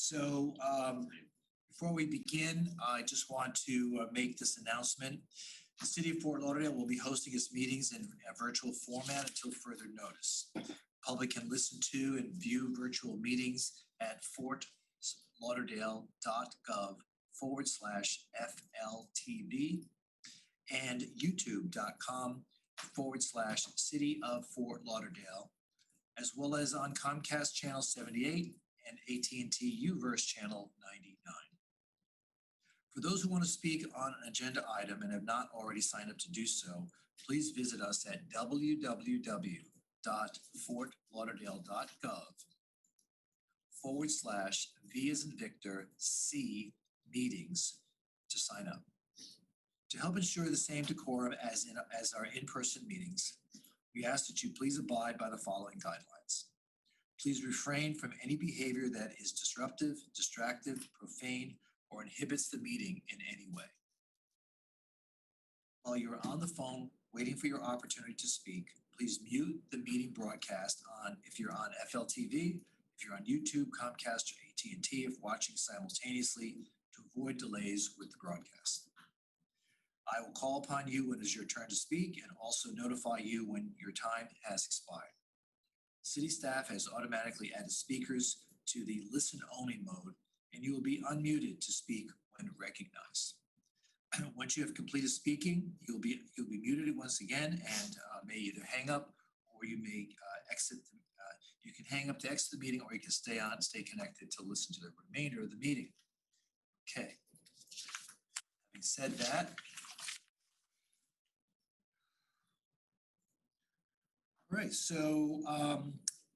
So before we begin, I just want to make this announcement. The City of Fort Lauderdale will be hosting its meetings in a virtual format until further notice. The public can listen to and view virtual meetings at fortlauderdale.gov/FLTV and youtube.com/City of Fort Lauderdale, as well as on Comcast Channel 78 and AT&T UVerse Channel 99. For those who want to speak on an agenda item and have not already signed up to do so, please visit us at www.fortlauderdale.gov/V as in Victor C meetings to sign up. To help ensure the same decorum as our in-person meetings, we ask that you please abide by the following guidelines. Please refrain from any behavior that is disruptive, distractive, profane, or inhibits the meeting in any way. While you're on the phone waiting for your opportunity to speak, please mute the meeting broadcast if you're on FLTV, if you're on YouTube, Comcast, or AT&T, if watching simultaneously to avoid delays with the broadcast. I will call upon you when it is your turn to speak and also notify you when your time has expired. City staff has automatically added speakers to the listen-only mode, and you will be unmuted to speak when recognized. Once you have completed speaking, you'll be muted once again and may either hang up or you may exit. You can hang up to exit the meeting, or you can stay connected to listen to the remainder of the meeting. Okay. Having said that, all right, so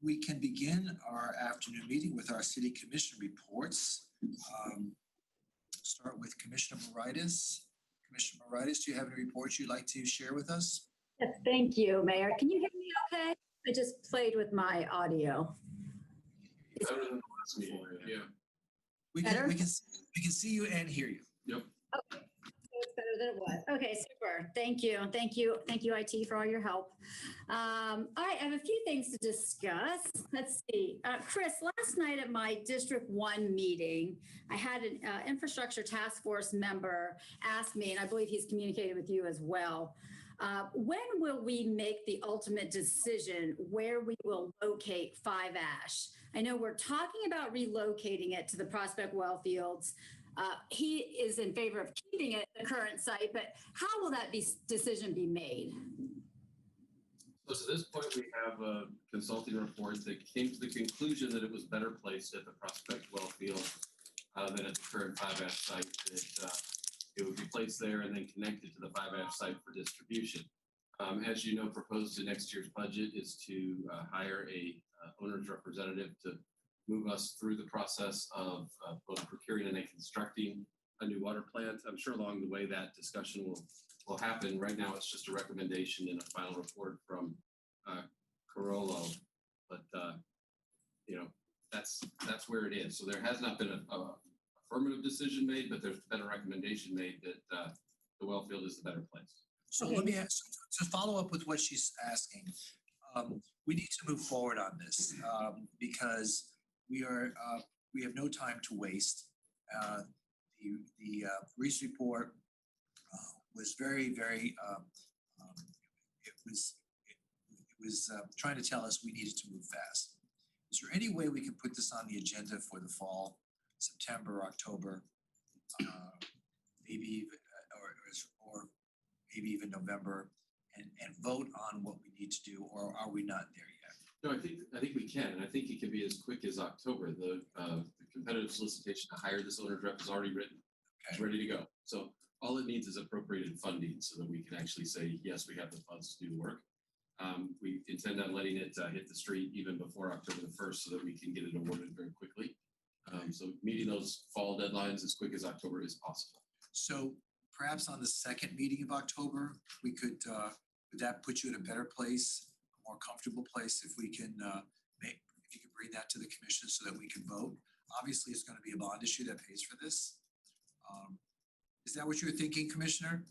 we can begin our afternoon meeting with our city commission reports. Start with Commissioner Moritas. Commissioner Moritas, do you have any reports you'd like to share with us? Yes, thank you, Mayor. Can you hear me okay? I just played with my audio. Better than the last meeting, yeah. We can see you and hear you. Yep. Okay. It's better than it was. Okay, super. Thank you. Thank you, IT, for all your help. All right, I have a few things to discuss. Let's see. Chris, last night at my District 1 meeting, I had an infrastructure task force member ask me, and I believe he's communicated with you as well, when will we make the ultimate decision where we will locate 5 Ash? I know we're talking about relocating it to the Prospect Well Fields. He is in favor of keeping it at the current site, but how will that decision be made? So to this point, we have a consulting report that came to the conclusion that it was better placed at the Prospect Well Field than at the current 5 Ash site. It would be placed there and then connected to the 5 Ash site for distribution. As you know, proposed in next year's budget is to hire a owner's representative to move us through the process of both procuring and then constructing a new water plant. I'm sure along the way that discussion will happen. Right now, it's just a recommendation in a final report from Carollo, but that's where it is. So there has not been a affirmative decision made, but there's been a recommendation made that the well field is the better place. So let me ask, to follow up with what she's asking, we need to move forward on this because we have no time to waste. The Reese report was very, very, it was trying to tell us we needed to move fast. Is there any way we can put this on the agenda for the fall, September, October, maybe or maybe even November, and vote on what we need to do, or are we not there yet? No, I think we can, and I think it can be as quick as October. The competitive solicitation to hire this owner's rep is already written. It's ready to go. So all it needs is appropriated funding so that we can actually say, yes, we have the funds to do the work. We intend on letting it hit the street even before October the 1st so that we can get it awarded very quickly. So meeting those fall deadlines as quick as October is possible. So perhaps on the second meeting of October, we could, would that put you in a better place, a more comfortable place if we can if you can bring that to the commission so that we can vote? Obviously, it's going to be a bond issue that pays for this. Is that what you're thinking, Commissioner?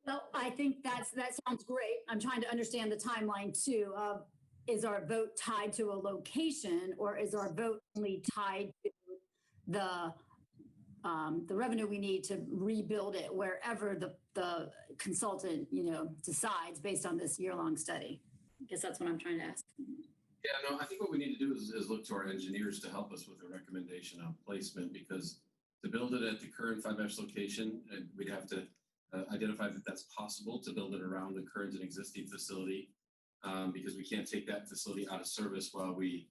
Well, I think that sounds great. I'm trying to understand the timeline too. Is our vote tied to a location, or is our vote only tied to the revenue we need to rebuild it wherever the consultant, decides based on this year-long study. I guess that's what I'm trying to ask. Yeah, no, I think what we need to do is look to our engineers to help us with a recommendation on placement, because to build it at the current 5F location, we'd have to identify that that's possible to build it around the current and existing facility, because we can't take that facility out of service while we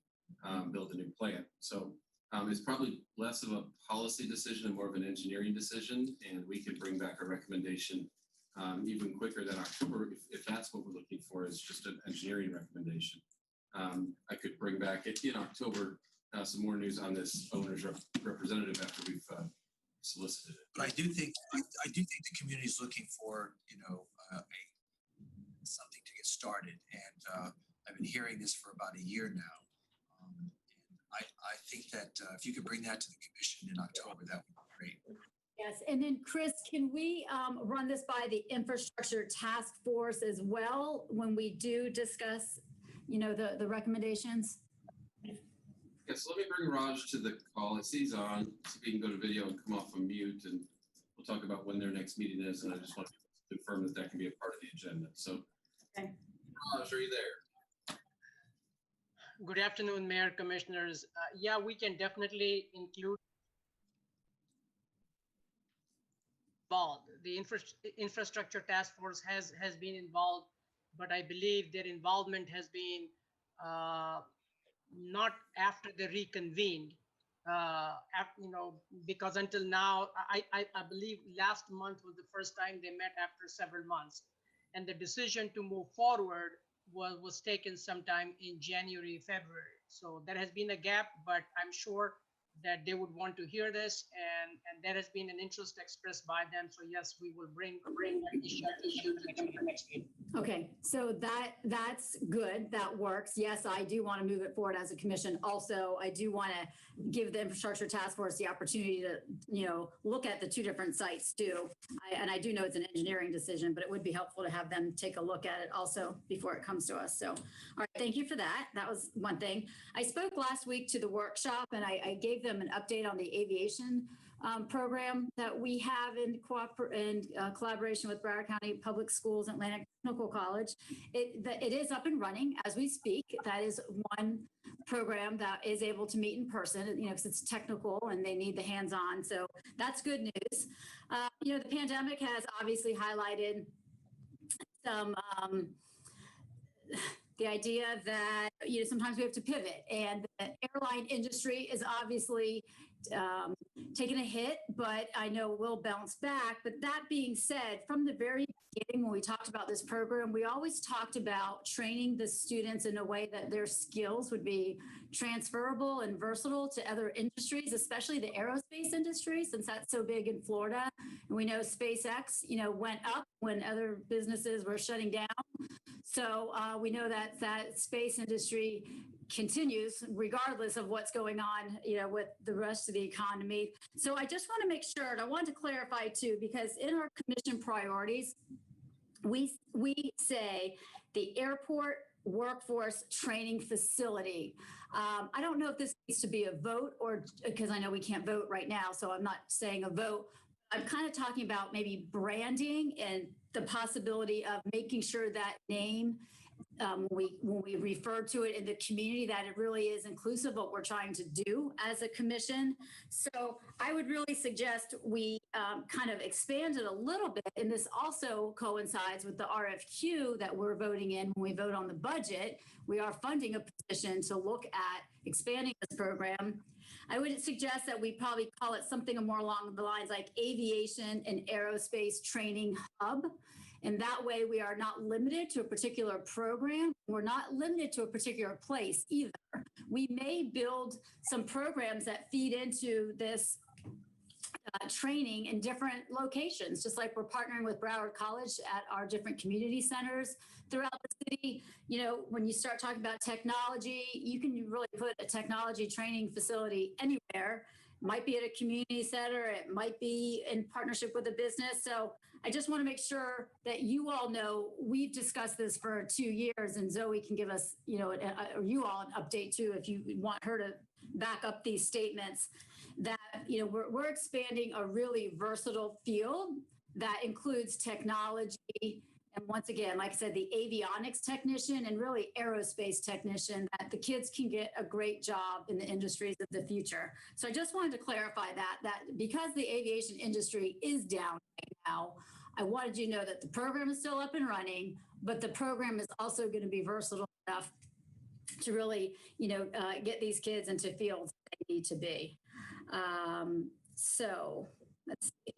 build a new plant. So it's probably less of a policy decision and more of an engineering decision, and we can bring back a recommendation even quicker than October if that's what we're looking for, is just an engineering recommendation. I could bring back in October some more news on this owner's representative after we've solicited it. But I do think the community is looking for, something to get started. And I've been hearing this for about a year now. And I think that if you could bring that to the commission in October, that would be great. Yes, and then Chris, can we run this by the infrastructure task force as well when we do discuss, the recommendations? Yes, let me bring Raj to the call. I see he's on. See if he can go to video and come off of mute, and we'll talk about when their next meeting is. And I just want to confirm that can be a part of the agenda. So, okay. Raj, are you there? Good afternoon, Mayor, Commissioners. Yeah, we can definitely include involved. The infrastructure task force has been involved, but I believe their involvement has been not after they reconvened, because until now, I believe last month was the first time they met after several months, and the decision to move forward was taken sometime in January, February. So there has been a gap, but I'm sure that they would want to hear this, and there has been an interest expressed by them. So yes, we will bring that issue to the next meeting. Okay, so that's good. That works. Yes, I do want to move it forward as a commission. Also, I do want to give the infrastructure task force the opportunity to, look at the two different sites too. And I do know it's an engineering decision, but it would be helpful to have them take a look at it also before it comes to us. So, all right, thank you for that. That was one thing. I spoke last week to the workshop, and I gave them an update on the aviation program that we have in collaboration with Broward County Public Schools, Atlantic Technical College. It is up and running as we speak. That is one program that is able to meet in person, because it's technical and they need the hands-on. So that's good news. The pandemic has obviously highlighted some the idea that sometimes we have to pivot, and the airline industry is obviously taking a hit, but I know we'll bounce back. But that being said, from the very beginning, when we talked about this program, we always talked about training the students in a way that their skills would be transferable and versatile to other industries, especially the aerospace industry, since that's so big in Florida. And we know SpaceX, went up when other businesses were shutting down. So we know that space industry continues regardless of what's going on, with the rest of the economy. So I just want to make sure, and I want to clarify too, because in our commission priorities, we say the airport workforce training facility. I don't know if this needs to be a vote, or because I know we can't vote right now, so I'm not saying a vote. I'm kind of talking about maybe branding and the possibility of making sure that name, when we refer to it in the community, that it really is inclusive of what we're trying to do as a commission. So I would really suggest we kind of expand it a little bit. And this also coincides with the RFQ that we're voting in when we vote on the budget. We are funding a position to look at expanding this program. I would suggest that we probably call it something more along the lines like Aviation and Aerospace Training Hub. And that way we are not limited to a particular program. We're not limited to a particular place either. We may build some programs that feed into this training in different locations, just like we're partnering with Broward College at our different community centers throughout the city. When you start talking about technology, you can really put a technology training facility anywhere. It might be at a community center. It might be in partnership with a business. So I just want to make sure that you all know we've discussed this for 2 years, and Zoe can give us, or you all an update too, if you want her to back up these statements that, you know, we're expanding a really versatile field that includes technology. And once again, like I said, the avionics technician and really aerospace technician, that the kids can get a great job in the industries of the future. So I just wanted to clarify that because the aviation industry is down right now, I wanted you to know that the program is still up and running, but the program is also going to be versatile enough to really, you know, get these kids into fields they need to be. So let's see.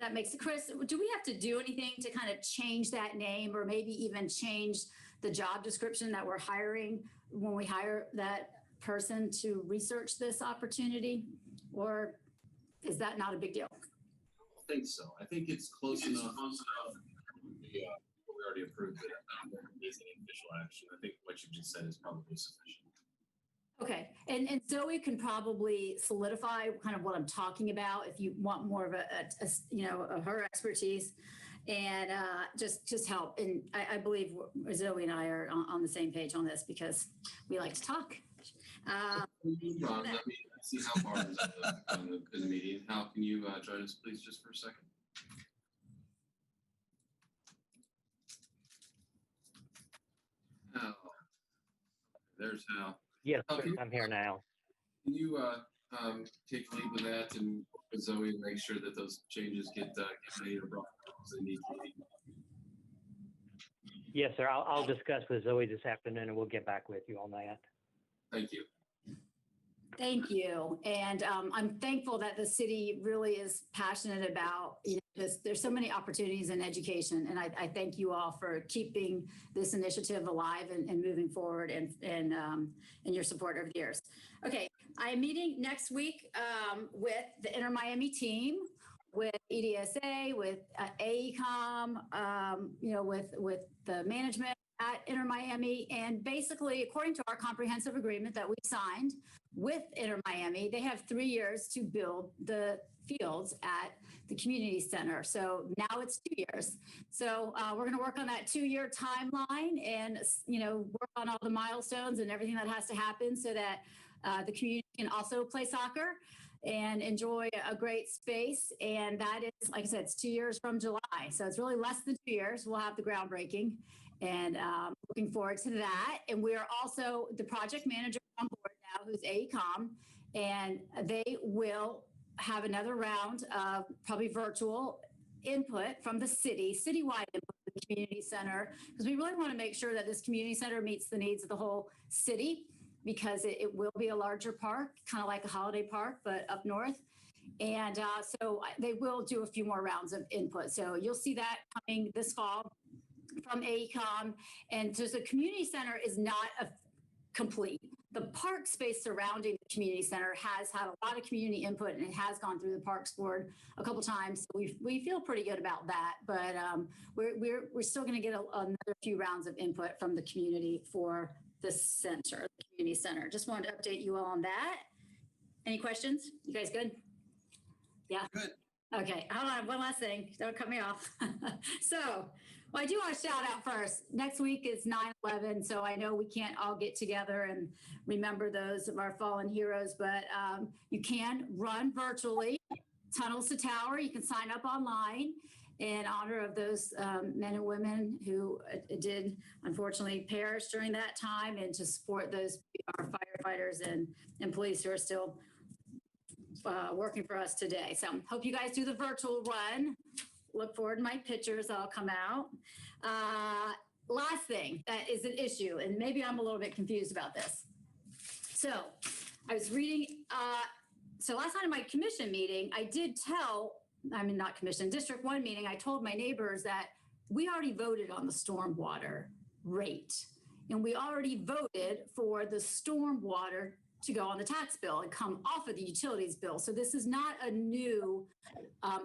That makes it, Chris, do we have to do anything to kind of change that name or maybe even change the job description that we're hiring when we hire that person to research this opportunity? Or is that not a big deal? I don't think so. I think it's close enough. We already approved it. There is any official action. I think what you just said is probably sufficient. Okay, and Zoe can probably solidify kind of what I'm talking about if you want more of a you know, her expertise, and just help. And I believe Zoe and I are on the same page on this because we like to talk. Let me see how far is in the meeting. Hal, can you join us, please, just for a second? Hal. There's Hal. Yes, I'm here now. Can you take lead with that and with Zoe and make sure that those changes get made or brought as they need to be? Yes, sir. I'll discuss with Zoe this afternoon and we'll get back with you on that. Thank you. Thank you. And I'm thankful that the city really is passionate about, you know, there's so many opportunities in education. And I thank you all for keeping this initiative alive and moving forward and your support over the years. Okay, I'm meeting next week with the Inter Miami team, with EDSA, with AECOM, you know, with the management at Inter Miami. And basically, according to our comprehensive agreement that we signed with Inter Miami, they have 3 years to build the fields at the community center. So now it's 2 years. So we're going to work on that 2-year timeline and, you know, work on all the milestones and everything that has to happen so that the community can also play soccer and enjoy a great space. And that is, like I said, it's 2 years from July. So it's really less than 2 years. We'll have the groundbreaking, and looking forward to that. And we are also the project manager on board now, who's AECOM, and they will have another round of probably virtual input from the citywide input of the community center, because we really want to make sure that this community center meets the needs of the whole city, because it will be a larger park, kind of like a holiday park, but up north. And so they will do a few more rounds of input. So you'll see that coming this fall from AECOM. And so the community center is not complete. The park space surrounding the community center has had a lot of community input, and it has gone through the Parks Board a couple times. So we feel pretty good about that, but we're still going to get another few rounds of input from the community for the center, the community center. Just wanted to update you all on that. Any questions? You guys good? Yeah. Good. Okay, hold on, one last thing. Don't cut me off. So, well, I do want to shout out first. Next week is 9/11, so I know we can't all get together and remember those of our fallen heroes, but you can run virtually, Tunnels to Tower. You can sign up online in honor of those men and women who did unfortunately perish during that time, and to support those our firefighters and police who are still working for us today. So hope you guys do the virtual run. Look forward to my pictures that'll come out. Last thing that is an issue, and maybe I'm a little bit confused about this. So I was reading, so last night in my commission meeting, I did not commission, District 1 meeting, I told my neighbors that we already voted on the stormwater rate. And we already voted for the stormwater to go on the tax bill and come off of the utilities bill. So this is not a new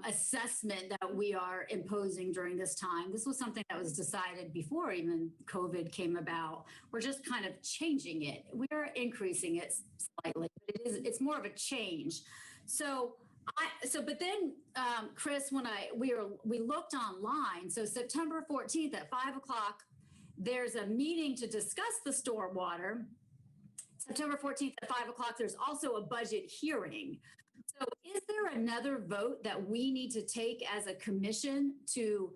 assessment that we are imposing during this time. This was something that was decided before even COVID came about. We're just kind of changing it. We are increasing it slightly, but it's more of a change. But then, Chris, when we looked online, so September 14th at 5 o'clock, there's a meeting to discuss the stormwater. September 14th at 5 o'clock, there's also a budget hearing. So is there another vote that we need to take as a commission to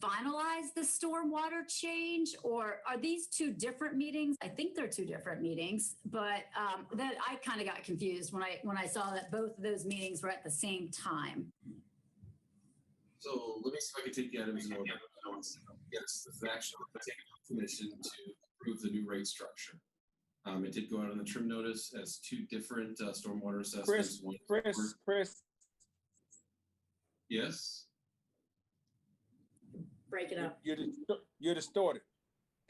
finalize the stormwater change, or are these two different meetings? I think they're two different meetings, but that I kind of got confused when I saw that both of those meetings were at the same time. So let me see if I can take the items in order. Yes, this is action of the commission to approve the new rate structure. It did go out on the trim notice as two different stormwater assessments. Chris. Yes. Break it up. You're distorted.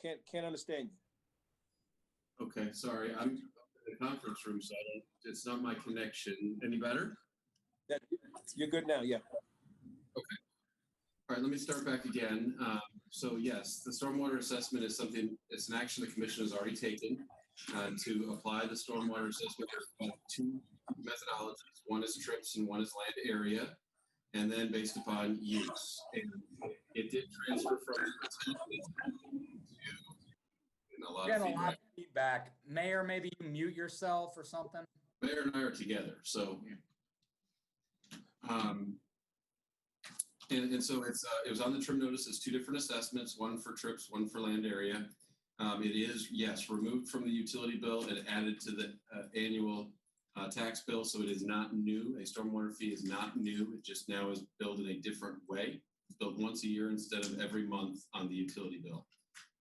Can't understand you. Okay, sorry. I'm in the conference room, so it's not my connection. Any better? You're good now, yeah. Okay. All right, let me start back again. So yes, the stormwater assessment is something, it's an action the commission has already taken to apply the stormwater assessment. There's two methodologies. One is trips and one is land area, and then based upon use. And it did transfer from to a lot Getting of a lot feedback. of feedback. Mayor, maybe you mute yourself or something. Mayor and I are together, so. And so it was on the trim notice as two different assessments, one for trips, one for land area. It is, yes, removed from the utility bill and added to the annual tax bill. So it is not new. A stormwater fee is not new. It just now is billed in a different way. It's billed once a year instead of every month on the utility bill.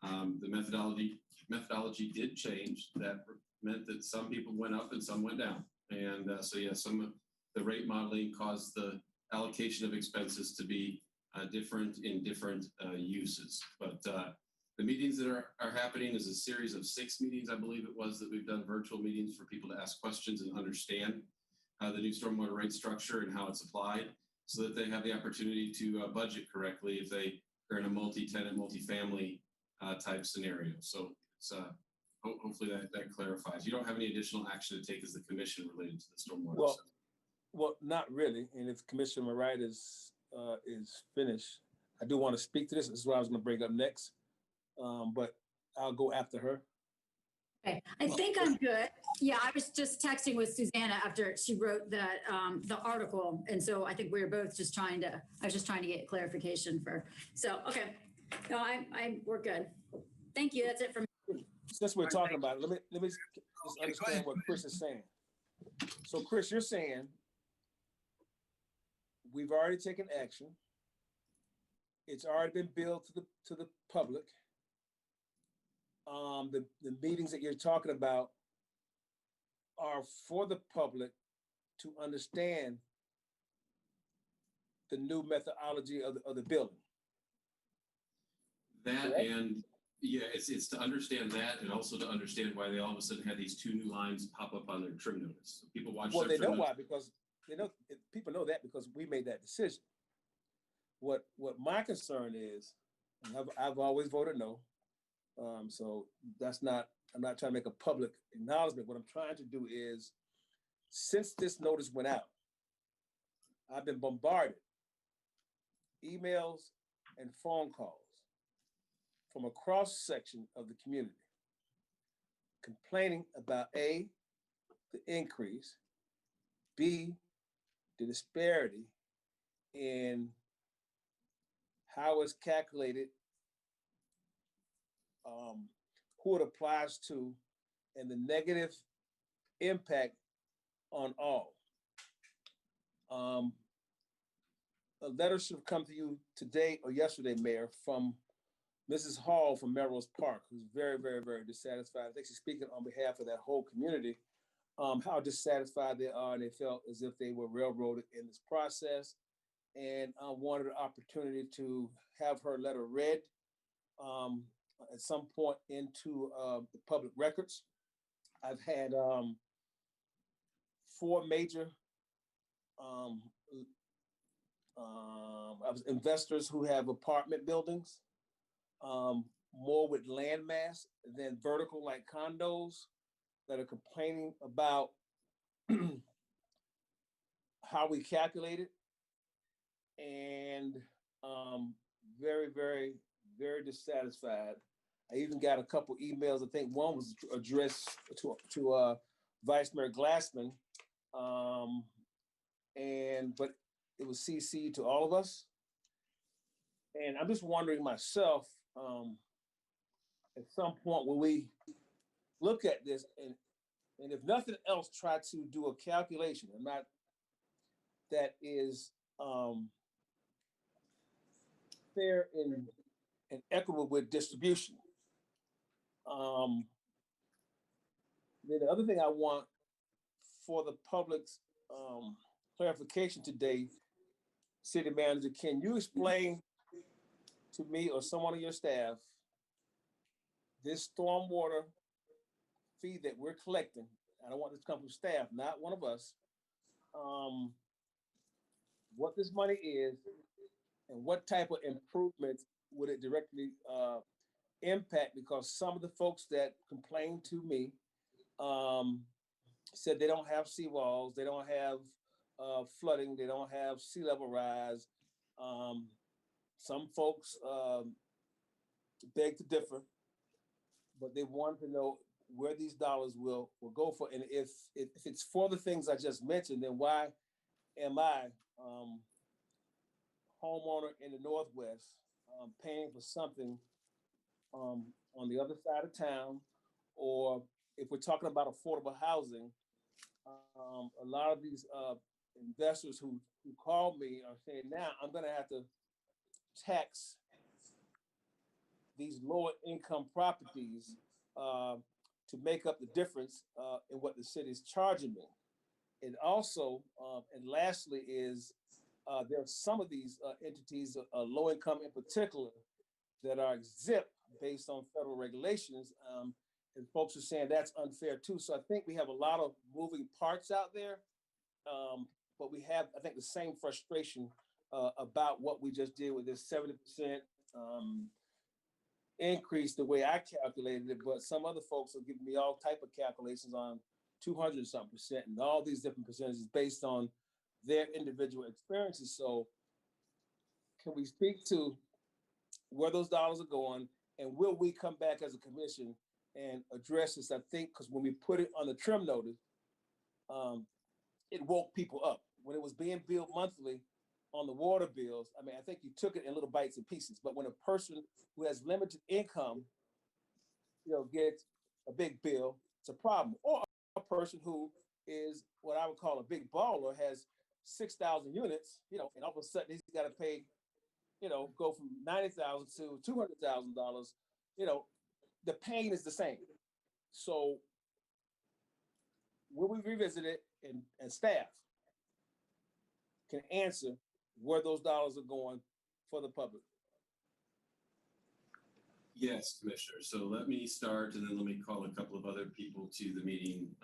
The methodology did change. That meant that some people went up and some went down. And so yeah, some of the rate modeling caused the allocation of expenses to be different in different uses. But the meetings that are happening is a series of 6 meetings, I believe it was, that we've done virtual meetings for people to ask questions and understand the new stormwater rate structure and how it's applied, so that they have the opportunity to budget correctly if they are in a multi-tenant, multi-family type scenario. So it's hopefully that clarifies. You don't have any additional action to take as the commission related to the stormwater assessment. Well, not really. And if Commissioner Wright is finished, I do want to speak to this. This is what I was going to bring up next, but I'll go after her. Okay, I think I'm good. Yeah, I was just texting with Susanna after she wrote that the article, and so I think we were both just trying to. I was just trying to get clarification for. So okay, no, we're good. Thank you. That's it for me. Since we're talking about it, let me just understand what Chris is saying. So, Chris, you're saying we've already taken action. It's already been billed to the public. The meetings that you're talking about are for the public to understand the new methodology of the building. That Correct? And yeah, it's to understand that, and also to understand why they all of a sudden had these 2 new lines pop up on their trim notice. So people watch. Well, their they know trim why, notice. because people know that because we made that decision. What my concern is, and I've always voted no. So I'm not trying to make a public acknowledgement. What I'm trying to do is, since this notice went out, I've been bombarded, emails and phone calls from a cross section of the community complaining about A, the increase, B, the disparity in how it's calculated, who it applies to, and the negative impact on all. A letter should have come to you today or yesterday, Mayor, from Mrs. Hall from Melrose Park, who's very, very, very dissatisfied. I think she's speaking on behalf of that whole community, how dissatisfied they are, and they felt as if they were railroaded in this process, and wanted an opportunity to have her letter read at some point into the public records. I've had 4 major investors who have apartment buildings, more with land mass than vertical like condos, that are complaining about how we calculate it, and very, very, very dissatisfied I even got a couple emails. I think one was addressed to Vice Mayor Glassman, but it was CC to all of us. And I'm just wondering myself, at some point will we look at this and if nothing else, try to do a calculation, and not that is fair and equitable with distribution. Then the other thing I want for the public's clarification today, City Manager, can you explain to me or someone on your staff this stormwater fee that we're collecting? I don't want this to come from staff, not one of us. What this money is and what type of improvements would it directly impact? Because some of the folks that complained to me said they don't have seawalls, they don't have flooding, they don't have sea level rise. Some folks beg to differ, but they want to know where these dollars will go for. And if it's for the things I just mentioned, then why am I, homeowner in the Northwest, paying for something on the other side of town? Or if we're talking about affordable housing, a lot of these investors who call me are saying, now I'm gonna have to tax these lower income properties to make up the difference in what the city is charging me. And also, and lastly, is there are some of these entities, low income in particular, that are exempt based on federal regulations. And folks are saying that's unfair too. So I think we have a lot of moving parts out there, but we have, I think, the same frustration about what we just did with this 70% increase the way I calculated it, but some other folks are giving me all type of calculations on 200-something% and all these different percentages based on their individual experiences. So can we speak to where those dollars are going, and will we come back as a commission and address this? I think because when we put it on the trim notice, it woke people up. When it was being billed monthly on the water bills, I mean, I think you took it in little bites and pieces. But when a person who has limited income, gets a big bill, it's a problem. Or a person who is what I would call a big baller, has 6,000 units, and all of a sudden he's got to pay, go from $90,000 to $200,000. The pain is the same. So will we revisit it, and staff can answer where those dollars are going for the public? Yes, Commissioner. So let me start, and then let me call a couple of other people to the meeting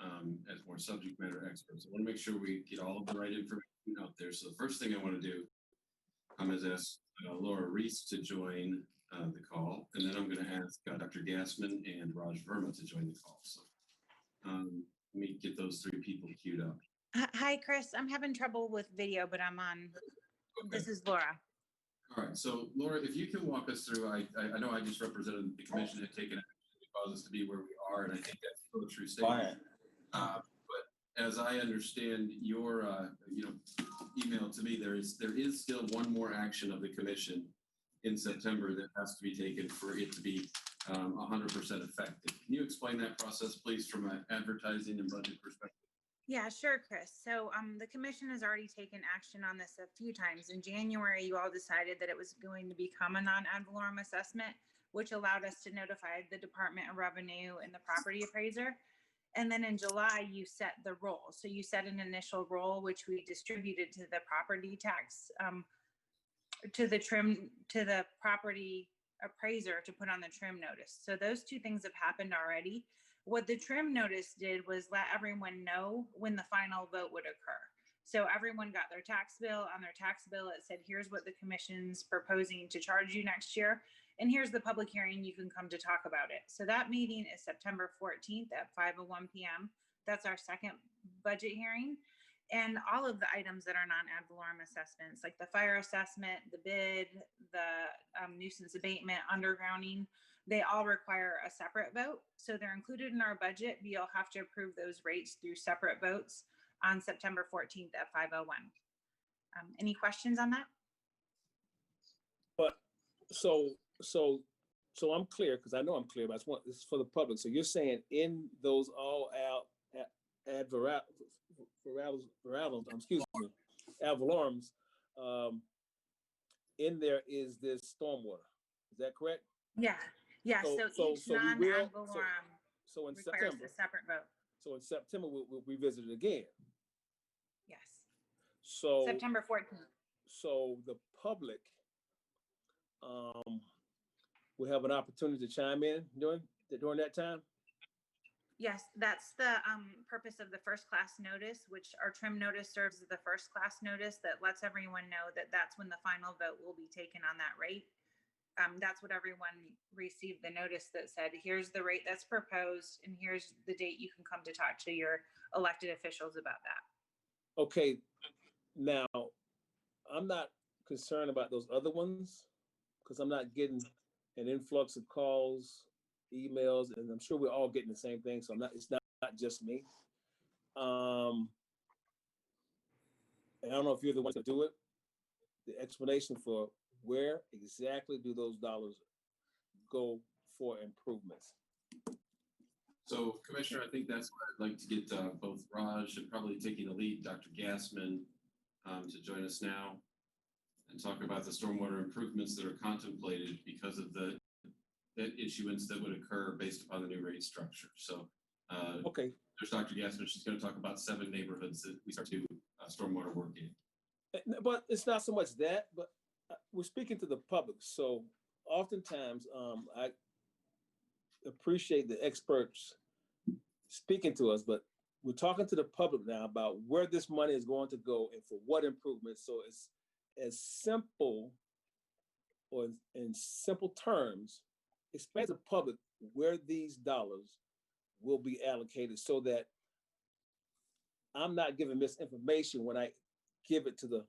as more subject matter experts. I want to make sure we get all of the right information out there. So the first thing I want to do is ask Laura Reese to join the call, and then I'm going to ask Dr. Gassman and Raj Verma to join the call. So let me get those three people queued up. Hi, Chris. I'm having trouble with video, but I'm on. Okay. This is Laura. All right. So, Laura, if you can walk us through, I know I just represented the commission had taken action to cause us to be where we are, and I think that's still a true statement. But as I understand your email to me, there is still one more action of the commission in September that has to be taken for it to be 100% effective. Can you explain that process, please, from an advertising and budget perspective? Yeah, sure, Chris. So the commission has already taken action on this a few times. In January, you all decided that it was going to become a non-Advelorium assessment, which allowed us to notify the Department of Revenue and the property appraiser. And then in July, you set the roll. So you set an initial roll, which we distributed to the property tax, to the property appraiser to put on the trim notice. So those two things have happened already. What the trim notice did was let everyone know when the final vote would occur. So everyone got their tax bill. On their tax bill, it said, here's what the commission's proposing to charge you next year. And here's the public hearing. You can come to talk about it. So that meeting is September 14th at 5:01 p.m. That's our second budget hearing. And all of the items that are non-ad valorem assessments, like the fire assessment, the bid, the nuisance abatement, undergrounding, they all require a separate vote. So they're included in our budget, but you'll have to approve those rates through separate votes on September 14th at 5:01. Any questions on that? But so I'm clear, because I know I'm clear, but I just want this for the public. So you're saying in those all ad valorums, in there is this stormwater. Is that correct? Yeah, yeah. So each we non-ad will- valorem So in requires September, a separate vote. so in September, we'll revisit it again. Yes, So September 14th. so the public will have an opportunity to chime in during that time. Yes, that's the purpose of the first class notice, which our trim notice serves as the first class notice that lets everyone know that that's when the final vote will be taken on that rate. That's what everyone received, the notice that said, here's the rate that's proposed and here's the date you can come to talk to your elected officials about that. Okay, now I'm not concerned about those other ones because I'm not getting an influx of calls, emails, and I'm sure we're all getting the same thing. So it's not just me. And I don't know if you're the ones that do it. The explanation for where exactly do those dollars go for improvements? So Commissioner, I think that's where I'd like to get both Raj and probably taking the lead, Dr. Gassman, to join us now and talk about the stormwater improvements that are contemplated because of the issuance that would occur based upon the new rate structure. So Okay. There's Dr. Gassman. She's going to talk about 7 neighborhoods that we start to stormwater work in. But it's not so much that, but we're speaking to the public. So oftentimes I appreciate the experts speaking to us, but we're talking to the public now about where this money is going to go and for what improvements. So it's as simple, or in simple terms, explain to the public where these dollars will be allocated so that I'm not giving misinformation when I give it to the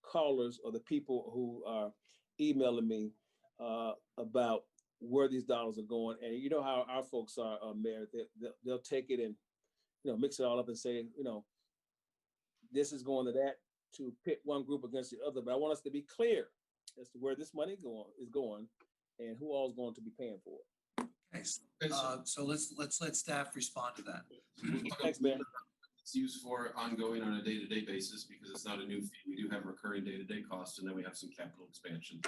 callers or the people who are emailing me about where these dollars are going. And you know how our folks are, Mayor, they'll take it and mix it all up and say, this is going to that, to pit one group against the other. But I want us to be clear as to where this money is going and who all is going to be paying for it. Okay, so let's let staff respond to that. Thanks, man. It's used for ongoing on a day-to-day basis because it's not a new fee. We do have recurring day-to-day costs, and then we have some capital expansion.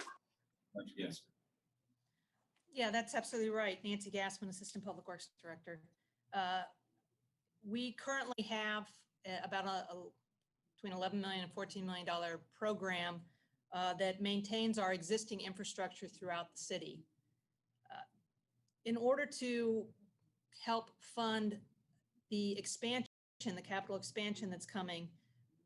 Yes. Yeah, that's absolutely right. Nancy Gassman, Assistant Public Works Director. We currently have about between $11 million and $14 million program that maintains our existing infrastructure throughout the city. In order to help fund the expansion, the capital expansion that's coming,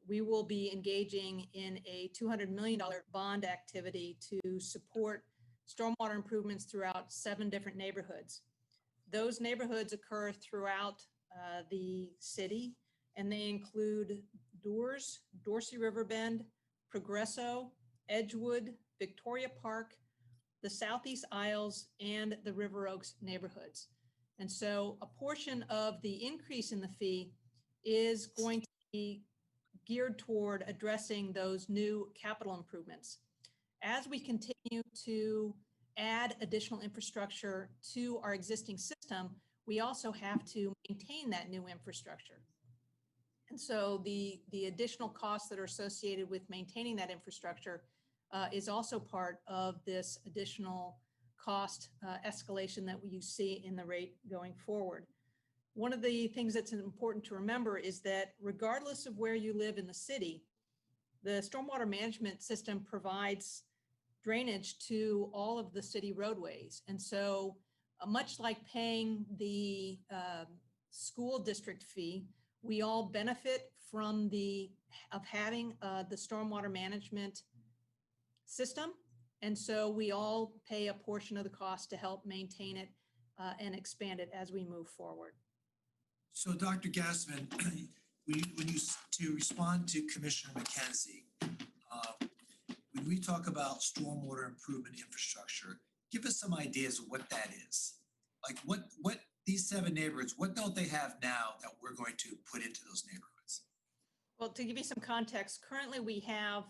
we will be engaging in a $200 million bond activity to support stormwater improvements throughout 7 different neighborhoods. Those neighborhoods occur throughout the city, and they include Doors, Dorsey River Bend, Progresso, Edgewood, Victoria Park, the Southeast Isles, and the River Oaks neighborhoods. And so a portion of the increase in the fee is going to be geared toward addressing those new capital improvements. As we continue to add additional infrastructure to our existing system, we also have to maintain that new infrastructure. And so the additional costs that are associated with maintaining that infrastructure is also part of this additional cost escalation that you see in the rate going forward. One of the things that's important to remember is that regardless of where you live in the city, the stormwater management system provides drainage to all of the city roadways. And so much like paying the school district fee, we all benefit from having the stormwater management system. And so we all pay a portion of the cost to help maintain it and expand it as we move forward. So Dr. Gassman, to respond to Commissioner McKenzie, when we talk about stormwater improvement infrastructure, give us some ideas of what that is. Like what these 7 neighborhoods, what don't they have now that we're going to put into those neighborhoods? Well, to give you some context, currently we have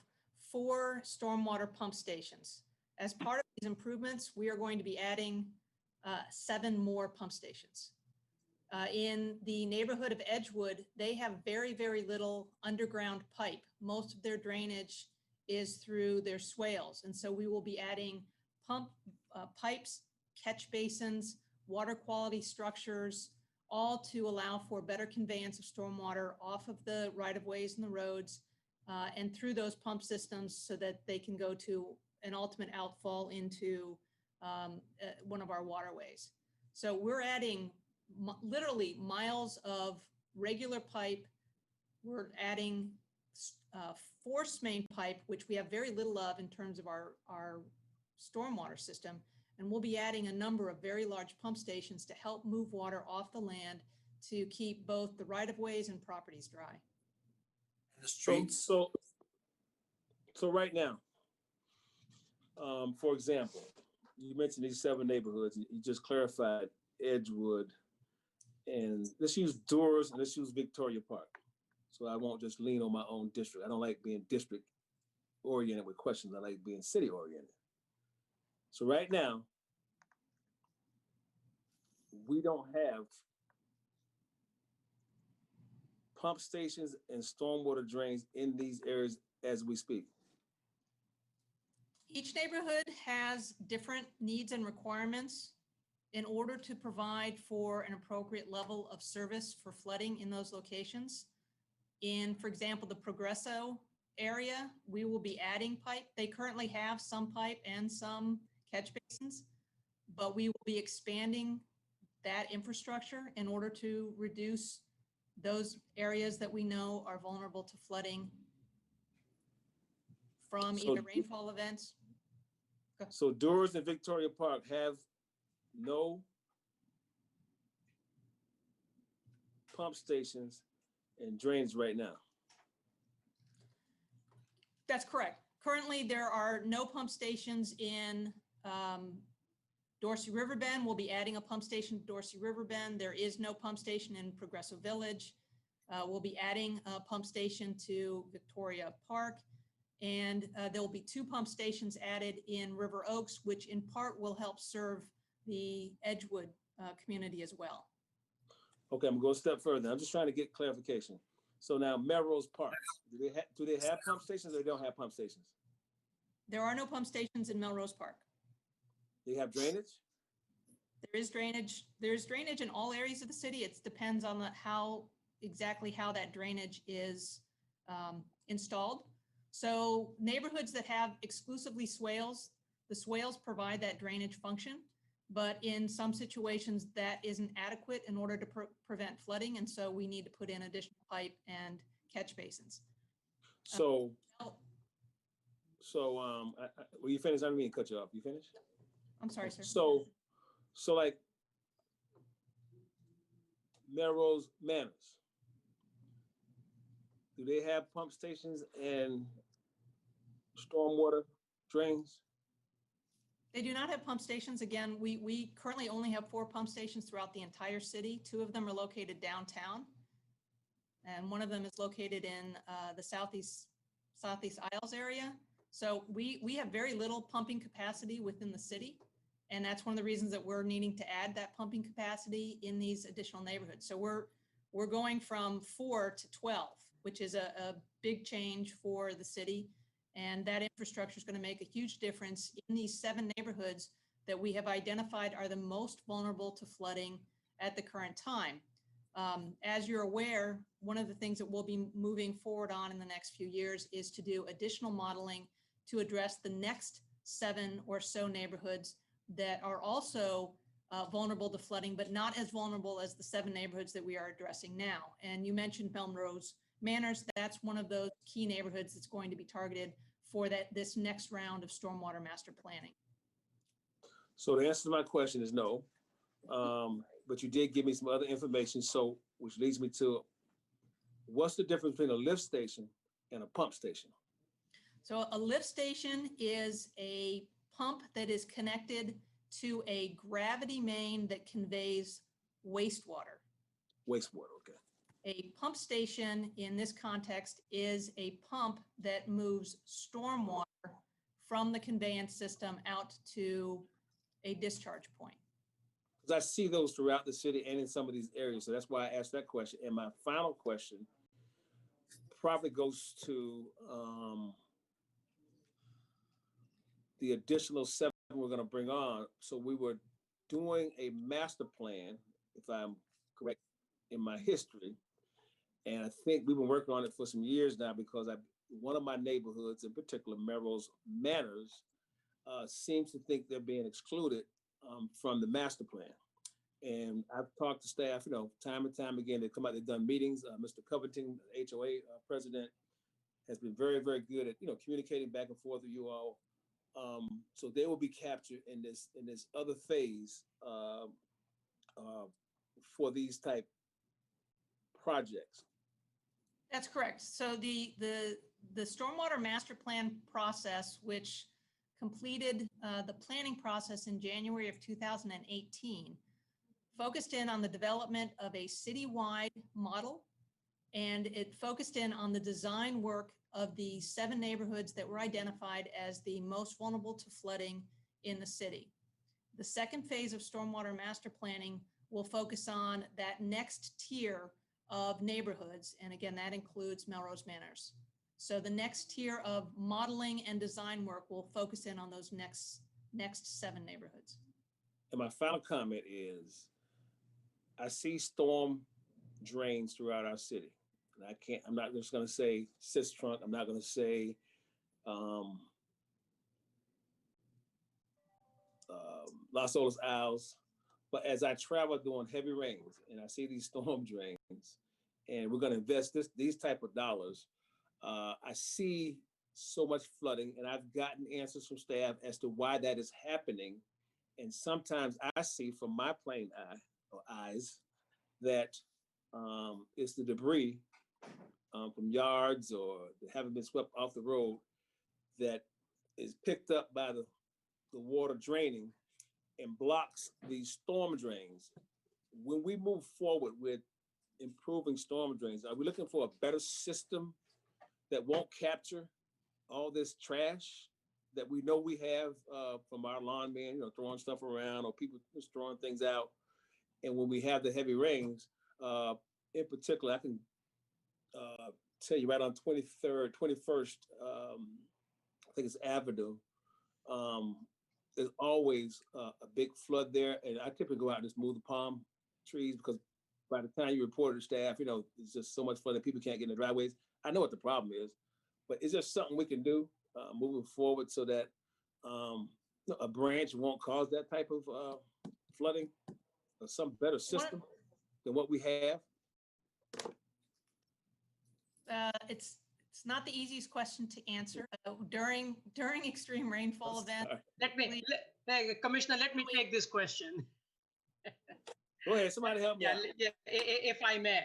4 stormwater pump stations. As part of these improvements, we are going to be adding 7 more pump stations. In the neighborhood of Edgewood, they have very, very little underground pipe. Most of their drainage is through their swales. And so we will be adding pipes, catch basins, water quality structures, all to allow for better conveyance of stormwater off of the right-of-ways and the roads and through those pump systems so that they can go to an ultimate outfall into one of our waterways. So we're adding literally miles of regular pipe. We're adding force main pipe, which we have very little of in terms of our stormwater system. And we'll be adding a number of very large pump stations to help move water off the land to keep both the right-of-ways and properties dry. And the streets? So right now, for example, you mentioned these 7 neighborhoods. You just clarified Edgewood, and let's use Doors and let's use Victoria Park. So I won't just lean on my own district. I don't like being district oriented with questions. I like being city oriented. So right now, we don't have pump stations and stormwater drains in these areas as we speak. Each neighborhood has different needs and requirements in order to provide for an appropriate level of service for flooding in those locations. In, for example, the Progresso area, we will be adding pipe. They currently have some pipe and some catch basins, but we will be expanding that infrastructure in order to reduce those areas that we know are vulnerable to flooding from either rainfall events. So Doors and Victoria Park have no pump stations and drains right now. That's correct. Currently, there are no pump stations in Dorsey River Bend. We'll be adding a pump station to Dorsey River Bend. There is no pump station in Progresso Village. We'll be adding a pump station to Victoria Park. And there will be 2 pump stations added in River Oaks, which in part will help serve the Edgewood community as well. Okay, I'm gonna go a step further. I'm just trying to get clarification. So now Melrose Park, do they have pump stations or they don't have pump stations? There are no pump stations in Melrose Park. They have drainage? There is drainage. There's drainage in all areas of the city. It depends on exactly how that drainage is installed. So neighborhoods that have exclusively swales, the swales provide that drainage function, but in some situations that isn't adequate in order to prevent flooding. And so we need to put in additional pipe and catch basins. So, well, you finished? I didn't mean to cut you off. You finished? I'm sorry, sir. So like Melrose Manors, do they have pump stations and stormwater drains? They do not have pump stations. Again, we currently only have 4 pump stations throughout the entire city. 2 of them are located downtown, and one of them is located in the Southeast Isles area. So we have very little pumping capacity within the city, and that's one of the reasons that we're needing to add that pumping capacity in these additional neighborhoods. So we're going from 4 to 12, which is a big change for the city. And that infrastructure is going to make a huge difference in these 7 neighborhoods that we have identified are the most vulnerable to flooding at the current time. As you're aware, one of the things that we'll be moving forward on in the next few years is to do additional modeling to address the next 7 or so neighborhoods that are also vulnerable to flooding, but not as vulnerable as the 7 neighborhoods that we are addressing now. And you mentioned Melrose Manors. That's one of those key neighborhoods that's going to be targeted for this next round of stormwater master planning. So the answer to my question is no, but you did give me some other information. So which leads me to What's the difference between a lift station and a pump station? So a lift station is a pump that is connected to a gravity main that conveys wastewater. Wastewater, okay. A pump station in this context is a pump that moves stormwater from the conveyance system out to a discharge point. Because I see those throughout the city and in some of these areas. So that's why I asked that question. And my final question probably goes to the additional 7 we're going to bring on. So we were doing a master plan, if I'm correct in my history. And I think we've been working on it for some years now because one of my neighborhoods, in particular, Melrose Manors, seems to think they're being excluded from the master plan. And I've talked to staff, time and time again. They come out, they've done meetings. Mr. Covington, HOA president, has been very, very good at, communicating back and forth with you all. So they will be captured in this other phase for these type projects. That's correct. So the stormwater master plan process, which completed the planning process in January of 2018, focused in on the development of a citywide model, and it focused in on the design work of the 7 neighborhoods that were identified as the most vulnerable to flooding in the city. The second phase of stormwater master planning will focus on that next tier of neighborhoods. And again, that includes Melrose Manors. So the next tier of modeling and design work will focus in on those next 7 neighborhoods. And my final comment is, I see storm drains throughout our city. And I'm not just going to say Sistrunk. I'm not going to say Los Olas Isles. But as I travel during heavy rains and I see these storm drains, and we're going to invest these type of dollars, I see so much flooding, and I've gotten answers from staff as to why that is happening. And sometimes I see from my plain eyes that it's the debris from yards or that haven't been swept off the road that is picked up by the water draining and blocks these storm drains. When we move forward with improving storm drains, are we looking for a better system that won't capture all this trash that we know we have from our lawn men, throwing stuff around, or people just throwing things out? And when we have the heavy rains, in particular, I can tell you right on 23rd, 21st, I think it's Avenue, there's always a big flood there. And I typically go out and just move the palm trees because by the time you report to staff, there's just so much flood that people can't get in the driveways. I know what the problem is, but is there something we can do moving forward so that a branch won't cause that type of flooding, or some better system than what we have? It's not the easiest question to answer. During extreme rainfall events. Commissioner, let me take this question. Go ahead, somebody help me out. Yeah, if I may.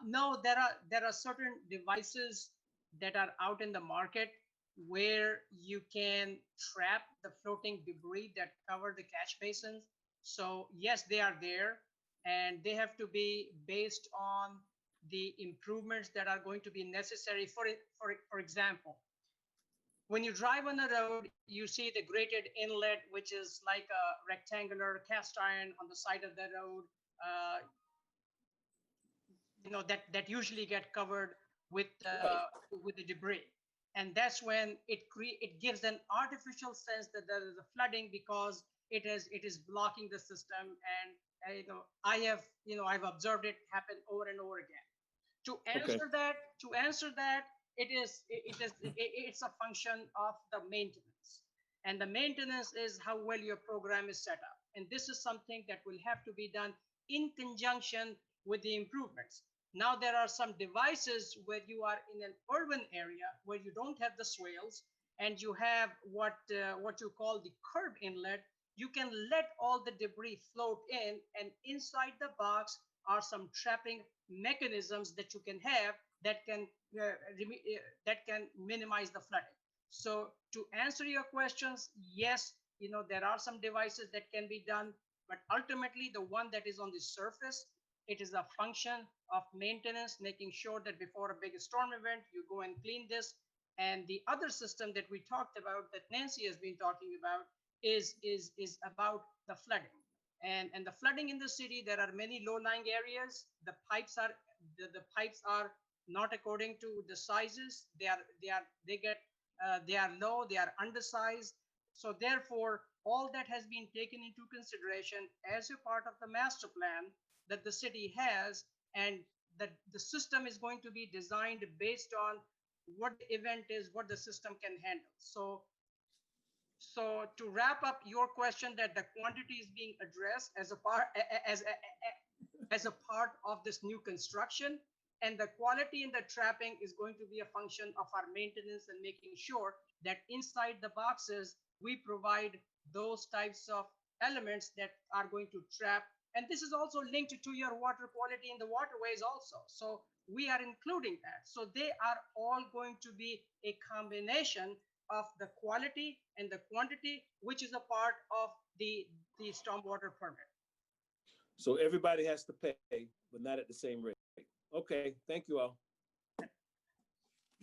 No, there are certain devices that are out in the market where you can trap the floating debris that cover the catch basins. So yes, they are there, and they have to be based on the improvements that are going to be necessary. For example, when you drive on the road, you see the graded inlet, which is like a rectangular cast iron on the side of the road. That usually get covered with the debris, and that's when it gives an artificial sense that there is a flooding because it is blocking the system. And I've observed it happen over and over again. To answer that, it's a function of the maintenance, and the maintenance is how well your program is set up. And this is something that will have to be done in conjunction with the improvements. Now, there are some devices where you are in an urban area where you don't have the swales and you have what you call the curb inlet. You can let all the debris float in, and inside the box are some trapping mechanisms that you can have that can that can minimize the flooding. So to answer your questions, yes, there are some devices that can be done, but ultimately the one that is on the surface, it is a function of maintenance, making sure that before a big storm event, you go and clean this. And the other system that we talked about, that Nancy has been talking about, is about the flooding. And the flooding in the city, there are many low-lying areas. The pipes are not according to the sizes. They are low, they are undersized. So therefore, all that has been taken into consideration as a part of the master plan that the city has, and that the system is going to be designed based on what the event is, what the system can handle. So to wrap up your question, that the quantity is being addressed as a part of this new construction, and the quality in the trapping is going to be a function of our maintenance and making sure that inside the boxes we provide those types of elements that are going to trap. And this is also linked to your water quality in the waterways also. So we are including that. So they are all going to be a combination of the quality and the quantity, which is a part of the stormwater permit. So everybody has to pay, but not at the same rate. Okay, thank you all.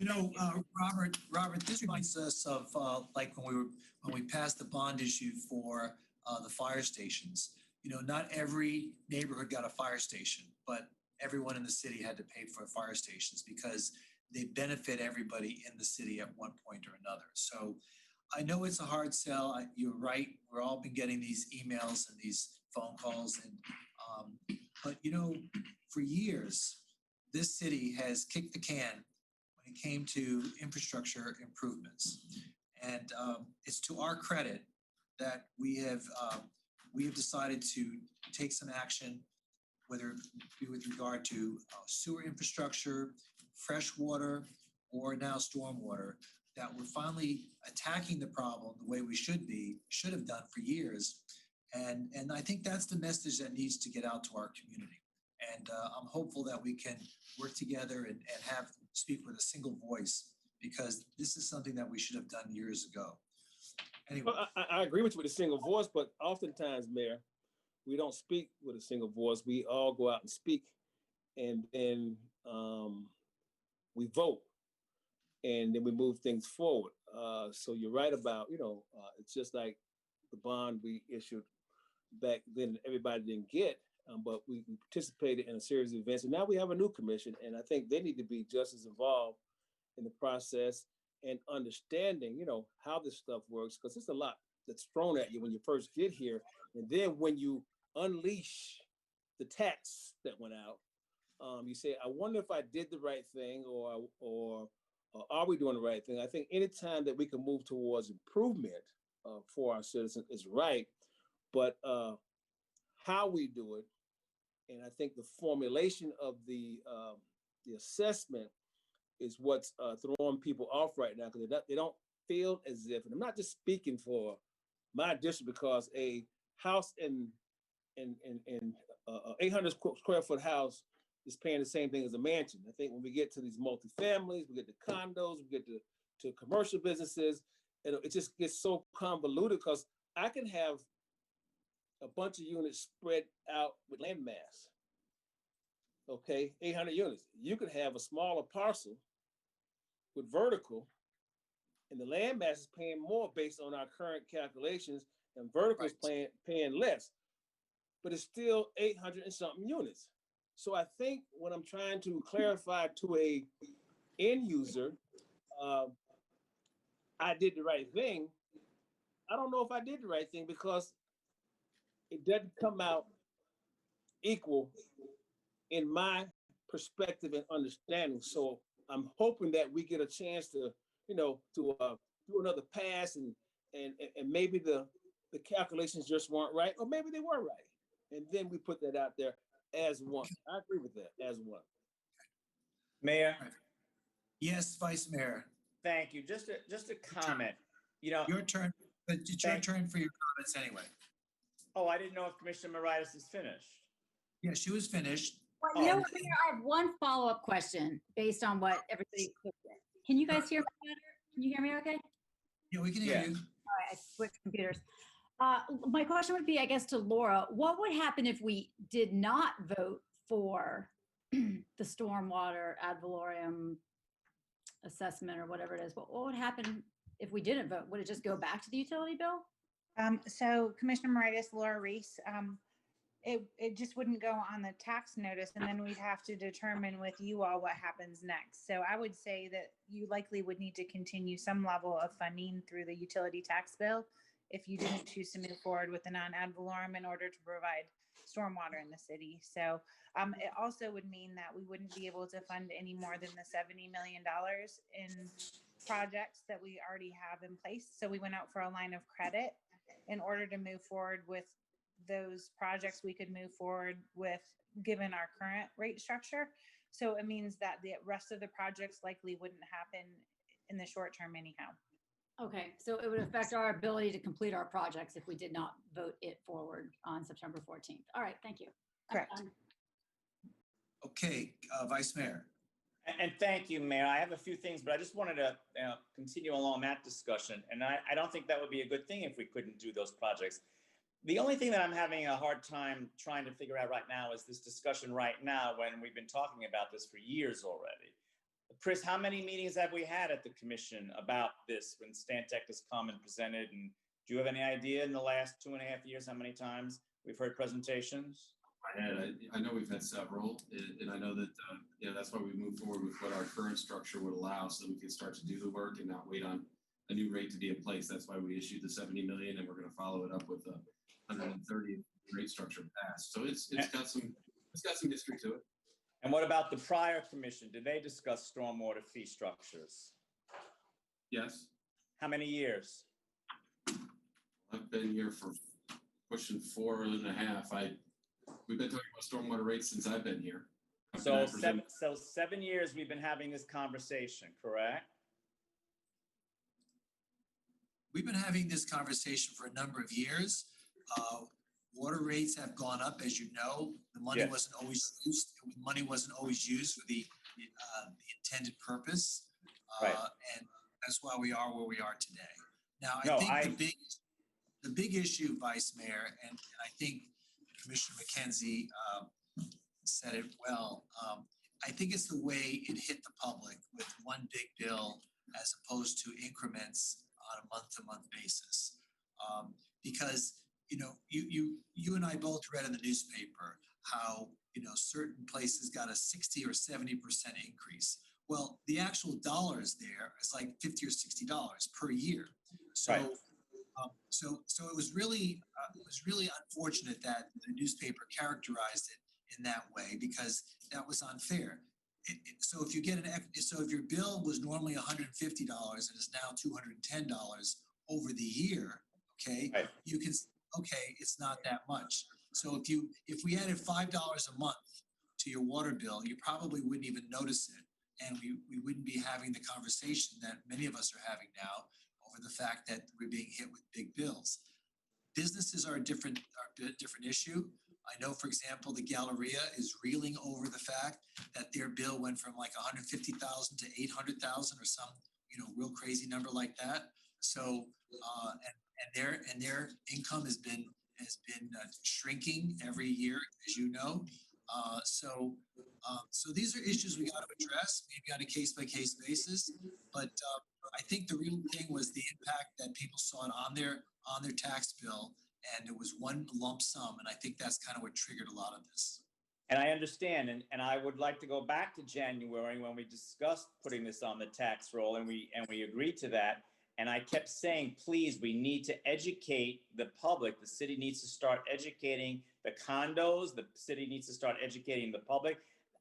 Robert, this reminds us of like when we passed the bond issue for the fire stations. Not every neighborhood got a fire station, but everyone in the city had to pay for fire stations because they benefit everybody in the city at one point or another. So I know it's a hard sell. You're right. We're all been getting these emails and these phone calls, but for years, this city has kicked the can when it came to infrastructure improvements, and it's to our credit that we have decided to take some action, whether it be with regard to sewer infrastructure, fresh water, or now stormwater, that we're finally attacking the problem the way we should have done for years. And I think that's the message that needs to get out to our community. And I'm hopeful that we can work together and speak with a single voice, because this is something that we should have done years ago. Anyway. Well, I agree with you with a single voice, but oftentimes, Mayor, we don't speak with a single voice. We all go out and speak, and then we vote, and then we move things forward. So you're right about, it's just like the bond we issued back then, everybody didn't get, but we participated in a series of events. And now we have a new commission, and I think they need to be just as involved in the process and understanding, how this stuff works, because it's a lot that's thrown at you when you first get here. And then when you unleash the tax that went out, you say, I wonder if I did the right thing, or are we doing the right thing? I think anytime that we can move towards improvement for our citizens is right, but how we do it, and I think the formulation of the assessment is what's throwing people off right now, because they don't feel as if, and I'm not just speaking for my district, because a house in 800 square foot house is paying the same thing as a mansion. I think when we get to these multifamilies, we get to condos, we get to commercial businesses, it just gets so convoluted, because I can have a bunch of units spread out with land mass. Okay, 800 units. You could have a smaller parcel with vertical, and the land mass is paying more based on our current calculations, and vertical is paying less, but it's still 800 and something units. So I think when I'm trying to clarify to a end user, I did the right thing, I don't know if I did the right thing, because it doesn't come out equal in my perspective and understanding. So I'm hoping that we get a chance to, do another pass, and maybe the calculations just weren't right, or maybe they were right. And then we put that out there as one. I agree with that, as one. Mayor? Yes, Vice Mayor. Thank you. Just a comment. Your turn, but it's your turn for your comments anyway. Oh, I didn't know if Commissioner Moritas is finished. Yeah, she was finished. Well, you know what, Mayor, I have one follow-up question based on what everybody put in. Can you guys hear me better? Can you hear me okay? Yeah, we can hear Yeah. you. All right, I switched computers. My question would be, I guess, to Laura, what would happen if we did not vote for the stormwater Advelorium assessment or whatever it is? What would happen if we didn't vote? Would it just go back to the utility bill? So Commissioner Moritas, Laura Reese, it just wouldn't go on the tax notice, and then we'd have to determine with you all what happens next. So I would say that you likely would need to continue some level of funding through the utility tax bill if you didn't choose to move forward with the non-ad valorem in order to provide stormwater in the city. So it also would mean that we wouldn't be able to fund any more than the $70 million in projects that we already have in place. So we went out for a line of credit in order to move forward with those projects we could move forward with given our current rate structure. So it means that the rest of the projects likely wouldn't happen in the short term anyhow. Okay, so it would affect our ability to complete our projects if we did not vote it forward on September 14th. All right, thank you. Correct. Okay, Vice Mayor. And thank you, Mayor. I have a few things, but I just wanted to continue along that discussion. And I don't think that would be a good thing if we couldn't do those projects. The only thing that I'm having a hard time trying to figure out right now is this discussion right now when we've been talking about this for years already. Chris, how many meetings have we had at the commission about this when Stantec has come and presented? And do you have any idea in the last 2.5 years how many times we've heard presentations? I know we've had several, and I know that that's why we moved forward with what our current structure would allow, so we can start to do the work and not wait on a new rate to be in place. That's why we issued the 70 million, and we're going to follow it up with a 130 rate structure passed. So it's got some history to it. And what about the prior commission? Did they discuss stormwater fee structures? Yes, How many years? I've been here for pushing 4.5. We've been talking about stormwater rates since I've been here. So 7 years we've been having this conversation, correct? We've been having this conversation for a number of years. Water rates have gone up, as you know. The money Yes. wasn't always used. Money wasn't always used for the intended purpose, Right. and that's why we are where we are today. Now, No, I think the big issue, Vice Mayor, and I think Commissioner McKenzie said it well. I think it's the way it hit the public with one big bill as opposed to increments on a month-to-month basis, because you and I both read in the newspaper how certain places got a 60 or 70% increase. Well, the actual dollars there is like $50 or $60 per year. So, Right. So it was really unfortunate that the newspaper characterized it in that way because that was unfair. So if you get so if your bill was normally $150 and is now $210 over the year, okay, Right. you can it's not that much. So if we added $5 a month to your water bill, you probably wouldn't even notice it, and we wouldn't be having the conversation that many of us are having now over the fact that we're being hit with big bills. Businesses are a different issue. I know, for example, the Galleria is reeling over the fact that their bill went from like 150,000 to 800,000 or some real crazy number like that. So and their income has been shrinking every year, as you know. So these are issues we got to address, maybe on a case-by-case basis. But I think the real thing was the impact that people saw it on their tax bill, and it was one lump sum. And I think that's kind of what triggered a lot of this. And I understand, and I would like to go back to January when we discussed putting this on the tax roll, and we agreed to that. And I kept saying, please, we need to educate the public. The city needs to start educating the condos. The city needs to start educating the public.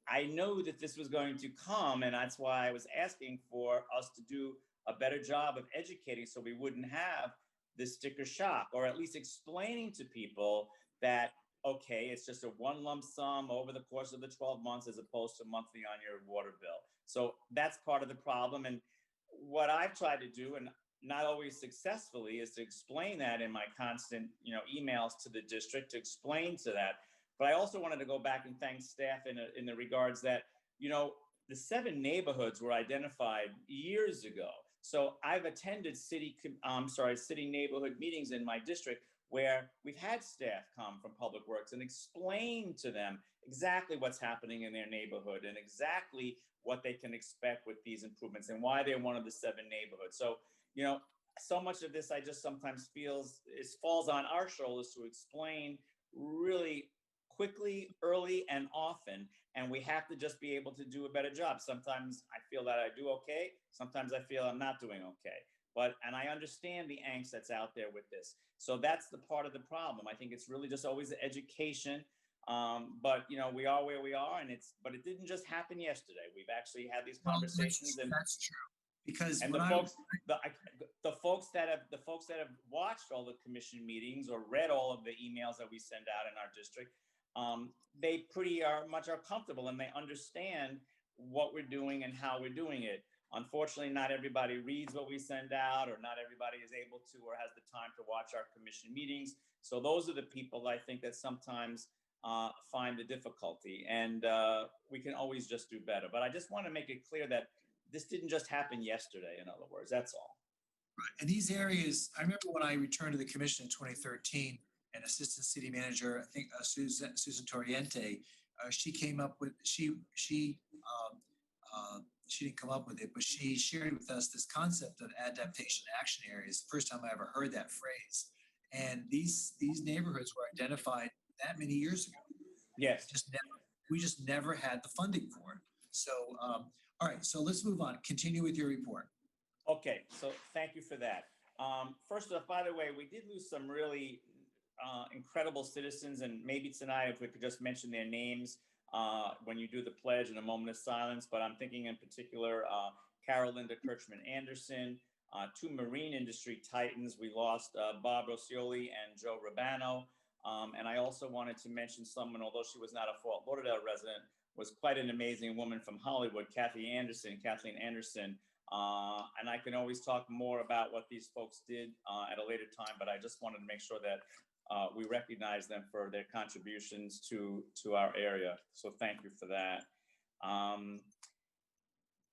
I know that this was going to come, and that's why I was asking for us to do a better job of educating so we wouldn't have this sticker shock, or at least explaining to people that, okay, it's just a one lump sum over the course of the 12 months as opposed to monthly on your water bill. So that's part of the problem. And what I've tried to do, and not always successfully, is to explain that in my constant, emails to the district to explain to that. But I also wanted to go back and thank staff in the regards that, you know, the 7 neighborhoods were identified years ago. So I've attended city neighborhood meetings in my district where we've had staff come from Public Works and explain to them exactly what's happening in their neighborhood and exactly what they can expect with these improvements and why they're one of the 7 neighborhoods. So, you know, so much of this I just sometimes feels it falls on our shoulders to explain really quickly, early, and often, and we have to just be able to do a better job. Sometimes I feel that I do okay. Sometimes I feel I'm not doing okay. And I understand the angst that's out there with this. So that's the part of the problem. I think it's really just always the education. But you know, we are where we are, but it didn't just happen yesterday. We've actually had these conversations, and that's true. Because and when the folks that have watched all the commission meetings or read all of the emails that we send out in our district, they pretty much are comfortable and they understand what we're doing and how we're doing it. Unfortunately, not everybody reads what we send out, or not everybody is able to or has the time to watch our commission meetings. So those are the people I think that sometimes find the difficulty, and we can always just do better. But I just want to make it clear that this didn't just happen yesterday, in other words, that's all. Right. And these areas, I remember when I returned to the commission in 2013, and Assistant City Manager, I think Susan Toriente, she came up with, she didn't come up with it, but she shared with us this concept of adaptation action areas. The first time I ever heard that phrase. And these neighborhoods were identified that many years ago. Yes. We just never had the funding for it. So, all right, so let's move on. Continue with your report. Okay, so thank you for that. First off, by the way, we did lose some really incredible citizens, and maybe tonight if we could just mention their names when you do the pledge in a moment of silence. But I'm thinking in particular, Carol Linda Kirchman Anderson, 2 marine industry titans. We lost Bob Roscioli and Joe Rabano. And I also wanted to mention someone, although she was not a Fort Lauderdale resident, was quite an amazing woman from Hollywood, Kathleen Anderson. And I can always talk more about what these folks did at a later time, but I just wanted to make sure that we recognize them for their contributions to our area. So thank you for that.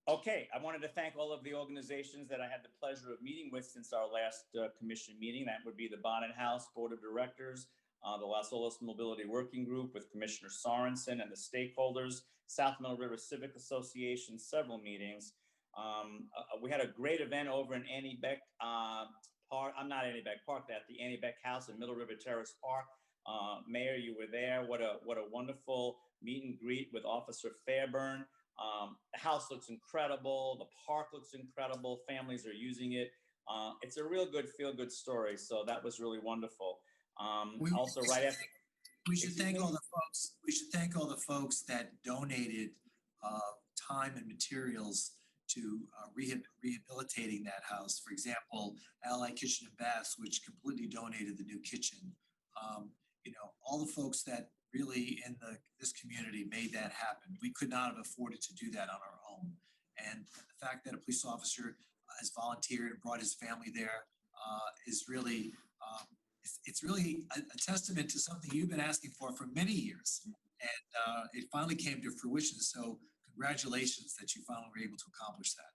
Okay, I wanted to thank all of the organizations that I had the pleasure of meeting with since our last commission meeting. That would be the Bonnet House Board of Directors, the Las Olas Mobility Working Group with Commissioner Sorensen and the stakeholders, South Middle River Civic Association, several meetings. We had a great event over in Annie Beck Park. I'm not Annie Beck Park, at the Annie Beck House in Middle River Terrace Park. Mayor, you were there. What a wonderful meet and greet with Officer Fairburn. The house looks incredible. The park looks incredible. Families are using it. It's a real good feel-good story. So that was really wonderful. Also, right after, we should thank all the folks. We should thank all the folks that donated time and materials to rehabilitating that house. For example, Allied Kitchen and Baths, which completely donated the new kitchen. You know, all the folks that really in this community made that happen. We could not have afforded to do that on our own. And the fact that a police officer has volunteered and brought his family there is really, it's really a testament to something you've been asking for many years. And it finally came to fruition. So congratulations that you finally were able to accomplish that.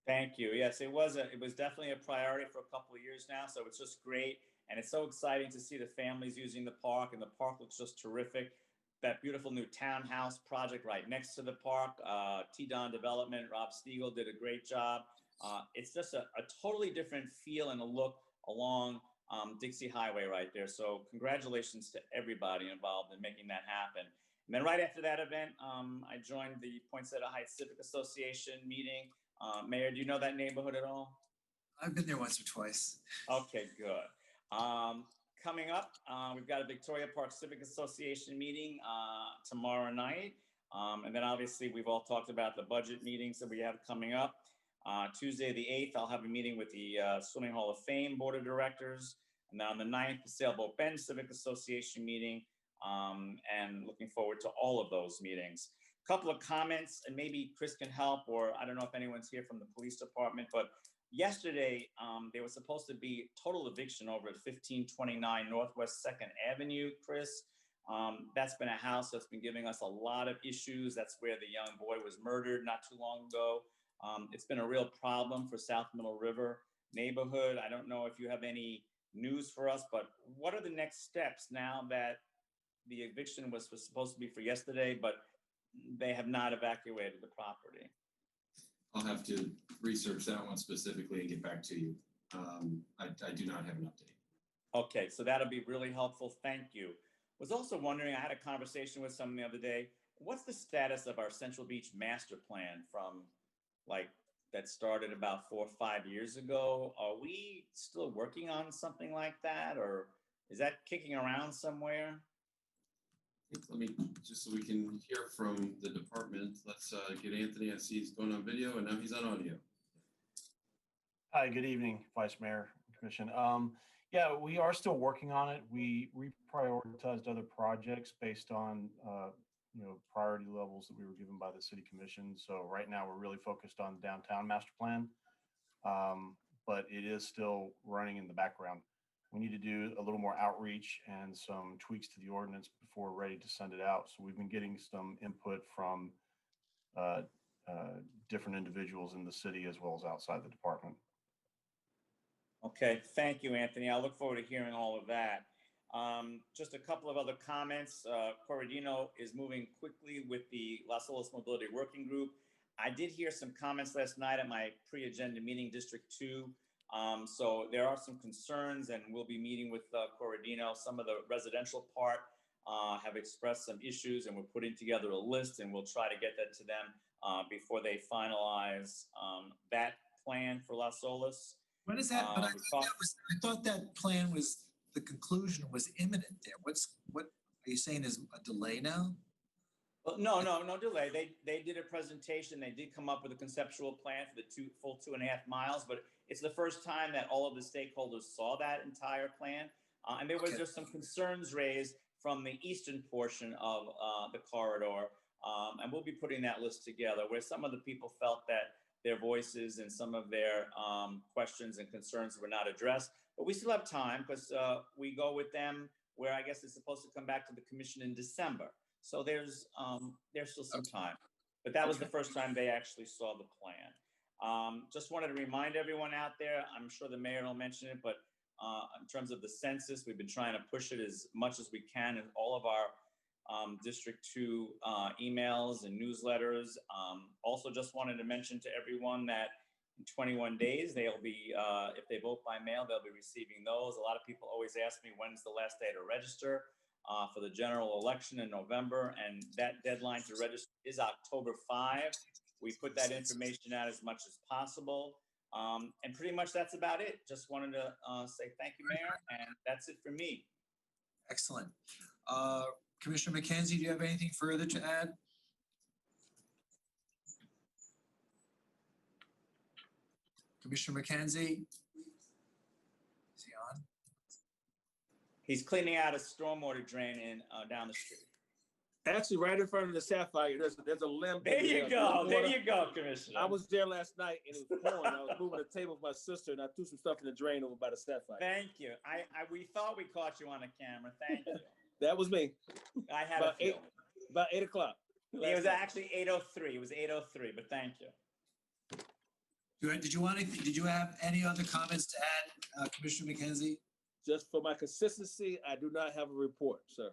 Thank you. Yes, it was definitely a priority for a couple of years now. So it's just great. And it's so exciting to see the families using the park, and the park looks just terrific. That beautiful new townhouse project right next to the park, T-Don Development, Rob Stiegel did a great job. It's just a totally different feel and a look along Dixie Highway right there. So congratulations to everybody involved in making that happen. And then right after that event, I joined the Poinsettia Heights Civic Association meeting. Mayor, do you know that neighborhood at all? I've been there once or twice. Okay, good. Coming up, we've got a Victoria Park Civic Association meeting tomorrow night. And then obviously we've all talked about the budget meetings that we have coming up. Tuesday the 8th, I'll have a meeting with the Swimming Hall of Fame Board of Directors. And then on the 9th, the Sailboat Bend Civic Association meeting. And looking forward to all of those meetings. A couple of comments, and maybe Chris can help, or I don't know if anyone's here from the police department, but yesterday, there was supposed to be total eviction over at 1529 Northwest 2nd Avenue, Chris. That's been a house that's been giving us a lot of issues. That's where the young boy was murdered not too long ago. It's been a real problem for South Middle River neighborhood. I don't know if you have any news for us, but what are the next steps now that the eviction was supposed to be for yesterday, but they have not evacuated the property? I'll have to research that one specifically and get back to you. I do not have an update. Okay, so that'll be really helpful. Thank you. Was also wondering, I had a conversation with someone the other day. What's the status of our Central Beach master plan from that started about 4 or 5 years ago? Are we still working on something like that, or is that kicking around somewhere? Let me, just so we can hear from the department, let's get Anthony. I see he's going on video and now he's on audio. Hi, good evening, Vice Mayor, Commission. Yeah, we are still working on it. We reprioritized other projects based on priority levels that we were given by the City Commission. So right now we're really focused on the downtown master plan, but it is still running in the background. We need to do a little more outreach and some tweaks to the ordinance before we're ready to send it out. So we've been getting some input from different individuals in the city as well as outside the department. Okay, thank you, Anthony. I look forward to hearing all of that. Just a couple of other comments. Corradino is moving quickly with the Las Olas Mobility Working Group. I did hear some comments last night at my pre-agenda meeting, District 2. So there are some concerns, and we'll be meeting with Corradino. Some of the residential part have expressed some issues, and we're putting together a list, and we'll try to get that to them before they finalize that plan for Las Olas. When is that? But I thought that plan was, the conclusion was imminent there. What are you saying is a delay now? Well, no delay. They did a presentation. They did come up with a conceptual plan for the full 2.5 miles, but it's the first time that all of the stakeholders saw that entire plan. And there was just some concerns raised from the eastern portion of the corridor. And we'll be putting that list together where some of the people felt that their voices and some of their questions and concerns were not addressed. But we still have time because we go with them where I guess it's supposed to come back to the commission in December. So there's still some time. But that was the first time they actually saw the plan. Just wanted to remind everyone out there, I'm sure the mayor will mention it, but in terms of the census, we've been trying to push it as much as we can in all of our District 2 emails and newsletters. Also just wanted to mention to everyone that in 21 days, they'll be, if they vote by mail, they'll be receiving those. A lot of people always ask me, when's the last day to register for the general election in November? And that deadline to register is October 5. We put that information out as much as possible. And pretty much that's about it. Just wanted to say thank you, Mayor, and that's it for me. Excellent. Commissioner McKenzie, do you have anything further to add? Commissioner McKenzie? Is he on? He's cleaning out a stormwater drain in down the street. Actually, right in front of the Sapphire, there's a limb. There you go. There you go, Commissioner. I was there last night and it was pouring. I was moving the table with my sister and I threw some stuff in the drain over by the Sapphire. Thank you. We thought we caught you on a camera. Thank you. That was me. I had about 8 o'clock. It was actually 8:03. It was 8:03, but thank you. Did you have any other comments to add, Commissioner McKenzie? Just for my consistency, I do not have a report, sir.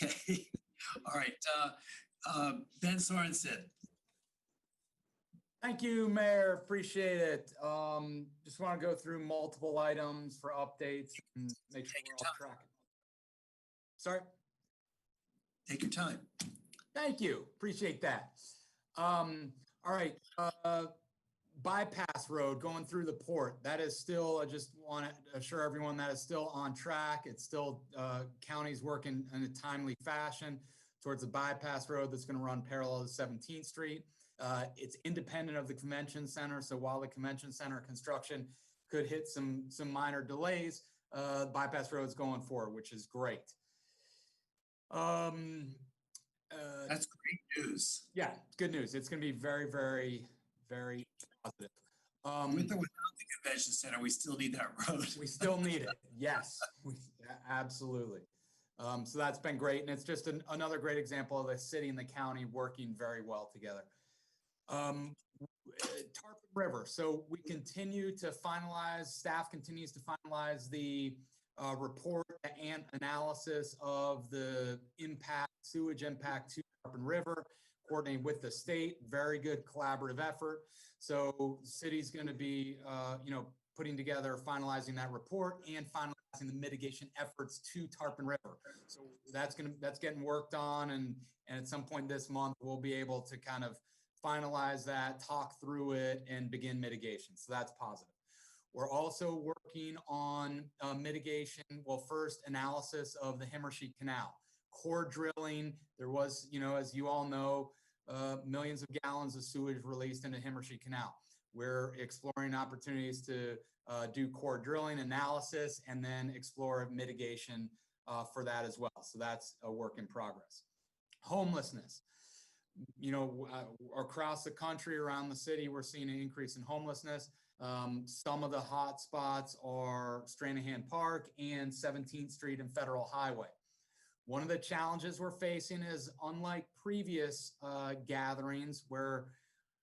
Okay. All right. Ben Sorensen. Thank you, Mayor. Appreciate it. Just want to go through multiple items for updates and make sure we're off track. Sorry? Take your time. Thank you. Appreciate that. All right. Bypass road going through the port. That is still, I just want to assure everyone that is still on track. It's still county's working in a timely fashion towards the bypass road that's going to run parallel to 17th Street. It's independent of the convention center. So while the convention center construction could hit some minor delays, bypass road is going forward, which is great. That's great news. Yeah, good news. It's going to be very, very, very positive. With or without the convention center, we still need that road. We still need it. Yes, absolutely. So that's been great. And it's just another great example of the city and the county working very well together. Tarpon River. So we continue to finalize, staff continues to finalize the report and analysis of the sewage impact to Tarpon River, coordinating with the state. Very good collaborative effort. So the city's going to be, putting together, finalizing that report and finalizing the mitigation efforts to Tarpon River. So that's getting worked on, and at some point this month we'll be able to kind of finalize that, talk through it, and begin mitigation. So that's positive. We're also working on mitigation. Well, first analysis of the Himmersheet Canal. Core drilling. There was, as you all know, millions of gallons of sewage released into Himmersheet Canal. We're exploring opportunities to do core drilling analysis and then explore mitigation for that as well. So that's a work in progress. Homelessness. Across the country, around the city, we're seeing an increase in homelessness. Some of the hot spots are Stranahan Park and 17th Street and Federal Highway. One of the challenges we're facing is, unlike previous gatherings where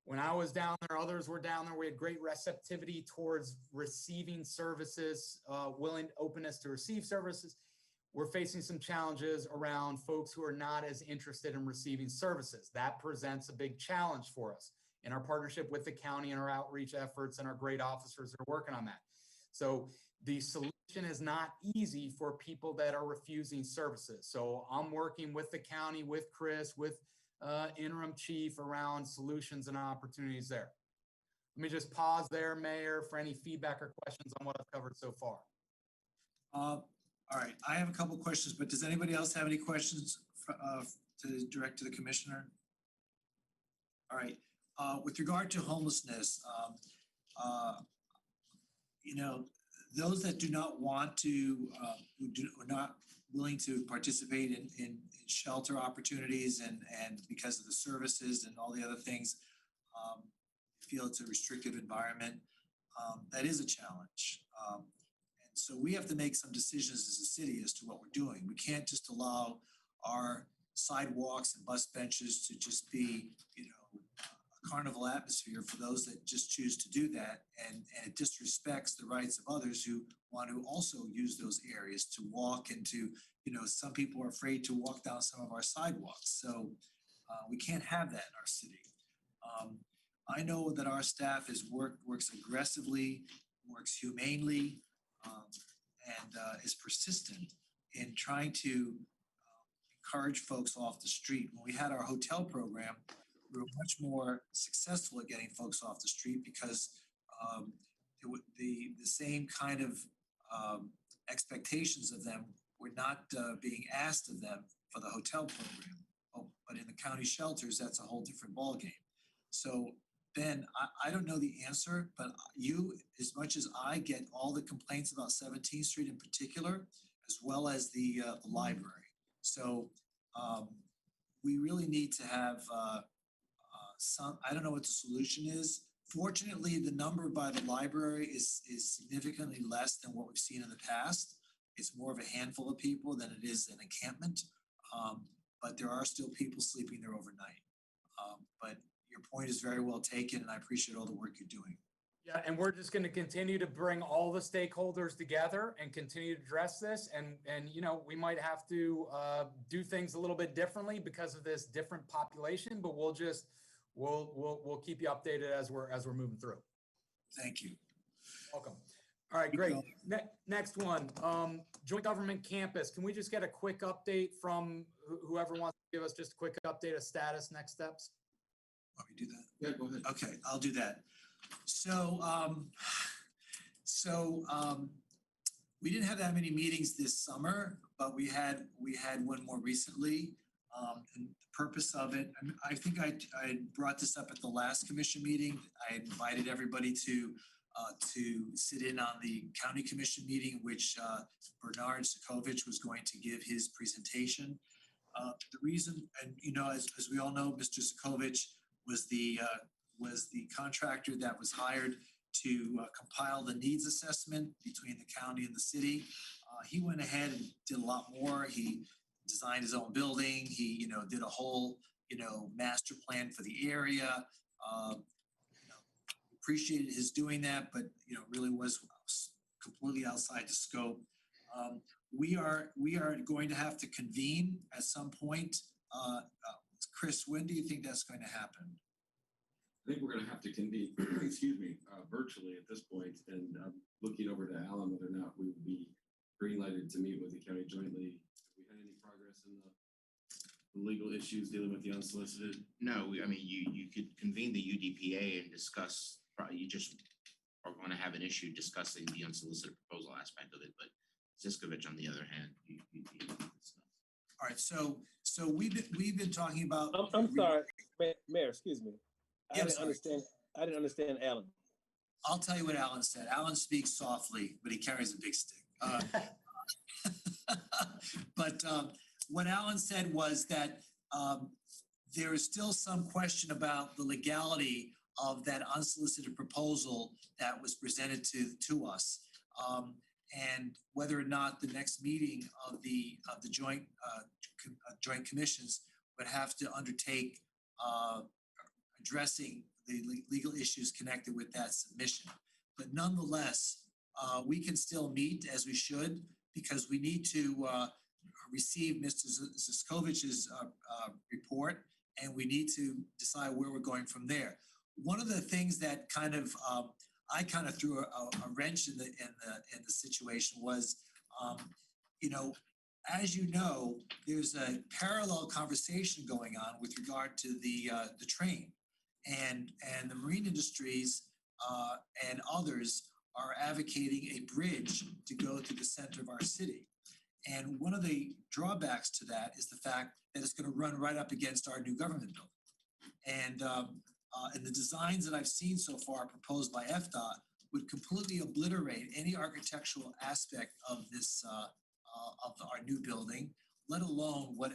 when I was down there, others were down there, we had great receptivity towards receiving services, openness to receive services. We're facing some challenges around folks who are not as interested in receiving services. That presents a big challenge for us in our partnership with the county and our outreach efforts and our great officers that are working on that. So the solution is not easy for people that are refusing services. So I'm working with the county, with Chris, with interim chief around solutions and opportunities there. Let me just pause there, Mayor, for any feedback or questions on what I've covered so far. All right, I have a couple of questions, but does anybody else have any questions to direct to the commissioner? All right, with regard to homelessness, those that do not want to, are not willing to participate in shelter opportunities and because of the services and all the other things, feel it's a restrictive environment, that is a challenge. And so we have to make some decisions as a city as to what we're doing. We can't just allow our sidewalks and bus benches to just be, a carnival atmosphere for those that just choose to do that, and it disrespects the rights of others who want to also use those areas to walk and to, some people are afraid to walk down some of our sidewalks. So we can't have that in our city. I know that our staff works aggressively, works humanely, and is persistent in trying to encourage folks off the street. When we had our hotel program, we were much more successful at getting folks off the street because the same kind of expectations of them were not being asked of them for the hotel program. But in the county shelters, that's a whole different ballgame. So Ben, I don't know the answer, but you, as much as I get all the complaints about 17th Street in particular, as well as the library. So we really need to have I don't know what the solution is. Fortunately, the number by the library is significantly less than what we've seen in the past. It's more of a handful of people than it is an encampment, but there are still people sleeping there overnight. But your point is very well taken, and I appreciate all the work you're doing. Yeah, and we're just going to continue to bring all the stakeholders together and continue to address this. And we might have to do things a little bit differently because of this different population, but we'll keep you updated as we're moving through. Thank you. Welcome. All right, great. Next one, Joint Government Campus. Can we just get a quick update from whoever wants to give us just a quick update of status, next steps? Want me to do that? Yeah, go ahead. Okay, I'll do that. So we didn't have that many meetings this summer, but we had one more recently. And the purpose of it, I think I brought this up at the last commission meeting. I invited everybody to sit in on the county commission meeting, which Bernard Sokovich was going to give his presentation. The reason, and as we all know, Mr. Sokovich was the contractor that was hired to compile the needs assessment between the county and the city. He went ahead and did a lot more. He designed his own building. He, did a whole, master plan for the area. Appreciated his doing that, but, really was completely outside the scope. We are going to have to convene at some point. Chris, when do you think that's going to happen? I think we're going to have to convene, virtually at this point, and looking over to Alan whether or not we would be greenlighted to meet with the county jointly. Have we had any progress in the legal issues dealing with the unsolicited? No, I mean, you could convene the UDPA and discuss, you just are going to have an issue discussing the unsolicited proposal aspect of it, but Ziskovich, on the other hand, you All right, so we've been talking about. I'm sorry, Mayor, excuse me. I Yeah, didn't understand Alan. I'll tell you what Alan said. Alan speaks softly, but he carries a big stick. But what Alan said was that there is still some question about the legality of that unsolicited proposal that was presented to us, and whether or not the next meeting of the joint commissions would have to undertake addressing the legal issues connected with that submission. But nonetheless, we can still meet as we should, because we need to receive Mr. Ziskovich's report, and we need to decide where we're going from there. One of the things that I kind of threw a wrench in the situation was, as you know, there's a parallel conversation going on with regard to the train, and the marine industries and others are advocating a bridge to go through the center of our city. And one of the drawbacks to that is the fact that it's going to run right up against our new government building. And the designs that I've seen so far proposed by FDOT would completely obliterate any architectural aspect of this of our new building, let alone what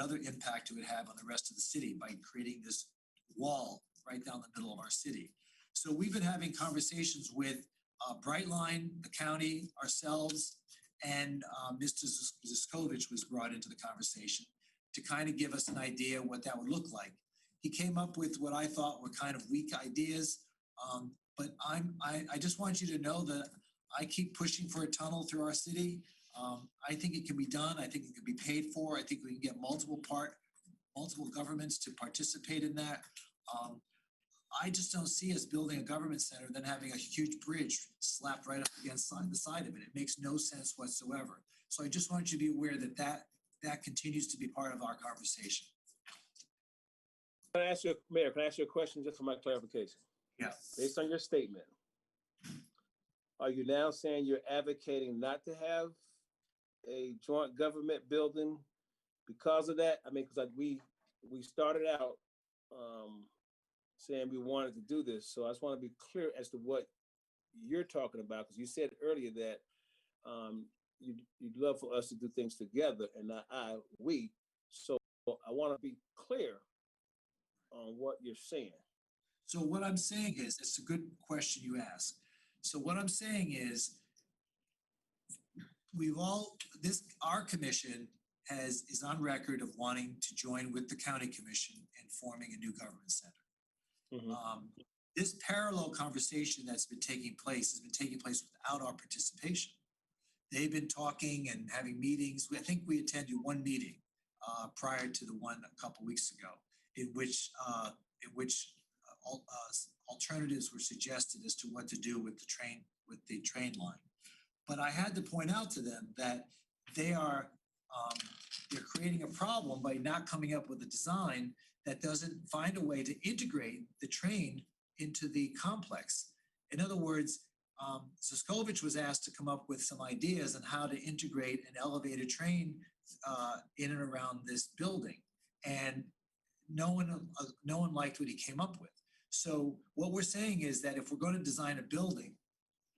other impact it would have on the rest of the city by creating this wall right down the middle of our city. So we've been having conversations with Brightline, the county, ourselves, and Mr. Ziskovich was brought into the conversation to kind of give us an idea what that would look like. He came up with what I thought were kind of weak ideas, but I just want you to know that I keep pushing for a tunnel through our city. I think it can be done. I think it can be paid for. I think we can get multiple governments to participate in that. I just don't see us building a government center, then having a huge bridge slapped right up against the side of it. It makes no sense whatsoever. So I just want you to be aware that continues to be part of our conversation. Mayor, can I ask you a question just for my clarification? Yeah. Based on your statement, are you now saying you're advocating not to have a joint government building because of that? I mean, because we started out saying we wanted to do this. So I just want to be clear as to what you're talking about, because you said earlier that you'd love for us to do things together and not we. So I want to be clear on what you're saying. So what I'm saying is, it's a good question you ask. So what I'm saying is, our commission is on record of wanting to join with the county commission in forming a new government center. Mm-hmm. This parallel conversation that's been taking place has been taking place without our participation. They've been talking and having meetings. I think we attended one meeting prior to the one a couple weeks ago, in which alternatives were suggested as to what to do with the train line. But I had to point out to them that they're creating a problem by not coming up with a design that doesn't find a way to integrate the train into the complex. In other words, Ziskovich was asked to come up with some ideas on how to integrate an elevated train in and around this building, and no one liked what he came up with. So what we're saying is that if we're going to design a building,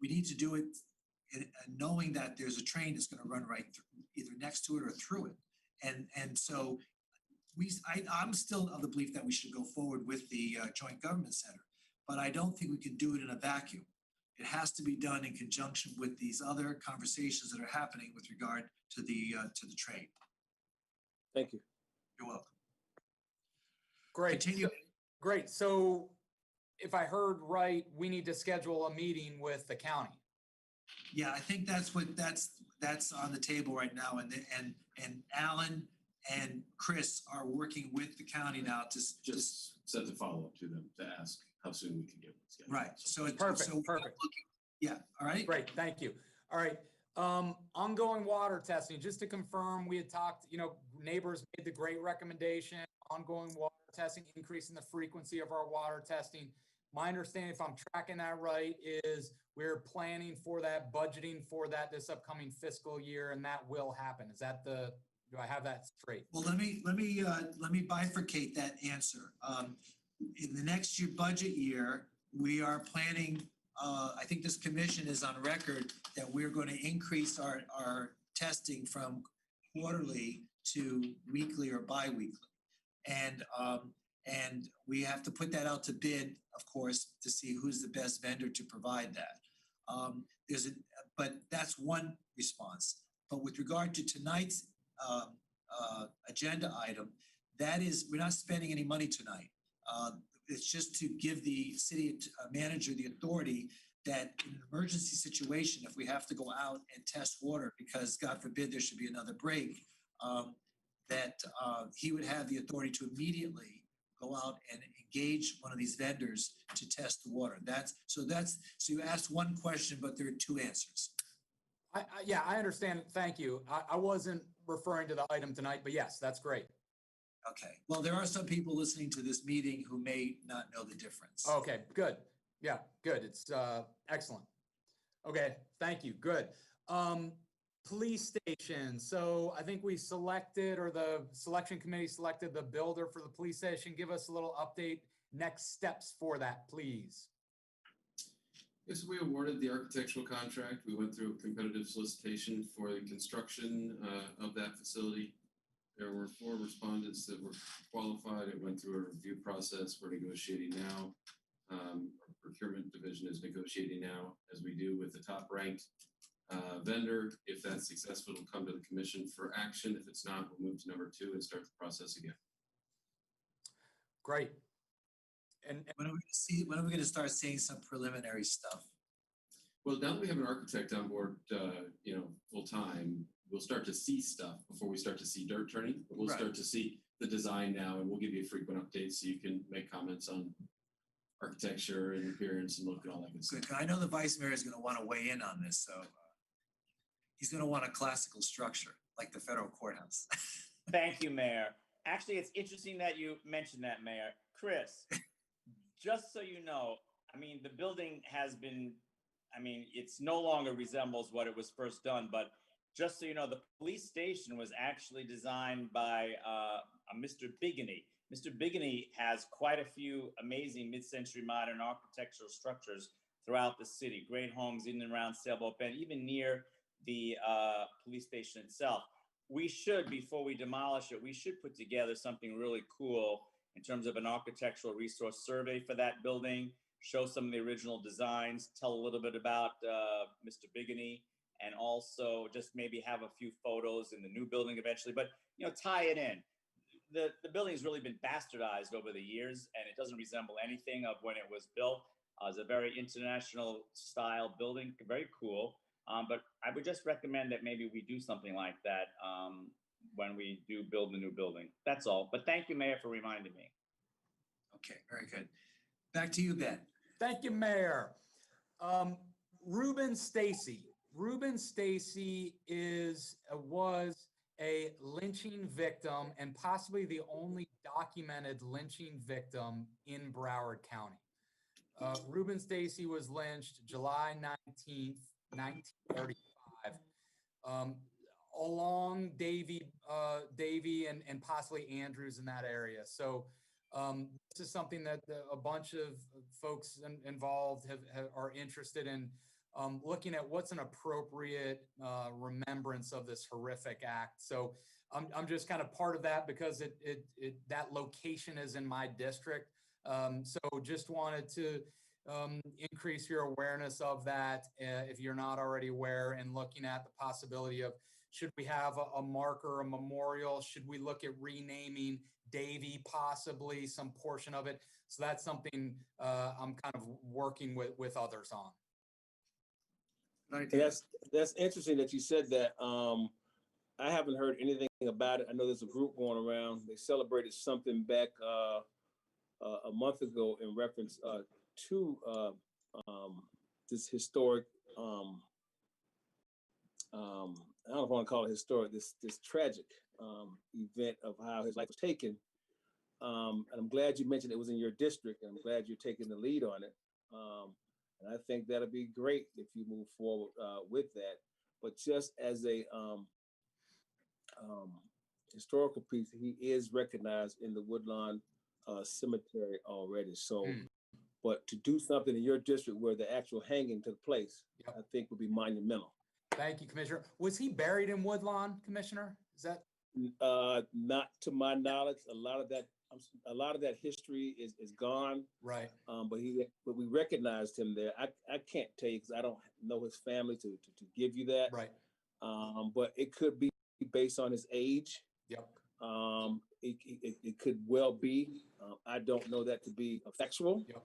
we need to do it knowing that there's a train that's going to run right through, either next to it or through it. And so I'm still of the belief that we should go forward with the joint government center, but I don't think we can do it in a vacuum. it has to be done in conjunction with these other conversations that are happening with regard to the trade. Thank you. You're welcome. Great. Continue. Great. So if I heard right, we need to schedule a meeting with the county. Yeah, I think that's on the table right now, and Alan and Chris are working with the county now to Just sent a follow-up to them to ask how soon we can get one scheduled. right. So it's Perfect, so perfect. yeah. All right. Great, thank you. All right, ongoing water testing, just to confirm, we had talked, neighbors made the great recommendation, ongoing water testing, increasing the frequency of our water testing. My understanding, if I'm tracking that right, is we're planning for that, budgeting for that this upcoming fiscal year, and that will happen. Is that do I have that straight? Well, let me bifurcate that answer. In the next year budget year, we are planning. I think this commission is on record that we're going to increase our testing from quarterly to weekly or biweekly, and we have to put that out to bid, of course, to see who's the best vendor to provide that. But that's one response. But with regard to tonight's agenda item, that is, we're not spending any money tonight. It's just to give the city manager the authority that in an emergency situation, if we have to go out and test water, because God forbid there should be another break, that he would have the authority to immediately go out and engage one of these vendors to test the water. So you asked one question, but there are two answers. Yeah, I understand. Thank you. I wasn't referring to the item tonight, but yes, that's great. Okay. Well, there are some people listening to this meeting who may not know the difference. Okay, good. Yeah, good. It's excellent. Okay, thank you. Good. Police station. So I think we selected, or the selection committee selected, the builder for the police station. Give us a little update, next steps for that, please. Yes, we awarded the architectural contract. We went through a competitive solicitation for the construction of that facility. There were 4 respondents that were qualified. It went through a review process. We're negotiating now. Our procurement division is negotiating now, as we do with the top ranked vendor. If that's successful, it'll come to the commission for action. If it's not, we'll move to number 2 and start the process again. Great. And when are we going to start seeing some preliminary stuff? Well, now that we have an architect on board, full time, we'll start to see stuff before we start to see dirt turning. But we'll start to see the design now, and we'll give you frequent updates so you can make comments on architecture and appearance and look at all that good stuff. Good. I know the vice mayor is going to want to weigh in on this, so he's going to want a classical structure like the federal courthouse. Thank you, Mayor. Actually, it's interesting that you mentioned that, Mayor. Chris, just so you know, the building has been, it's no longer resembles what it was first done, but just so you know, the police station was actually designed by Mr. Bigany. Mr. Bigany has quite a few amazing mid-century modern architectural structures throughout the city, great homes in and around Sailboat Bend, even near the police station itself. We should, before we demolish it, we should put together something really cool in terms of an architectural resource survey for that building, show some of the original designs, tell a little bit about Mr. Bigany, and also just maybe have a few photos in the new building eventually, but tie it in. The building has really been bastardized over the years, and it doesn't resemble anything of when it was built. It's a very international style building, very cool. But I would just recommend that maybe we do something like that when we do build the new building. That's all. But thank you, Mayor, for reminding me. Okay, very good. Back to you, Ben. Thank you, Mayor. Ruben Stacy. Ruben Stacy was a lynching victim and possibly the only documented lynching victim in Broward County. Ruben Stacy was lynched July 19th, 1935, along Davie and possibly Andrews in that area. So this is something that a bunch of folks involved are interested in, looking at what's an appropriate remembrance of this horrific act. So I'm just kind of part of that because that location is in my district. So just wanted to increase your awareness of that if you're not already aware, and looking at the possibility of, should we have a marker, a memorial? Should we look at renaming Davie, possibly some portion of it? So that's something I'm kind of working with others on. That's interesting that you said that. I haven't heard anything about it. I know there's a group going around. They celebrated something back a month ago in reference to this historic. I don't know if I want to call it historic. This tragic event of how his life was taken. And I'm glad you mentioned it was in your district, and I'm glad you're taking the lead on it. And I think that'll be great if you move forward with that. But just as a historical piece, he is recognized in the Woodlawn Cemetery already. So, but to do something in your district where the actual hanging took place, I think would be monumental. Thank you, Commissioner. Was he buried in Woodlawn, Commissioner? Is that? Not to my knowledge. A lot of that history is gone. Right. But we recognized him there. I can't tell you because I don't know his family to give you that. Right. But it could be based on his age. Yep. It could well be. I don't know that to be factual. Yep.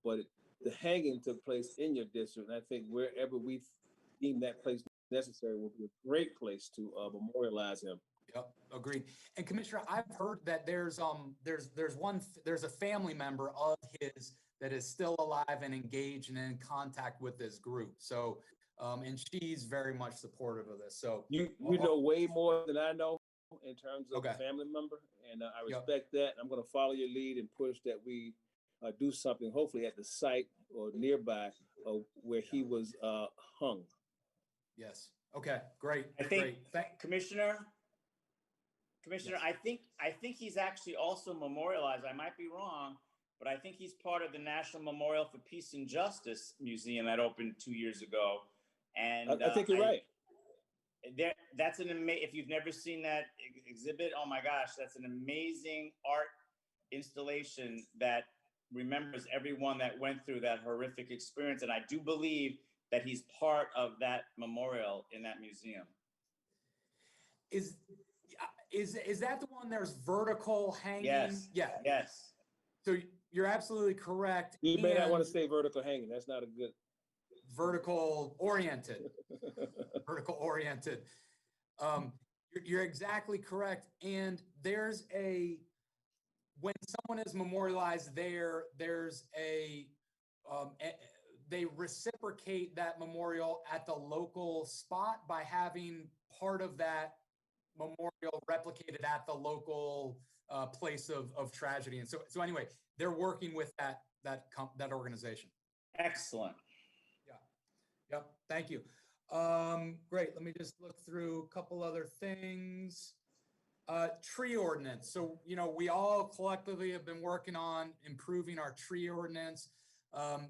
But the hanging took place in your district, and I think wherever we deem that place necessary will be a great place to memorialize him. Yep, agreed. And Commissioner, I've heard that there's a family member of his that is still alive and engaged and in contact with this group. So, and she's very much supportive of this. So you know way more than I know in terms of a family member, and I respect that. I'm going to follow your lead and push that we do something, hopefully at the site or nearby where he was hung. Yes. Okay. Great. I think, great. Commissioner, yes. I think he's actually also memorialized. I might be wrong, but I think he's part of the National Memorial for Peace and Justice Museum that opened 2 years ago. And I think you're right. That's if you've never seen that exhibit, oh my gosh, that's an amazing art installation that remembers everyone that went through that horrific experience. And I do believe that he's part of that memorial in that museum. Is that the one there's vertical hanging? Yes. Yeah. Yes. So you're absolutely correct. You may not want to say vertical hanging. That's not a good. Vertical oriented. Vertical oriented. You're exactly correct. And there's when someone is memorialized there's they reciprocate that memorial at the local spot by having part of that memorial replicated at the local place of tragedy. And so anyway, they're working with that organization. Excellent. Yeah. Yep. Thank you. Great. Let me just look through a couple other things. Tree ordinance. So, we all collectively have been working on improving our tree ordinance.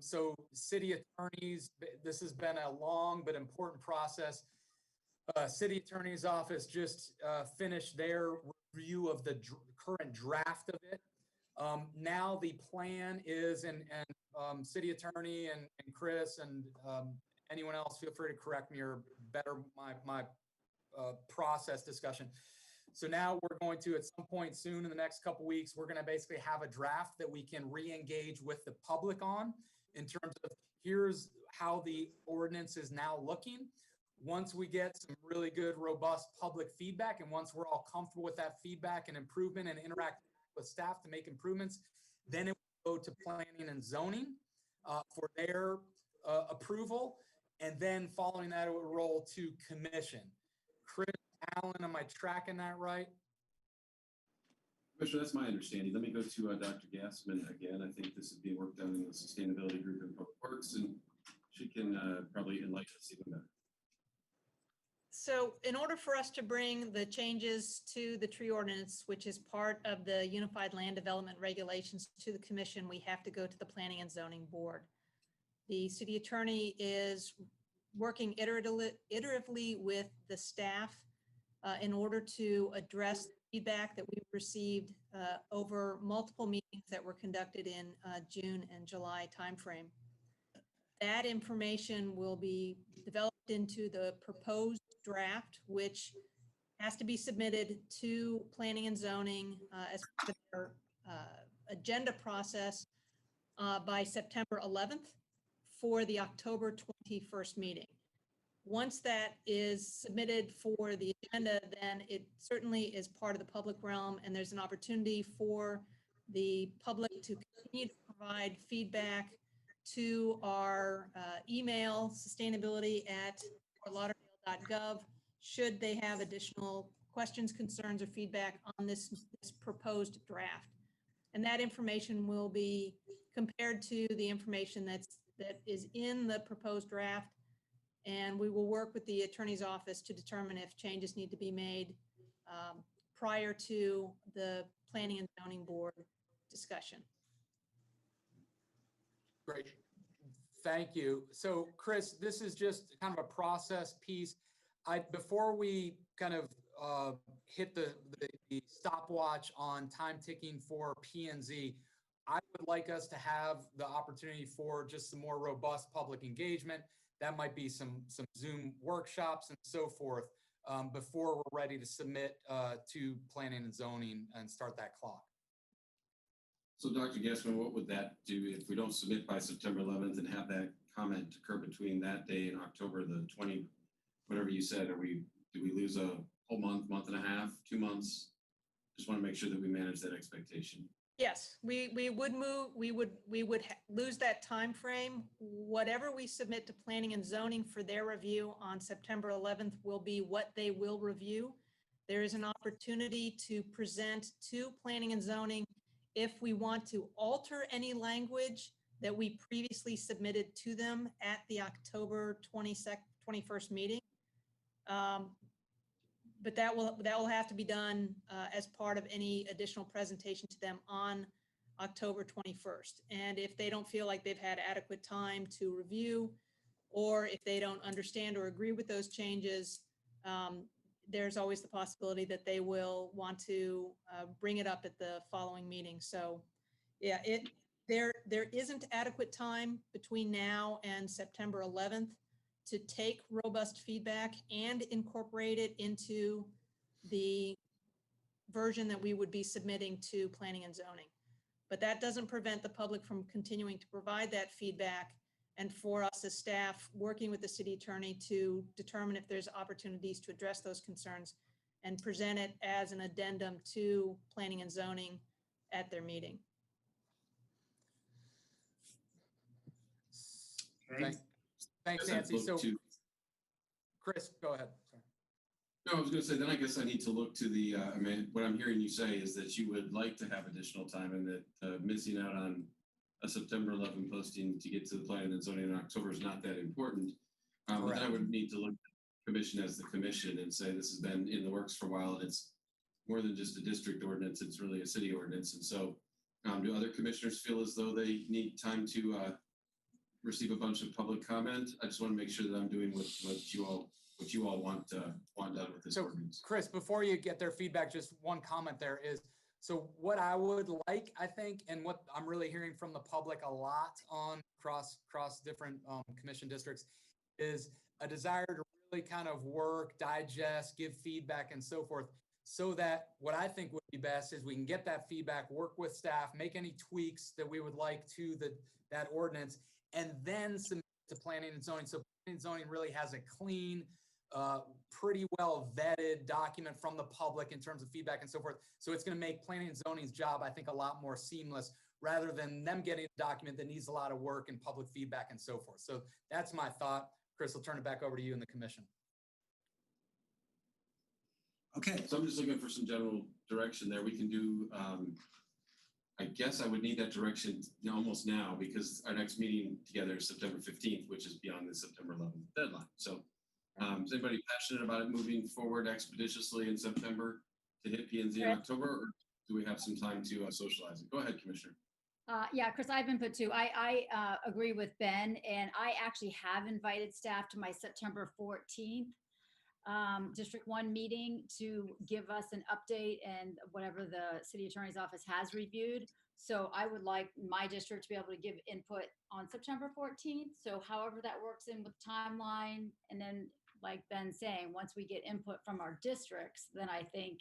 So city attorneys, this has been a long but important process. City attorney's office just finished their review of the current draft of it. Now the plan is, and city attorney and Chris and anyone else, feel free to correct me or better my process discussion. So now we're going to, at some point soon in the next couple weeks, we're going to basically have a draft that we can re-engage with the public on in terms of here's how the ordinance is now looking. Once we get some really good, robust public feedback, and once we're all comfortable with that feedback and improvement and interact with staff to make improvements, then it will go to planning and zoning for their approval. And then following that, it will roll to commission. Chris, Alan, am I tracking that right? Commissioner, that's my understanding. Let me go to Dr. Gassman again. I think this is being worked on in the Sustainability Group in Public Works, and she can probably enlighten us even better. So in order for us to bring the changes to the tree ordinance, which is part of the Unified Land Development Regulations, to the commission, we have to go to the Planning and Zoning Board. The city attorney is working iteratively with the staff in order to address the feedback that we've received over multiple meetings that were conducted in June and July timeframe. That information will be developed into the proposed draft, which has to be submitted to planning and zoning as part of their agenda process by September 11th for the October 21st meeting. Once that is submitted for the agenda, then it certainly is part of the public realm, and there's an opportunity for the public to continue to provide feedback to our email, sustainability@fortlauderdale.gov, should they have additional questions, concerns, or feedback on this proposed draft. And that information will be compared to the information that is in the proposed draft. And we will work with the attorney's office to determine if changes need to be made prior to the planning and zoning board discussion. Great. Thank you. So Chris, this is just kind of a process piece. Before we kind of hit the stopwatch on time ticking for P&Z, I would like us to have the opportunity for just some more robust public engagement. That might be some Zoom workshops and so forth before we're ready to submit to planning and zoning and start that clock. So Dr. Gassman, what would that do if we don't submit by September 11th and have that comment occur between that day and October the 20, whatever you said? Do we lose a whole month, month and a half, 2 months? Just want to make sure that we manage that expectation. Yes, we would lose that time frame. Whatever we submit to planning and zoning for their review on September 11th will be what they will review. There is an opportunity to present to planning and zoning if we want to alter any language that we previously submitted to them at the October 21st meeting. But that will have to be done as part of any additional presentation to them on October 21st. And if they don't feel like they've had adequate time to review, or if they don't understand or agree with those changes, there's always the possibility that they will want to bring it up at the following meeting. So yeah, there isn't adequate time between now and September 11th to take robust feedback and incorporate it into the version that we would be submitting to planning and zoning. But that doesn't prevent the public from continuing to provide that feedback, and for us as staff working with the city attorney to determine if there's opportunities to address those concerns and present it as an addendum to planning and zoning at their meeting. Thanks, Nancy. So, Chris, go ahead. Sorry. No, I was going to say, then I guess I need to look to the, I mean, what I'm hearing you say is that you would like to have additional time, and that missing out on a September 11 posting to get to the planning and zoning in October is not that important. But then I would need to look at the commission as the commission and say this has been in the works for a while, and it's more than just a district ordinance, it's really a city ordinance. And so do other commissioners feel as though they need time to receive a bunch of public comment? I just want to make sure that I'm doing what you all want done with this ordinance. Chris, before you get their feedback, just one comment there is, so what I would like, I think, and what I'm really hearing from the public a lot on cross different commission districts, is a desire to really kind of work, digest, give feedback and so forth, so that what I think would be best is we can get that feedback, work with staff, make any tweaks that we would like to that ordinance, and then submit to planning and zoning. So planning and zoning really has a clean, pretty well vetted document from the public in terms of feedback and so forth. So it's going to make planning and zoning's job, I think, a lot more seamless, rather than them getting a document that needs a lot of work and public feedback and so forth. So that's my thought. Chris, I'll turn it back over to you and the commission. Okay. So I'm just looking for some general direction there. We can do, I guess I would need that direction almost now, because our next meeting together is September 15th, which is beyond the September 11th deadline. So is anybody passionate about it moving forward expeditiously in September to hit P&Z in October, or do we have some time to socialize it? Go ahead, Commissioner. Yeah, Chris, I've input too. I agree with Ben, and I actually have invited staff to my September 14th District 1 meeting to give us an update and whatever the city attorney's office has reviewed. So I would like my district to be able to give input on September 14th. So however that works in with timeline, and then like Ben's saying, once we get input from our districts, then I think,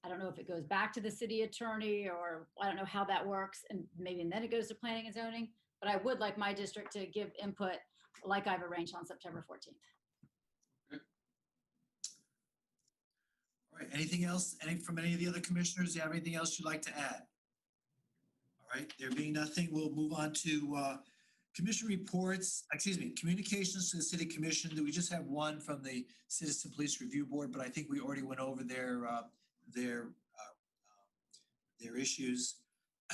I don't know if it goes back to the city attorney, or I don't know how that works, and then it goes to planning and zoning. But I would like my district to give input like I've arranged on September 14th. All right, anything else? From any of the other commissioners? Do you have anything else you'd like to add? All right, there being nothing, we'll move on to commission reports, communications to the city commission. We just have one from the Citizen Police Review Board, but I think we already went over their issues.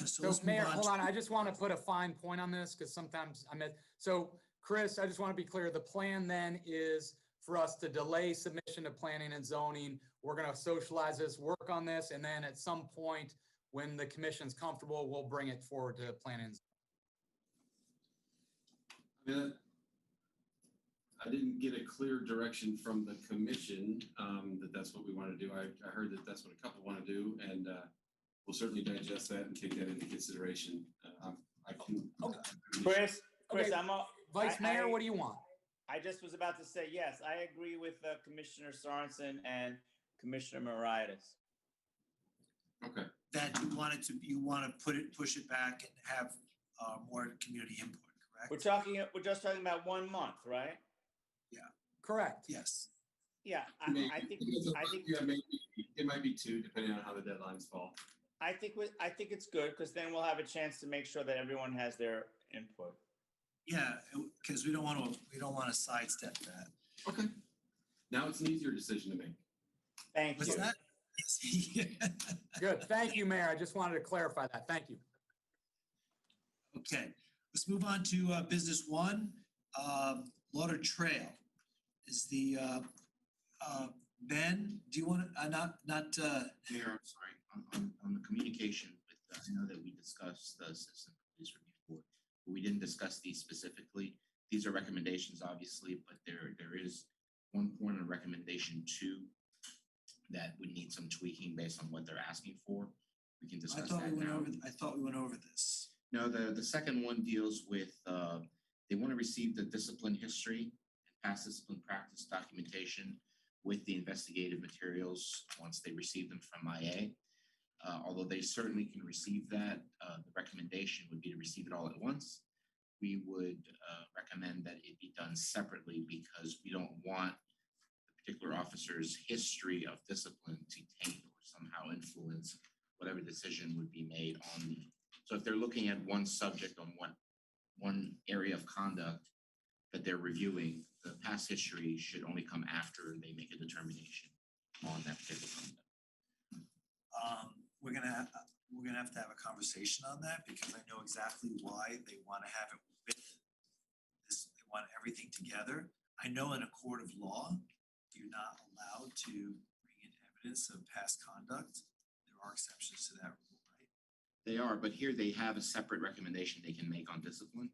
So let's move Mayor, on hold to- on. I just want to put a fine point on this because sometimes I miss. So Chris, I just want to be clear. The plan then is for us to delay submission to planning and zoning. We're going to socialize this, work on this, and then at some point when the commission's comfortable, we'll bring it forward to planning and zoning. I didn't get a clear direction from the commission that that's what we want to do. I heard that that's what a couple want to do, and we'll certainly digest that and take that into consideration. I can. Chris, Okay. Vice Mayor, what do you want? I just was about to say, yes, I agree with Commissioner Sorensen and Commissioner Moritas. Okay. that you want to push it back and have more community input, correct? We're just talking about 1 month, right? Correct. Yes. Yeah, Maybe. I think Yeah, maybe it might be 2, depending on how the deadlines fall. I think it's good because then we'll have a chance to make sure that everyone has their input. Yeah, because we don't want to sidestep that. Okay. Now it's an easier decision to make. Thank What's you. that? Good. Thank you, Mayor. I just wanted to clarify that. Thank you. Okay, let's move on to business 1. Lauder Trail is the Ben. Do you want to not? Mayor, I'm sorry. On the communication with, I know that we discussed the Citizen Police Review Board, but we didn't discuss these specifically. These are recommendations, obviously, but there is one point of recommendation 2 that would need some tweaking based on what they're asking for. We can discuss that now. I thought we went over this. No, the second one deals with, they want to receive the discipline history and past discipline practice documentation with the investigative materials once they receive them from IA. Although they certainly can receive that, the recommendation would be to receive it all at once. We would recommend that it be done separately because we don't want the particular officer's history of discipline to taint or somehow influence whatever decision would be made on the. So if they're looking at one subject on one area of conduct that they're reviewing, the past history should only come after they make a determination on that particular conduct. We're gonna have to have a conversation on that because I know exactly why they want to have it with this. They want everything together. I know in a court of law, you're not allowed to bring in evidence of past conduct. There are exceptions to that rule, right? They are, but here they have a separate recommendation they can make on discipline,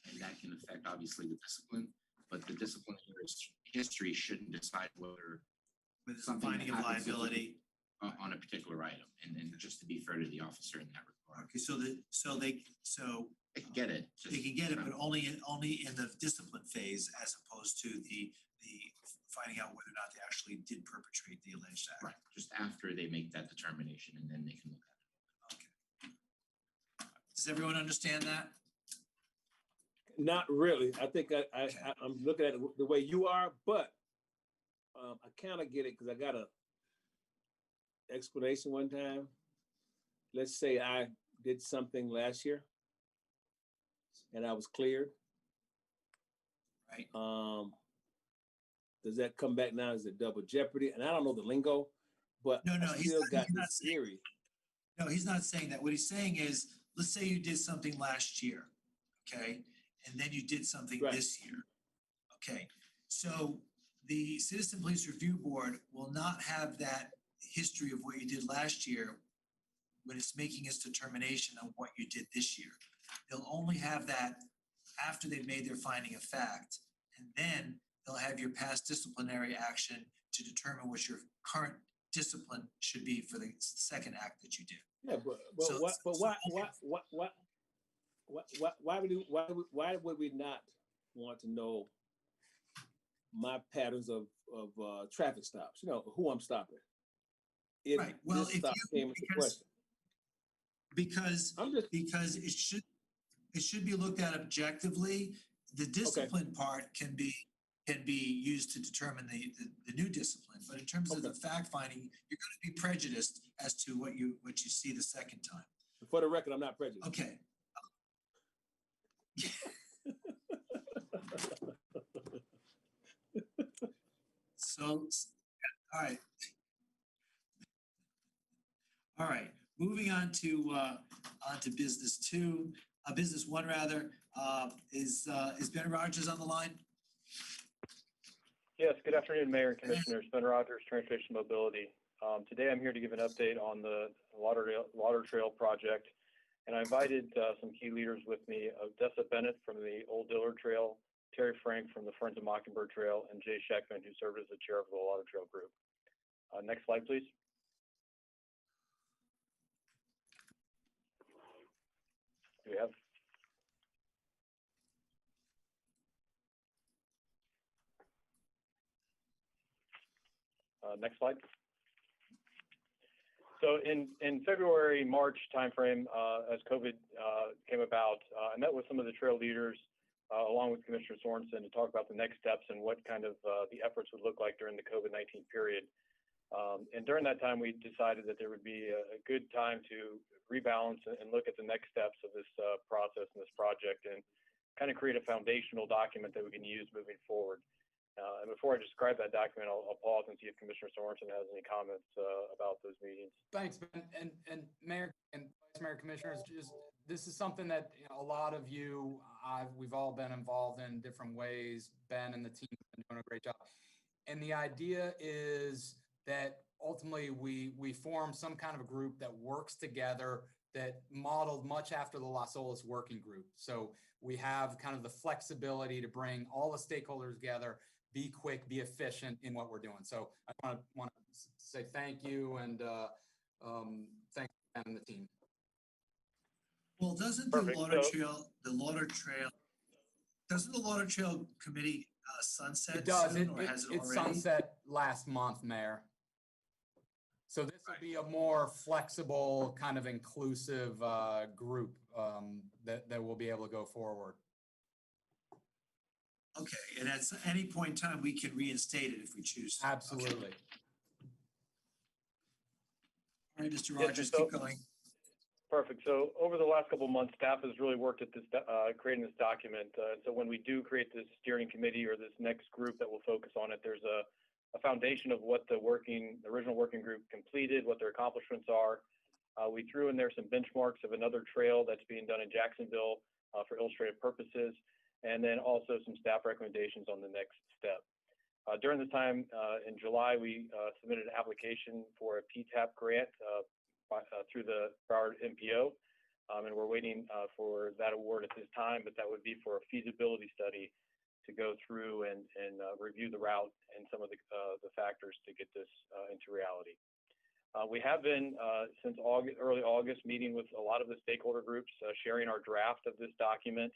and that can affect obviously the discipline, but the discipline history shouldn't decide whether With some finding of liability. On a particular item, and just to be fair to the officer in that regard. Okay, so they can get it. They can get it, but only in the discipline phase as opposed to the finding out whether or not they actually did perpetrate the alleged act. Right, just after they make that determination, and then they can look at it. Okay. Does everyone understand that? Not really. I think I'm looking at it the way you are, but I kind of get it because I got a explanation one time. Let's say I did something last year and I was cleared. Right. Does that come back now? Is it double jeopardy? And I don't know the lingo, but No, I still got this theory. No, he's not saying that. What he's saying is, let's say you did something last year, okay? And then you did something this year. Okay. So the Citizen Police Review Board will not have that history of what you did last year when it's making its determination on what you did this year. They'll only have that after they've made their finding of fact, and then they'll have your past disciplinary action to determine what your current discipline should be for the second act that you do. Yeah, So- why would we not want to know my patterns of traffic stops? You know, who I'm stopping. If Right, well, this if stop you, came into because, question. because, I'm just, because it should be looked at objectively. The discipline part can be used to determine the new discipline, but in terms of the fact finding, you're going to be prejudiced as to what you see the second time. for the record, I'm not prejudiced. Okay. So, all right. All right, moving on to business two, business one rather, is Ben Rogers on the line? Yes, good afternoon, Mayor and Commissioners. Ben Rogers, Transportation Mobility. Today I'm here to give an update on the Lauder Trail project. And I invited some key leaders with me, Odessa Bennett from the Old Dillard Trail, Terry Frank from the Friends of Mockingbird Trail, and Jay Scheckman, who served as the chair of the Lauder Trail group. Next slide, please. Do we have? Next slide. So in February, March timeframe, as COVID came about, I met with some of the trail leaders along with Commissioner Sorensen to talk about the next steps and what kind of the efforts would look like during the COVID-19 period. And during that time, we decided that there would be a good time to rebalance and look at the next steps of this process and this project and kind of create a foundational document that we can use moving forward. And before I describe that document, I'll pause and see if Commissioner Sorensen has any comments about those meetings. Thanks, Ben. And Mayor and Vice Mayor Commissioners, this is something that a lot of you, we've all been involved in different ways. Ben and the team have been doing a great job. And the idea is that ultimately we form some kind of a group that works together that modeled much after the Las Olas working group. So we have kind of the flexibility to bring all the stakeholders together, be quick, be efficient in what we're doing. So I want to say thank you and thank you and the team. Well, doesn't Perfect. the Lauder Trail Committee sunset It does. soon, or has it It already? sunset last month, Mayor. So this will be a more flexible, kind of inclusive group that will be able to go forward. Okay, and at any point in time, we can reinstate it if we choose to. Absolutely. Okay. All right, Mr. Yes, Rogers, so- keep going. Perfect. So over the last couple of months, staff has really worked at this, creating this document. So when we do create this steering committee or this next group that will focus on it, there's a foundation of what the original working group completed, what their accomplishments are. We threw in there some benchmarks of another trail that's being done in Jacksonville for illustrative purposes, and then also some staff recommendations on the next step. During this time in July, we submitted an application for a PTAP grant through the Broward MPO, and we're waiting for that award at this time, but that would be for a feasibility study to go through and review the route and some of the factors to get this into reality. We have been, since early August, meeting with a lot of the stakeholder groups, sharing our draft of this document.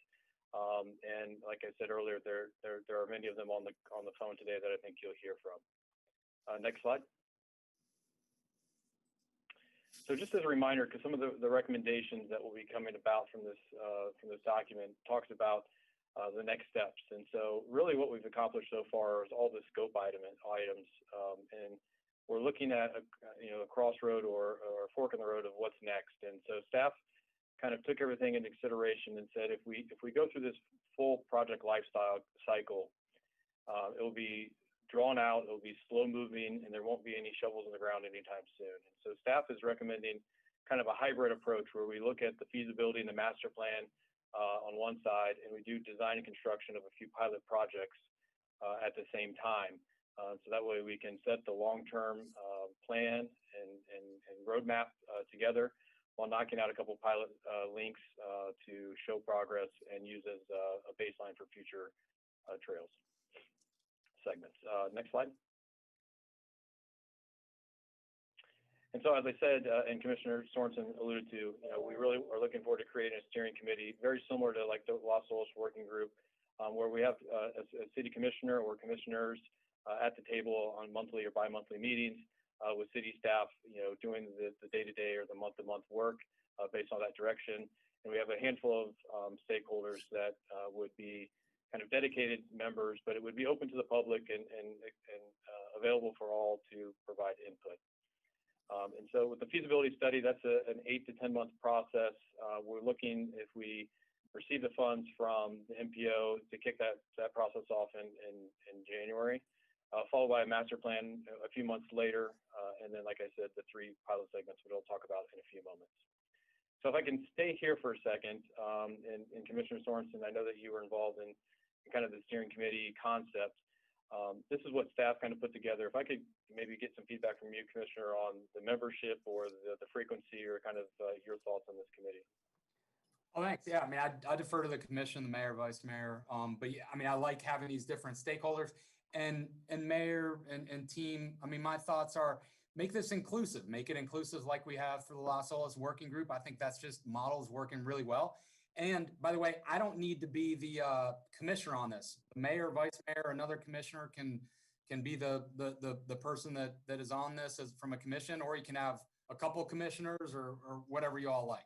And like I said earlier, there are many of them on the phone today that I think you'll hear from. Next slide. So just as a reminder, because some of the recommendations that will be coming about from this document talks about the next steps. And so really what we've accomplished so far is all the scope items, and we're looking at a crossroad or a fork in the road of what's next. And so staff kind of took everything into consideration and said, if we go through this full project lifestyle cycle, it will be drawn out, it will be slow moving, and there won't be any shovels in the ground anytime soon. And so staff is recommending kind of a hybrid approach where we look at the feasibility and the master plan on one side, and we do design and construction of a few pilot projects at the same time. So that way we can set the long-term plan and roadmap together while knocking out a couple pilot links to show progress and use as a baseline for future trails segments. Next slide. And so, as I said, and Commissioner Sorensen alluded to, we really are looking forward to creating a steering committee very similar to like the Los Olas working group, where we have a city commissioner or commissioners at the table on monthly or bi-monthly meetings with city staff, doing the day-to-day or the month-to-month work based on that direction. And we have a handful of stakeholders that would be kind of dedicated members, but it would be open to the public and available for all to provide input. And so with the feasibility study, that's an 8 to 10 month process. We're looking, if we receive the funds from the MPO, to kick that process off in January, followed by a master plan a few months later. And then, like I said, the 3 pilot segments, which I'll talk about in a few moments. So if I can stay here for a second, and Commissioner Sorensen, I know that you were involved in kind of the steering committee concept. This is what staff kind of put together. If I could maybe get some feedback from you, Commissioner, on the membership or the frequency or kind of your thoughts on this committee. Oh, thanks. Yeah, I mean, I defer to the commission, the mayor, vice mayor. But yeah, I mean, I like having these different stakeholders and mayor and team. I mean, my thoughts are make this inclusive, make it inclusive like we have for the Los Olas working group. I think that's just models working really well. And by the way, I don't need to be the commissioner on this. The mayor, vice mayor, another commissioner can be the person that is on this as from a commission, or you can have a couple commissioners or whatever you all like.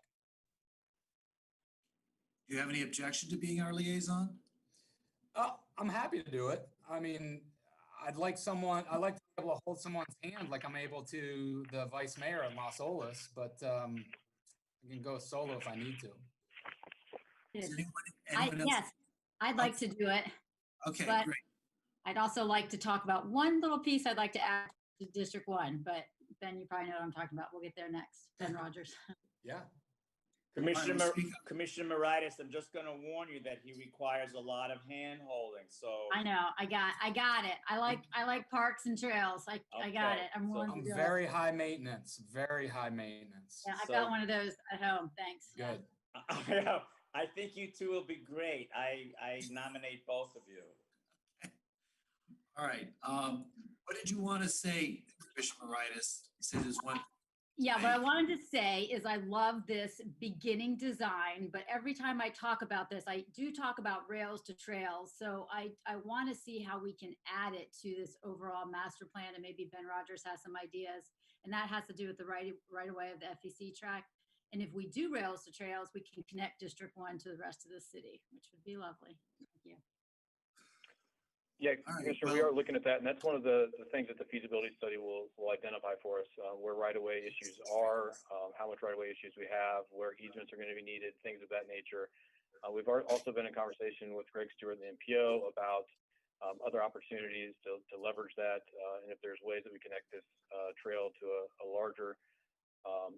Do you have any objection to being our liaison? I'm happy to do it. I mean, I'd like to be able to hold someone's hand like I'm able to the vice mayor at Los Olas, but I can go solo if I need to. Anyone else? Yes, I'd like to do it. Okay, but great. I'd also like to talk about one little piece I'd like to add to District 1, but Ben, you probably know what I'm talking about. We'll get there next. Ben Rogers. Yeah. Commissioner Moritas, I'm just going to warn you that he requires a lot of hand holding. So I know, I got it. I like parks and trails. I got it. I'm willing to do Very high maintenance, very high maintenance. Yeah, I've got one of those at home. Thanks. Good. I think you two will be great. I nominate both of you. All right. What did you want to say, Commissioner Moritas? You said there's one. Yeah, what I wanted to say is I love this beginning design, but every time I talk about this, I do talk about rails to trails. So I want to see how we can add it to this overall master plan, and maybe Ben Rogers has some ideas, and that has to do with the right of way of the FEC track. And if we do rails to trails, we can connect District 1 to the rest of the city, which would be lovely. Thank you. Yeah, Commissioner, we are looking at that, and that's one of the things that the feasibility study will identify for us, where right-of-way issues are, how much right-of-way issues we have, where easements are going to be needed, things of that nature. We've also been in conversation with Greg Stewart and the MPO about other opportunities to leverage that, and if there's ways that we connect this trail to a larger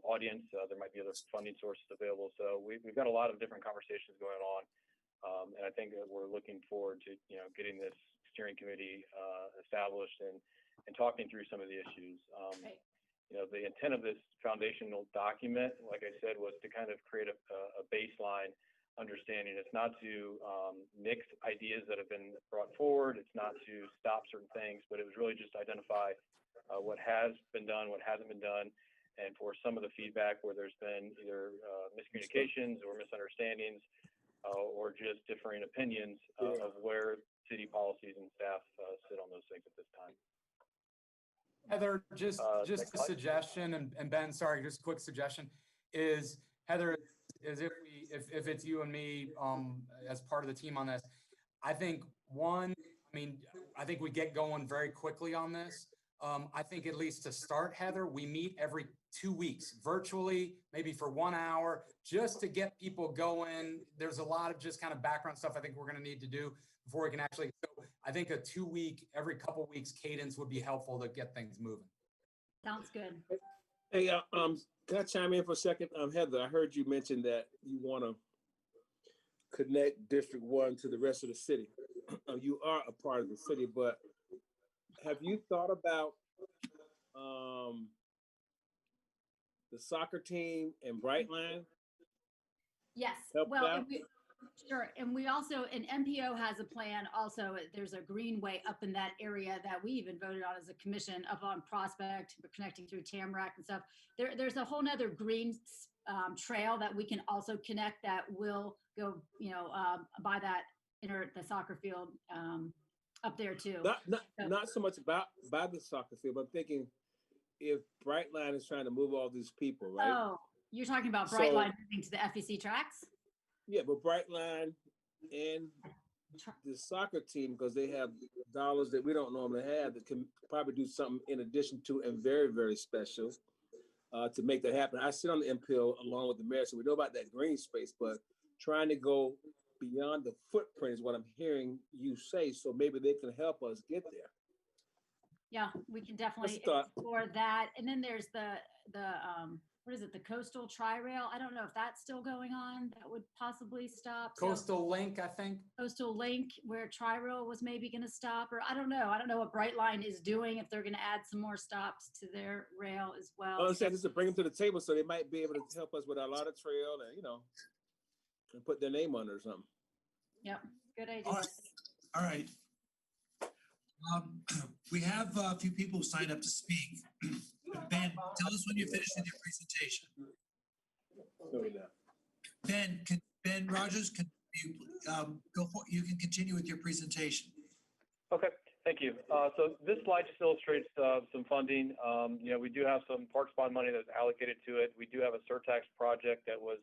audience, there might be other funding sources available. So we've got a lot of different conversations going on, and I think that we're looking forward to getting this steering committee established and talking through some of the issues. The intent of this foundational document, like I said, was to kind of create a baseline understanding. It's not to mix ideas that have been brought forward. It's not to stop certain things, but it was really just to identify what has been done, what hasn't been done, and for some of the feedback where there's been either miscommunications or misunderstandings or just differing opinions of where city policies and staff sit on those things at this time. Heather, just a suggestion, and Ben, sorry, just a quick suggestion is, Heather, is if it's you and me as part of the team on this, I think we get going very quickly on this. I think at least to start, Heather, we meet every 2 weeks virtually, maybe for 1 hour, just to get people going. There's a lot of just kind of background stuff I think we're going to need to do before we can actually go. I think a 2 week, every couple weeks cadence would be helpful to get things moving. Sounds good. Hey, can I chime in for a second? Heather, I heard you mention that you want to connect District 1 to the rest of the city. You are a part of the city, but have you thought about the soccer team in Brightline? Yes. Help Well, out? Sure, and we also, and MPO has a plan also, there's a greenway up in that area that we even voted on as a commission up on Prospect, connecting through Tamarack and stuff. There's a whole nother green trail that we can also connect that will go, by that, the soccer field up there too. Not so much by the soccer field, but I'm thinking if Brightline is trying to move all these people, right? Oh, you're talking about Brightline moving to the FEC tracks? Yeah, but Brightline and the soccer team, because they have dollars that we don't normally have, that can probably do something in addition to and very, very special to make that happen. I sit on the MPO along with the mayor, so we know about that green space, but trying to go beyond the footprint is what I'm hearing you say. So maybe they can help us get there. Yeah, we can definitely explore that. And then there's the what is it? The Coastal Tri-Rail. I don't know if that's still going on. That would possibly stop. Coastal Link, I think. Coastal Link, where Tri-Rail was maybe going to stop, or I don't know. I don't know what Brightline is doing, if they're going to add some more stops to their rail as well. Well, I'm saying just to bring them to the table so they might be able to help us with our lot of trail and, and put their name on it or something. Yep, good idea. All right. We have a few people who signed up to speak. Ben, tell us when you're finished with your presentation. Ben Rogers, can you you can continue with your presentation. Okay, thank you. So this slide just illustrates some funding. We do have some Parks Bond money that's allocated to it. We do have a surtax project that was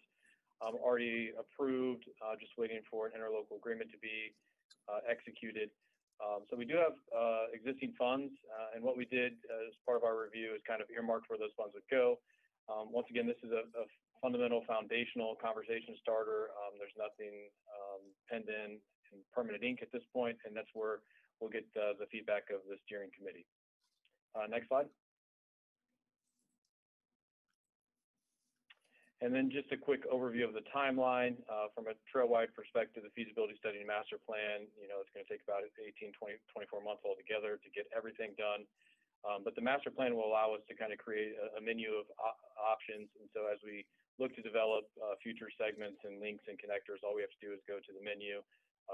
already approved, just waiting for an interlocal agreement to be executed. So we do have existing funds, and what we did as part of our review is kind of earmarked where those funds would go. Once again, this is a fundamental foundational conversation starter. There's nothing penned in permanent ink at this point, and that's where we'll get the feedback of the steering committee. Next slide. And then just a quick overview of the timeline from a trail-wide perspective, the feasibility study and master plan, it's going to take about 18, 20, 24 months altogether to get everything done. But the master plan will allow us to kind of create a menu of options. And so as we look to develop future segments and links and connectors, all we have to do is go to the menu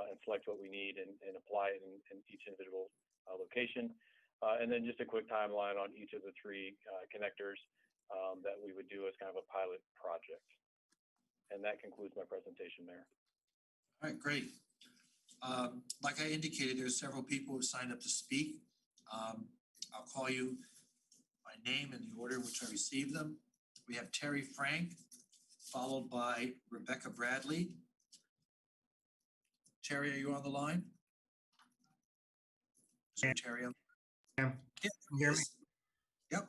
and select what we need and apply it in each individual location. And then just a quick timeline on each of the three connectors that we would do as kind of a pilot project. And that concludes my presentation, Mayor. All right, great. Like I indicated, there's several people who signed up to speak. I'll call you by name in the order in which I received them. We have Terry Frank, followed by Rebecca Bradley. Terry, are you on the line? Is there Terry on? Yeah. Yeah, Hear me? Yep.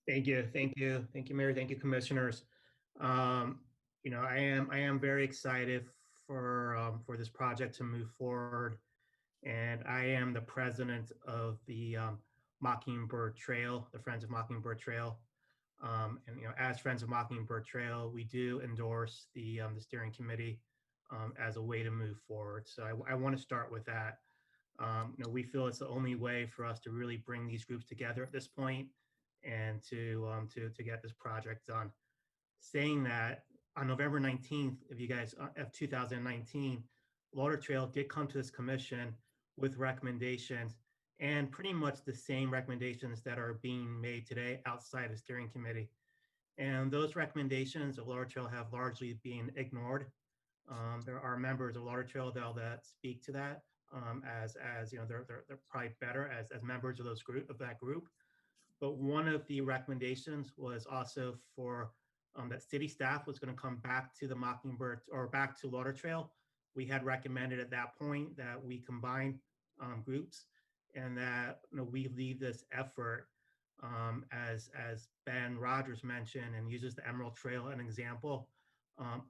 Thank you, Mayor. Thank you, Commissioners. I am very excited for this project to move forward, and I am the president of the Mockingbird Trail, the Friends of Mockingbird Trail. As Friends of Mockingbird Trail, we do endorse the steering committee as a way to move forward. So I want to start with that. We feel it's the only way for us to really bring these groups together at this point and to get this project done. Saying that, on November 19th of 2019, Lauder Trail did come to this commission with recommendations, and pretty much the same recommendations that are being made today outside the steering committee. And those recommendations of Lauder Trail have largely been ignored. There are members of Lauder Trail that speak to that they're probably better as members of that group. But one of the recommendations was also for that city staff was going to come back to the Mockingbird or back to Lauder Trail. We had recommended at that point that we combine groups and that we leave this effort as Ben Rogers mentioned and uses the Emerald Trail an example.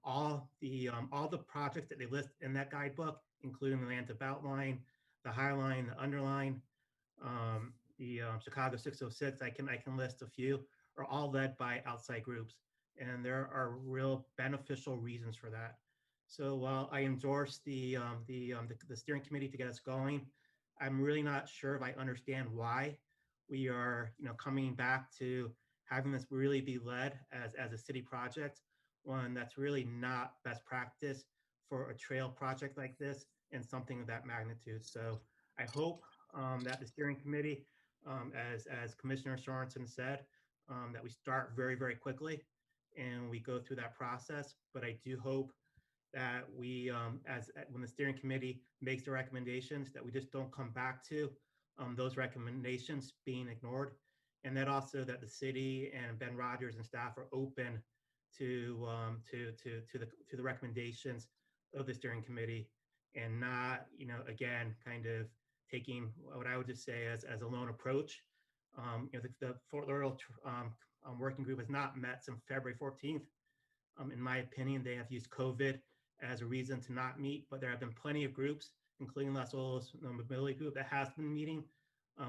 All the projects that they list in that guidebook, including the Atlantic Outline, the High Line, the Underline, the Chicago 606, I can list a few, are all led by outside groups. And there are real beneficial reasons for that. So while I endorse the steering committee to get us going, I'm really not sure if I understand why we are coming back to having this really be led as a city project, one that's really not best practice for a trail project like this and something of that magnitude. So I hope that the steering committee, as Commissioner Sorensen said, that we start very, very quickly and we go through that process. But I do hope that we, when the steering committee makes the recommendations, that we just don't come back to those recommendations being ignored, and that also that the city and Ben Rogers and staff are open to the recommendations of the steering committee, and not, again, kind of taking what I would just say as a lone approach. The Fort Lauderdale working group has not met since February 14th. In my opinion, they have used COVID as a reason to not meet, but there have been plenty of groups, including Las Olas Mobility Group, that has been meeting.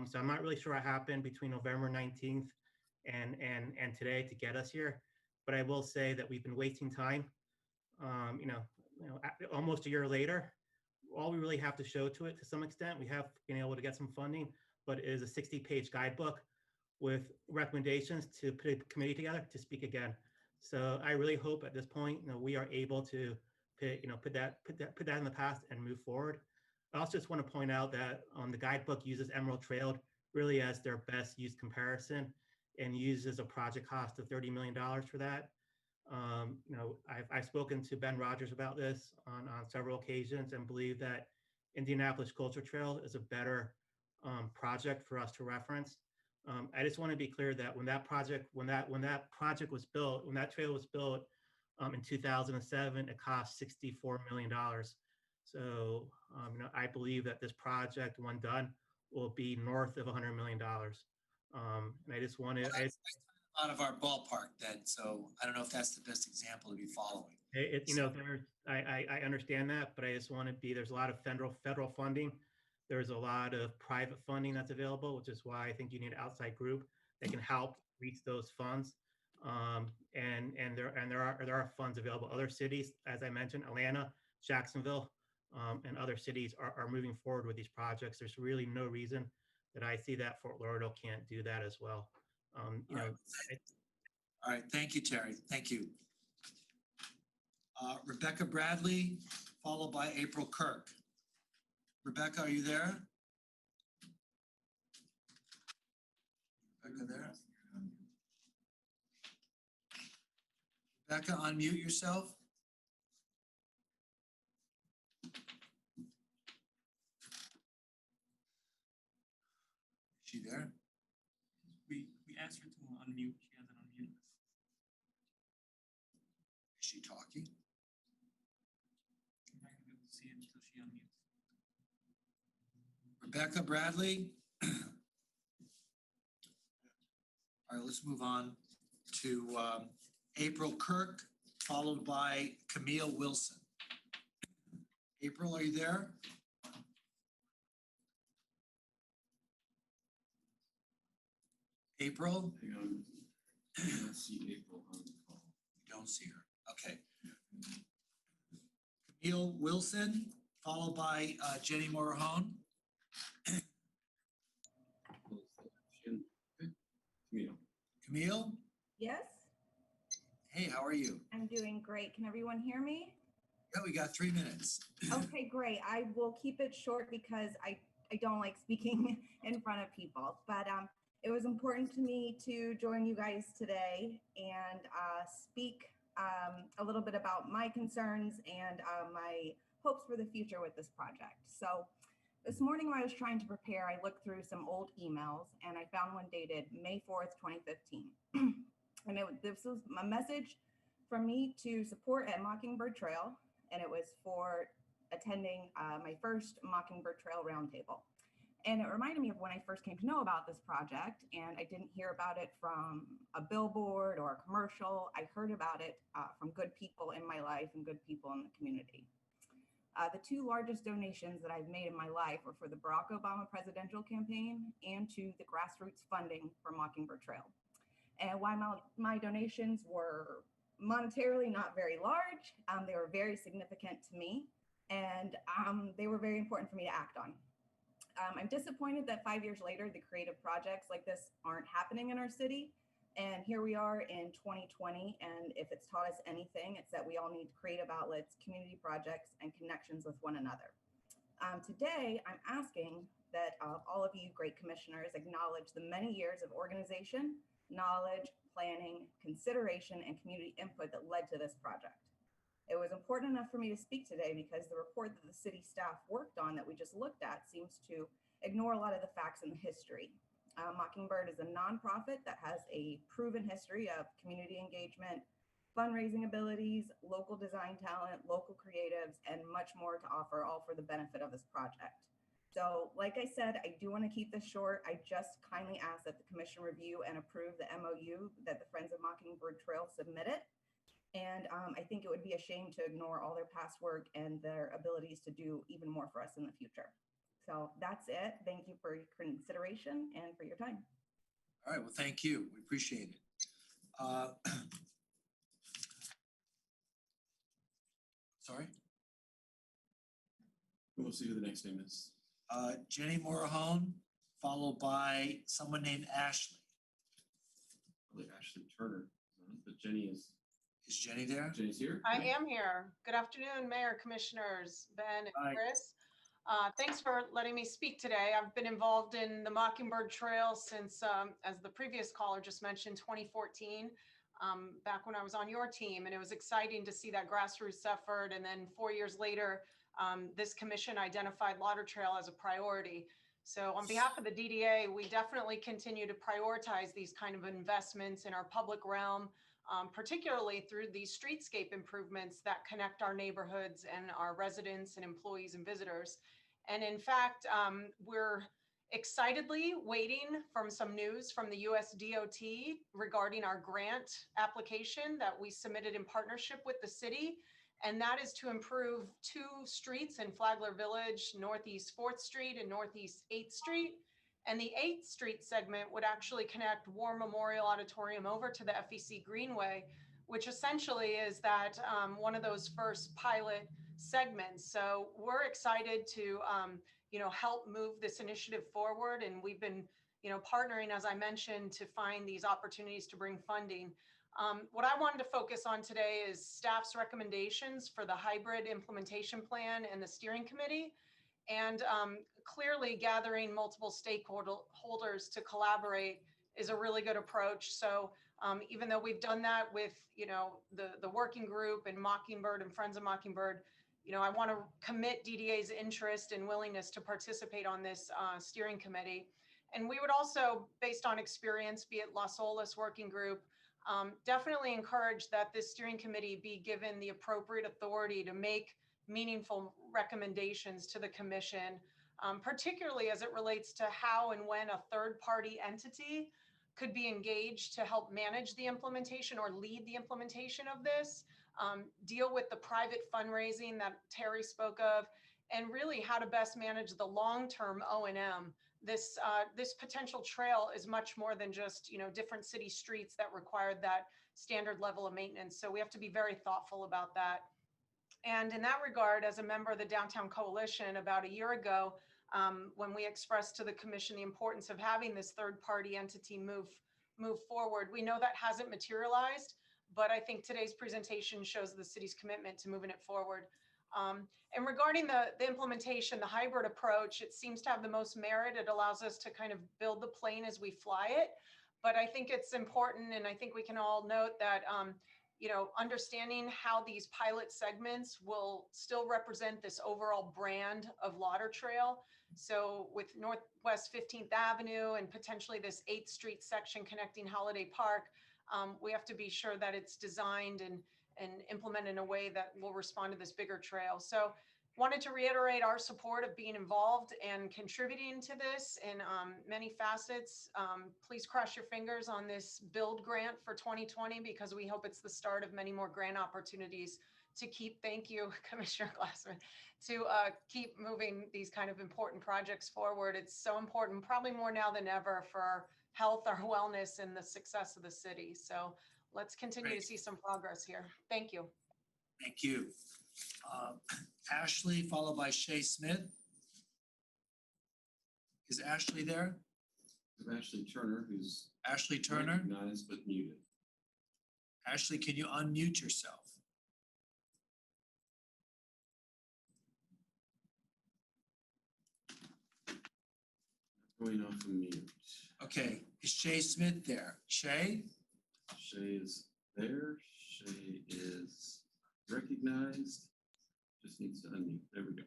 So I'm not really sure what happened between November 19th and today to get us here. But I will say that we've been wasting time. Almost a year later, all we really have to show to it, to some extent, we have been able to get some funding, but it is a 60-page guidebook with recommendations to put a committee together to speak again. So I really hope at this point, we are able to put that in the past and move forward. I also just want to point out that the guidebook uses Emerald Trail really as their best use comparison and uses a project cost of $30 million for that. I've spoken to Ben Rogers about this on several occasions and believe that Indianapolis Culture Trail is a better project for us to reference. I just want to be clear that when that trail was built in 2007, it cost $64 million. So I believe that this project, when done, will be north of $100 million. And I just want to. That's out of our ballpark then, so I don't know if that's the best example to be following. I understand that, but I just want to be. There's a lot of federal funding. There's a lot of private funding that's available, which is why I think you need an outside group that can help reach those funds. And there are funds available. Other cities, as I mentioned, Atlanta, Jacksonville, and other cities are moving forward with these projects. There's really no reason that I see that Fort Lauderdale can't do that as well. All right, thank you, Terry. Thank you. Rebecca Bradley, followed by April Kirk. Rebecca, are you there? Rebecca there? Rebecca, unmute yourself. Is she there? We asked her to unmute. She hasn't unmuted. Is she talking? I'm not gonna be able to see it until she unmutes. Rebecca Bradley. All right, let's move on to April Kirk, followed by Camille Wilson. April, are you there? April? I don't see April on the call. You don't see her. Okay. Camille Wilson, followed by Jenny Morahone. Camille? Yes, Hey, how are you? I'm doing great. Can everyone hear me? Yeah, we got 3 minutes. Okay, great. I will keep it short because I don't like speaking in front of people, but it was important to me to join you guys today and speak a little bit about my concerns and my hopes for the future with this project. So this morning when I was trying to prepare, I looked through some old emails and I found one dated May 4th, 2015. And this was a message from me to support at Mockingbird Trail, and it was for attending my first Mockingbird Trail Roundtable. And it reminded me of when I first came to know about this project, and I didn't hear about it from a billboard or a commercial. I heard about it from good people in my life and good people in the community. The two largest donations that I've made in my life were for the Barack Obama presidential campaign and to the grassroots funding for Mockingbird Trail. And while my donations were monetarily not very large, they were very significant to me, and they were very important for me to act on. I'm disappointed that 5 years later, the creative projects like this aren't happening in our city, And here we are in 2020, and if it's taught us anything, it's that we all need creative outlets, community projects, and connections with one another. Today, I'm asking that all of you great commissioners acknowledge the many years of organization, knowledge, planning, consideration, and community input that led to this project. It was important enough for me to speak today because the report that the city staff worked on that we just looked at seems to ignore a lot of the facts and the history. Mockingbird is a nonprofit that has a proven history of community engagement, fundraising abilities, local design talent, local creatives, and much more to offer, all for the benefit of this project. So like I said, I do want to keep this short. I just kindly ask that the commission review and approve the MOU that the Friends of Mockingbird Trail submitted. And I think it would be a shame to ignore all their past work and their abilities to do even more for us in the future. So that's it. Thank you for your consideration and for your time. All right, well, thank you. We appreciate it. Sorry? We'll see who the next name is. Jenny Morahone, followed by someone named Ashley. Probably Ashley Turner, but Jenny is. Is Jenny there? Jenny's here. I am here. Good afternoon, Mayor, Commissioners, Ben and Hi. Chris. Thanks for letting me speak today. I've been involved in the Mockingbird Trail since, as the previous caller just mentioned, 2014, back when I was on your team. And it was exciting to see that grassroots effort. And then 4 years later, this commission identified Lauder Trail as a priority. So on behalf of the DDA, we definitely continue to prioritize these kind of investments in our public realm, particularly through these streetscape improvements that connect our neighborhoods and our residents and employees and visitors. And in fact, we're excitedly waiting for some news from the US DOT regarding our grant application that we submitted in partnership with the city. And that is to improve 2 streets in Flagler Village, Northeast 4th Street and Northeast 8th Street. And the 8th Street segment would actually connect War Memorial Auditorium over to the FEC Greenway, which essentially is that one of those first pilot segments. So we're excited to help move this initiative forward. And we've been partnering, as I mentioned, to find these opportunities to bring funding. What I wanted to focus on today is staff's recommendations for the hybrid implementation plan and the steering committee, and clearly gathering multiple stakeholders to collaborate is a really good approach. So even though we've done that with the working group and Mockingbird and Friends of Mockingbird, I want to commit DDA's interest and willingness to participate on this steering committee. And we would also, based on experience, be it Las Olas working group, definitely encourage that this steering committee be given the appropriate authority to make meaningful recommendations to the commission, particularly as it relates to how and when a third-party entity could be engaged to help manage the implementation or lead the implementation of this, deal with the private fundraising that Terry spoke of, and really how to best manage the long-term O&M. This potential trail is much more than just different city streets that required that standard level of maintenance. So we have to be very thoughtful about that. And in that regard, as a member of the Downtown Coalition about a year ago, when we expressed to the commission the importance of having this third-party entity move forward, we know that hasn't materialized, but I think today's presentation shows the city's commitment to moving it forward. And regarding the implementation, the hybrid approach, it seems to have the most merit. It allows us to kind of build the plane as we fly it. But I think it's important, and I think we can all note that understanding how these pilot segments will still represent this overall brand of Lauder Trail. So with Northwest 15th Avenue and potentially this 8th Street section connecting Holiday Park, we have to be sure that it's designed and implemented in a way that will respond to this bigger trail. So wanted to reiterate our support of being involved and contributing to this in many facets. Please cross your fingers on this build grant for 2020, because we hope it's the start of many more grant opportunities to keep, thank you, Commissioner Glassman, to keep moving these kind of important projects forward. It's so important, probably more now than ever, for our health, our wellness, and the success of the city. So let's continue to see some progress here. Thank you. Thank you. Ashley, followed by Shay Smith. Is Ashley there? Of Ashley Turner, who's Ashley Turner? recognized but muted. Ashley, can you unmute yourself? Going off of mute. Okay, is Shay Smith there? Shay? Shay is there. Shay is recognized. Just needs to unmute. There we go.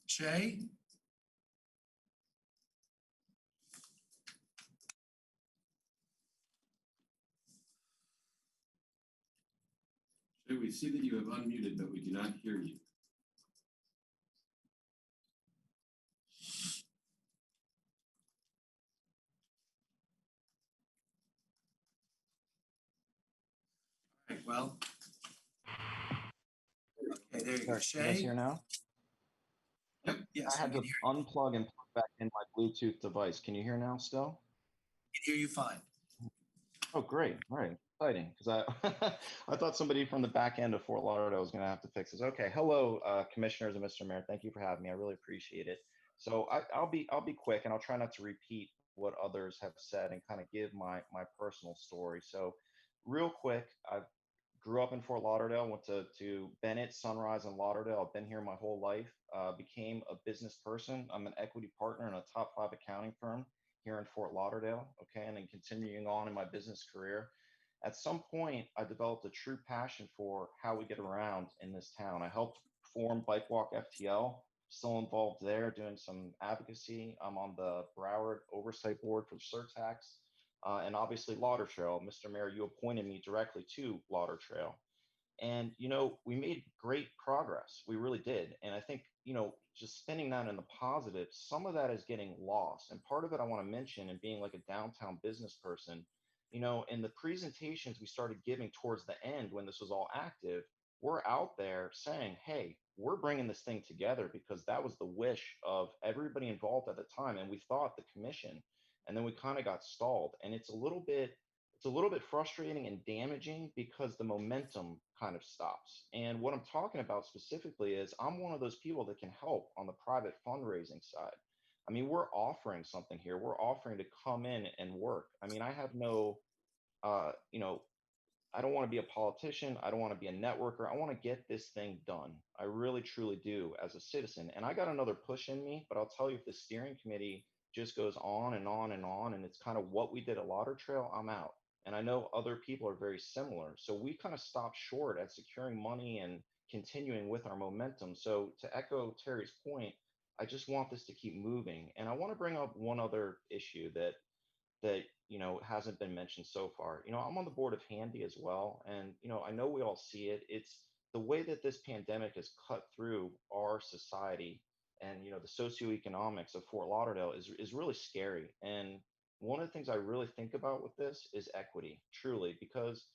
Shay? Shay, we see that you have unmuted, but we do not hear you. All right, well. Okay, there you go. Can you guys Shay? hear now? Yep, yes, I had we to can hear you. unplug and plug back in my Bluetooth device. Can you hear now still? We can hear you fine. Oh, great. All right. Exciting. Because I thought somebody from the back end of Fort Lauderdale was going to have to fix this. Okay. Hello, commissioners and Mr. Mayor. Thank you for having me. I really appreciate it. So I'll be quick, and I'll try not to repeat what others have said and kind of give my personal story. So real quick, I grew up in Fort Lauderdale, went to Bennett, Sunrise, and Lauderdale. I've been here my whole life, became a business person. I'm an equity partner in a top 5 accounting firm here in Fort Lauderdale, okay, and then continuing on in my business career. At some point, I developed a true passion for how we get around in this town. I helped form Bike Walk FTL, still involved there, doing some advocacy. I'm on the Broward Oversight Board for Surtax, and obviously Lauder Trail. Mr. Mayor, you appointed me directly to Lauder Trail. And, we made great progress. We really did. And I think, just spinning that in the positive, some of that is getting lost. And part of it I want to mention, and being like a downtown business person, in the presentations we started giving towards the end when this was all active, we're out there saying, hey, we're bringing this thing together because that was the wish of everybody involved at the time. And we thought the commission, and then we kind of got stalled. And it's a little bit frustrating and damaging because the momentum kind of stops. And what I'm talking about specifically is I'm one of those people that can help on the private fundraising side. I mean, we're offering something here. We're offering to come in and work. I mean, I have no, I don't want to be a politician. I don't want to be a networker. I want to get this thing done. I really, truly do as a citizen. And I got another push in me, but I'll tell you, if the steering committee just goes on and on and on, and it's kind of what we did at Lauder Trail, I'm out. And I know other people are very similar. So we kind of stopped short at securing money and continuing with our momentum. So to echo Terry's point, I just want this to keep moving. And I want to bring up one other issue that hasn't been mentioned so far. I'm on the board of Handy as well. And, I know we all see it. It's the way that this pandemic has cut through our society, and, the socioeconomics of Fort Lauderdale is really scary. And one of the things I really think about with this is equity, truly, because,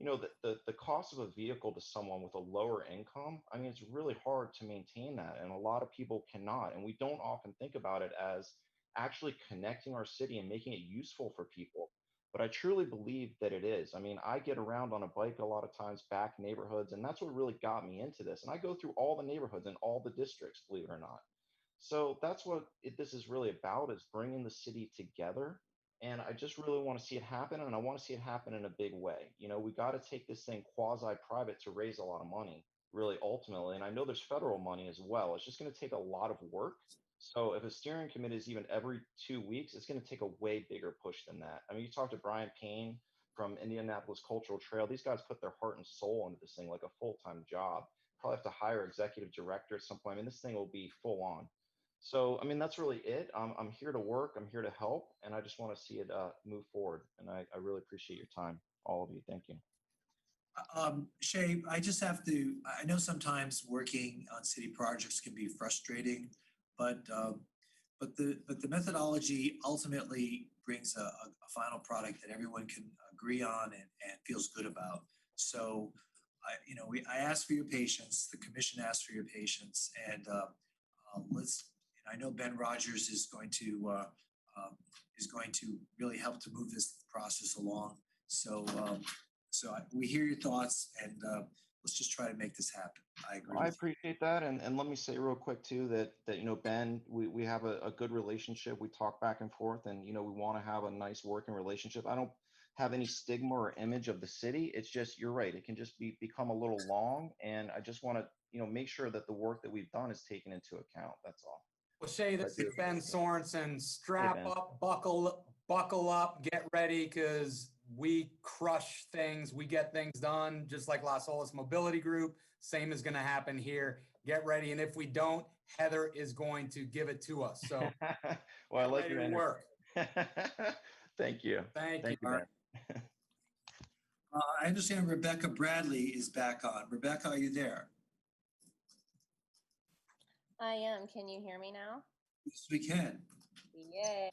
the cost of a vehicle to someone with a lower income, I mean, it's really hard to maintain that. And a lot of people cannot. And we don't often think about it as actually connecting our city and making it useful for people. But I truly believe that it is. I mean, I get around on a bike a lot of times, back neighborhoods, and that's what really got me into this. And I go through all the neighborhoods in all the districts, believe it or not. So that's what this is really about, is bringing the city together. And I just really want to see it happen, and I want to see it happen in a big way. We got to take this thing quasi-private to raise a lot of money, really, ultimately. And I know there's federal money as well. It's just going to take a lot of work. So if a steering committee is even every 2 weeks, it's going to take a way bigger push than that. I mean, you talk to Brian Payne from Indianapolis Cultural Trail. These guys put their heart and soul into this thing like a full-time job. Probably have to hire executive director at some point. I mean, this thing will be full on. So, I mean, that's really it. I'm here to work. I'm here to help. And I just want to see it move forward. And I really appreciate your time, all of you. Thank you. Shay, I know sometimes working on city projects can be frustrating, but the methodology ultimately brings a final product that everyone can agree on and feels good about. So, I ask for your patience. The commission asked for your patience, and I know Ben Rogers is going to really help to move this process along. So we hear your thoughts, and let's just try to make this happen. I agree I with you. appreciate that. And let me say real quick too, that Ben, we have a good relationship. We talk back and forth and, we want to have a nice working relationship. I don't have any stigma or image of the city. It's just, you're right. It can just become a little long. And I just want to, make sure that the work that we've done is taken into account. That's all. Well, Shay, this is Ben Sorensen. Strap Ben. up, buckle up, get ready, because we crush things. We get things done, just like Las Olas Mobility Group. Same is going to happen here. Get ready. And if we don't, Heather is going to give it to us. So well, I like ready your to energy. work. Thank you. Thank you. Ben. I understand Rebecca Bradley is back on. Rebecca, are you there? I am. Can you hear me now? Yes, we can. Yay.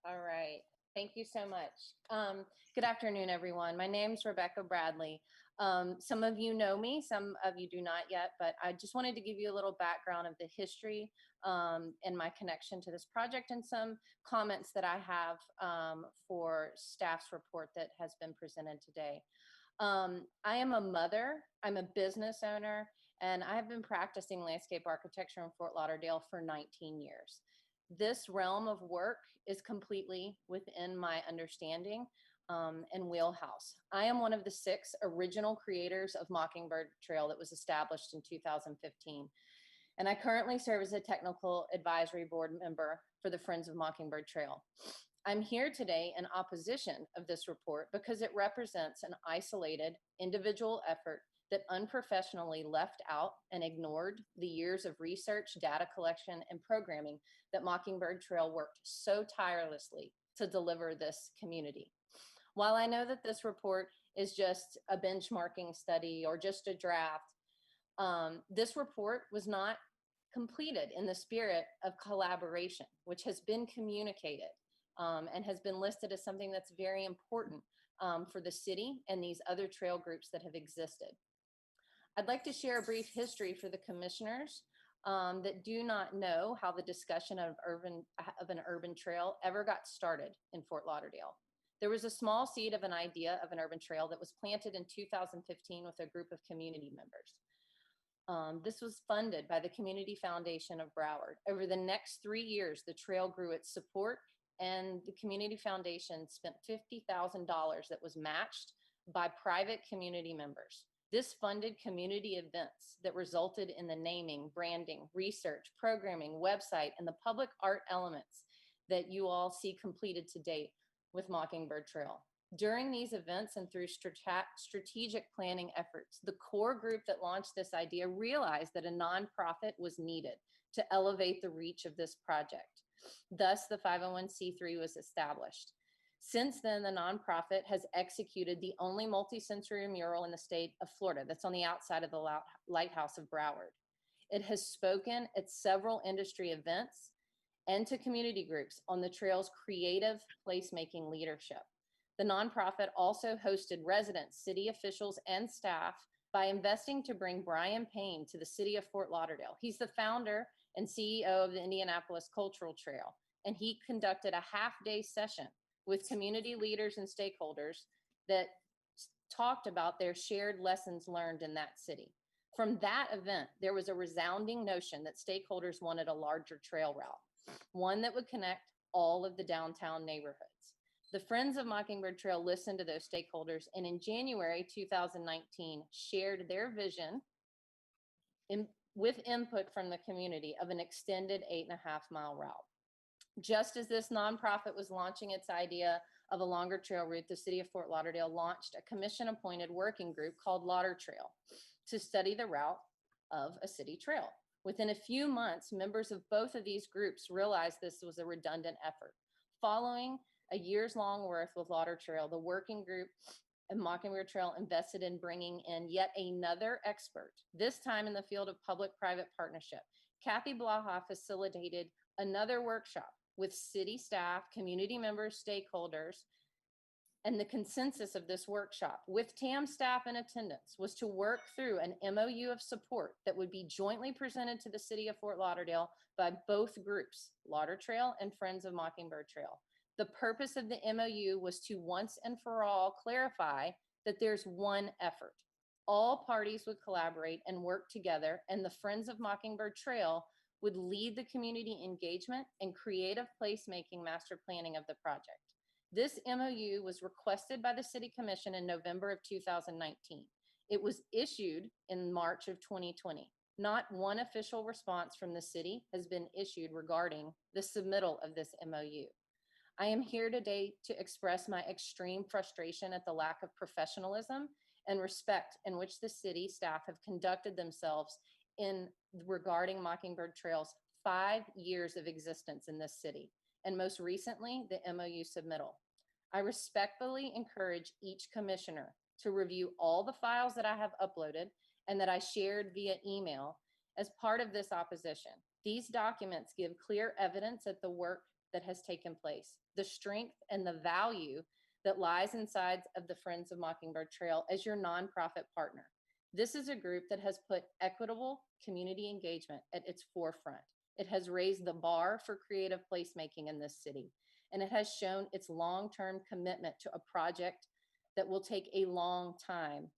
All right. Thank you so much. Good afternoon, everyone. My name's Rebecca Bradley. Some of you know me, some of you do not yet, but I just wanted to give you a little background of the history and my connection to this project and some comments that I have for staff's report that has been presented today. I am a mother, I'm a business owner, and I have been practicing landscape architecture in Fort Lauderdale for 19 years. This realm of work is completely within my understanding and wheelhouse. I am one of the 6 original creators of Mockingbird Trail that was established in 2015. And I currently serve as a technical advisory board member for the Friends of Mockingbird Trail. I'm here today in opposition of this report because it represents an isolated individual effort that unprofessionally left out and ignored the years of research, data collection, and programming that Mockingbird Trail worked so tirelessly to deliver this community. While I know that this report is just a benchmarking study or just a draft, this report was not completed in the spirit of collaboration, which has been communicated and has been listed as something that's very important for the city and these other trail groups that have existed. I'd like to share a brief history for the commissioners that do not know how the discussion of an urban trail ever got started in Fort Lauderdale. There was a small seed of an idea of an urban trail that was planted in 2015 with a group of community members. This was funded by the Community Foundation of Broward. Over the next 3 years, the trail grew its support, and the Community Foundation spent $50,000 that was matched by private community members. This funded community events that resulted in the naming, branding, research, programming, website, and the public art elements that you all see completed to date with Mockingbird Trail. During these events and through strategic planning efforts, the core group that launched this idea realized that a nonprofit was needed to elevate the reach of this project. Thus, the 501c3 was established. Since then, the nonprofit has executed the only multi-sensory mural in the state of Florida that's on the outside of the Lighthouse of Broward. It has spoken at several industry events and to community groups on the trail's creative placemaking leadership. The nonprofit also hosted residents, city officials, and staff by investing to bring Brian Payne to the City of Fort Lauderdale. He's the founder and CEO of the Indianapolis Cultural Trail, and he conducted a half-day session with community leaders and stakeholders that talked about their shared lessons learned in that city. From that event, there was a resounding notion that stakeholders wanted a larger trail route, one that would connect all of the downtown neighborhoods. The Friends of Mockingbird Trail listened to those stakeholders, and in January 2019, shared their vision with input from the community of an extended 8.5-mile route. Just as this nonprofit was launching its idea of a longer trail route, the City of Fort Lauderdale launched a commission-appointed working group called Lauder Trail to study the route of a city trail. Within a few months, members of both of these groups realized this was a redundant effort. Following a years-long work with Lauder Trail, the working group and Mockingbird Trail invested in bringing in yet another expert, this time in the field of public-private partnership. Kathy Blaha facilitated another workshop with city staff, community members, stakeholders, and the consensus of this workshop with TAM staff in attendance was to work through an MOU of support that would be jointly presented to the City of Fort Lauderdale by both groups, Lauder Trail and Friends of Mockingbird Trail. The purpose of the MOU was to once and for all clarify that there's one effort. all parties would collaborate and work together, and the Friends of Mockingbird Trail would lead the community engagement and creative placemaking master planning of the project. This MOU was requested by the City Commission in November of 2019. It was issued in March of 2020. Not one official response from the city has been issued regarding the submittal of this MOU. I am here today to express my extreme frustration at the lack of professionalism and respect in which the city staff have conducted themselves in regarding Mockingbird Trail's 5 years of existence in this city, and most recently, the MOU submittal. I respectfully encourage each commissioner to review all the files that I have uploaded and that I shared via email as part of this opposition. These documents give clear evidence of the work that has taken place, the strength and the value that lies inside of the Friends of Mockingbird Trail as your nonprofit partner. This is a group that has put equitable community engagement at its forefront. It has raised the bar for creative placemaking in this city, and it has shown its long-term commitment to a project that will take a long time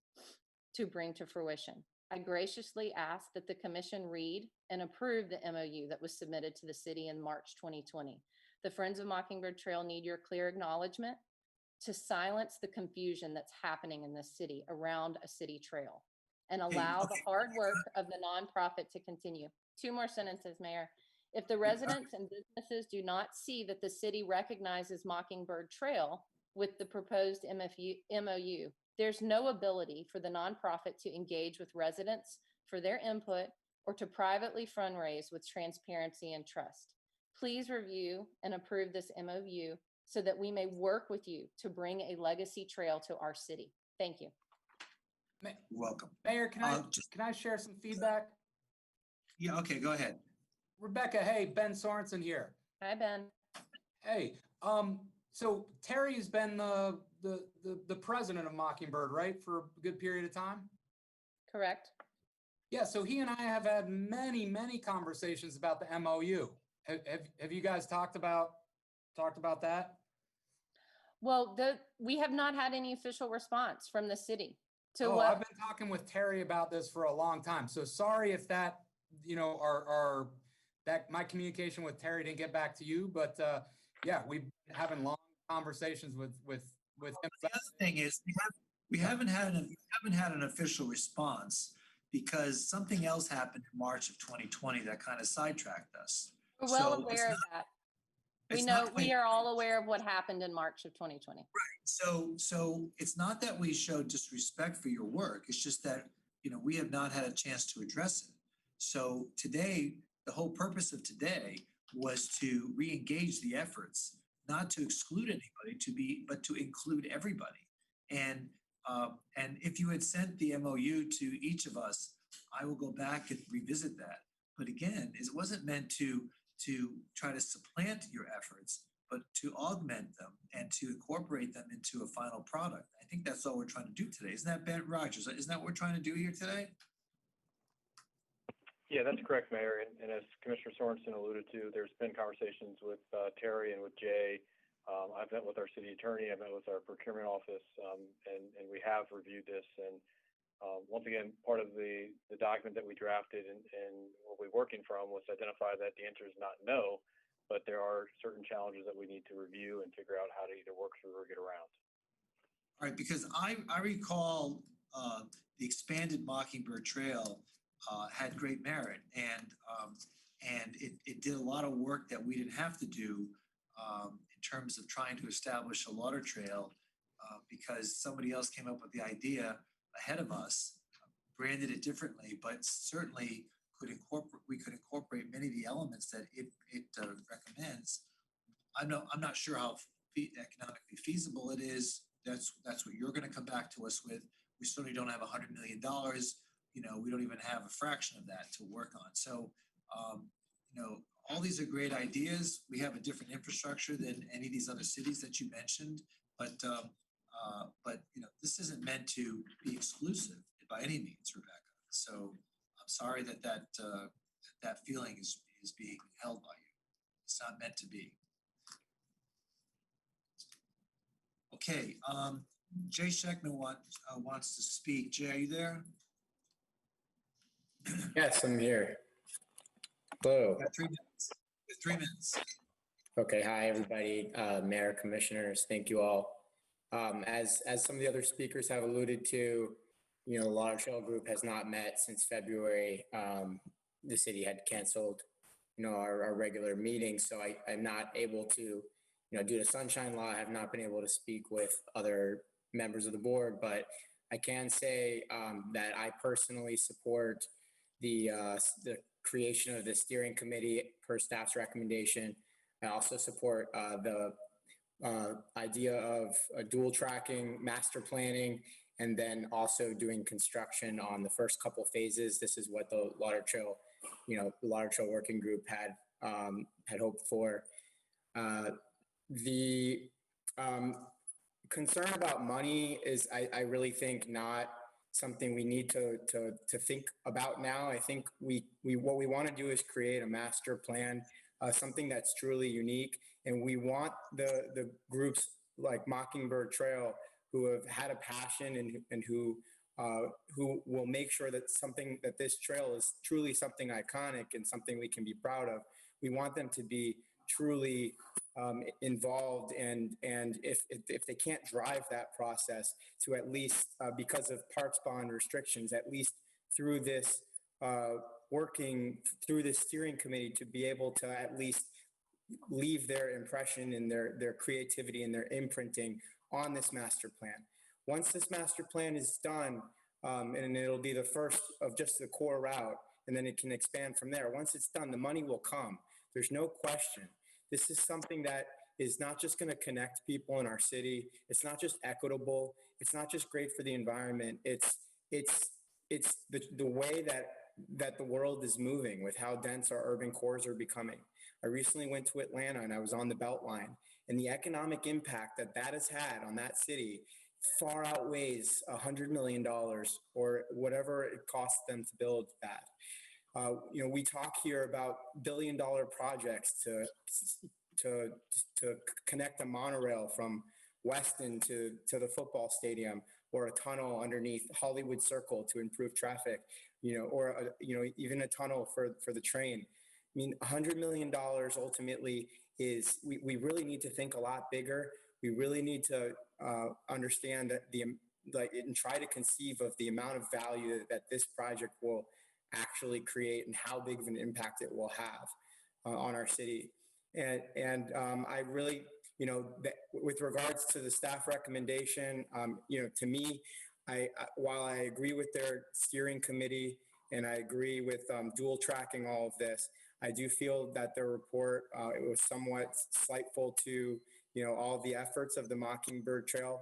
to bring to fruition. I graciously ask that the commission read and approve the MOU that was submitted to the city in March 2020. The Friends of Mockingbird Trail need your clear acknowledgement to silence the confusion that's happening in this city around a city trail and allow the hard work of the nonprofit to continue. 2 more sentences, Mayor. If the residents and businesses do not see that the city recognizes Mockingbird Trail with the proposed MOU, there's no ability for the nonprofit to engage with residents for their input or to privately fundraise with transparency and trust. Please review and approve this MOU so that we may work with you to bring a legacy trail to our city. Thank you. Welcome. Mayor, can I share some feedback? Yeah, okay, go ahead. Rebecca, hey, Ben Sorensen here. Hi, Ben. Hey, so Terry's been the president of Mockingbird, right, for a good period of time? Correct. Yeah, so he and I have had many conversations about the MOU. Have you guys talked about that? Well, we have not had any official response from the city. I've been talking with Terry about this for a long time. So sorry if that, that my communication with Terry didn't get back to you, but yeah, we've been having long conversations with him. The other thing is we haven't had an official response because something else happened in March of 2020 that kind of sidetracked us. We're well aware of that. We are all aware of what happened in March of 2020. Right. So it's not that we showed disrespect for your work. It's just that, we have not had a chance to address it. So today, the whole purpose of today was to re-engage the efforts, not to exclude anybody, but to include everybody. And if you had sent the MOU to each of us, I will go back and revisit that. But again, it wasn't meant to try to supplant your efforts, but to augment them and to incorporate them into a final product. I think that's all we're trying to do today. Isn't that Ben Rogers? Isn't that what we're trying to do here today? Yeah, that's correct, Mayor. And as Commissioner Sorensen alluded to, there's been conversations with Terry and with Jay. I've met with our city attorney. I've met with our procurement office, and we have reviewed this. And once again, part of the document that we drafted and what we're working from was to identify that the answer is not no, but there are certain challenges that we need to review and figure out how to either work through or get around. All right, because I recall the expanded Mockingbird Trail had great merit, and it did a lot of work that we didn't have to do in terms of trying to establish a water trail because somebody else came up with the idea ahead of us, branded it differently, but certainly we could incorporate many of the elements that it recommends. I'm not sure how economically feasible it is. That's what you're going to come back to us with. We certainly don't have $100 million. We don't even have a fraction of that to work on. So, all these are great ideas. We have a different infrastructure than any of these other cities that you mentioned, but this isn't meant to be exclusive by any means, Rebecca. So I'm sorry that feeling is being held by you. It's not meant to be. Okay, Jay Scheckman wants to speak. Jay, are you there? Yes, I'm here. Hello. Got 3 minutes. 3 minutes. Okay, hi, everybody, Mayor, Commissioners, thank you all. As some of the other speakers have alluded to, you know, the Lauderdale Trail Group has not met since February. The city had canceled, you know, our regular meeting, so I'm not able to, you know, due to sunshine law, I have not been able to speak with other members of the board, but I can say that I personally support the creation of the steering committee per staff's recommendation. I also support the idea of dual tracking, master planning, and then also doing construction on the first couple phases. This is what the Lauderdale Trail, you know, the Lauderdale Trail Working Group had hoped for. The concern about money is, I really think, not something we need to think about now. I think what we want to do is create a master plan, something that's truly unique, and we want the groups like Mockingbird Trail, who have had a passion and who will make sure that this trail is truly something iconic and something we can be proud of. We want them to be truly involved, and if they can't drive that process, to at least because of parks bond restrictions, at least through this working through this steering committee, to be able to at least leave their impression and their creativity and their imprinting on this master plan. Once this master plan is done, and it'll be the first of just the core route, and then it can expand from there. Once it's done, the money will come. There's no question. This is something that is not just going to connect people in our city. It's not just equitable. It's not just great for the environment. It's the way that the world is moving with how dense our urban cores are becoming. I recently went to Atlanta and I was on the Beltline, and the economic impact that has had on that city far outweighs $100 million or whatever it costs them to build that. You know, we talk here about billion-dollar projects to connect a monorail from Weston to the football stadium, or a tunnel underneath Hollywood Circle to improve traffic, you know, or even a tunnel for the train. I mean, $100 million ultimately is, we really need to think a lot bigger. We really need to understand that and try to conceive of the amount of value that this project will actually create and how big of an impact it will have on our city. And I really, you know, with regards to the staff recommendation, you know, to me, while I agree with their steering committee and I agree with dual tracking all of this, I do feel that their report, it was somewhat slightful to, you know, all the efforts of the Mockingbird Trail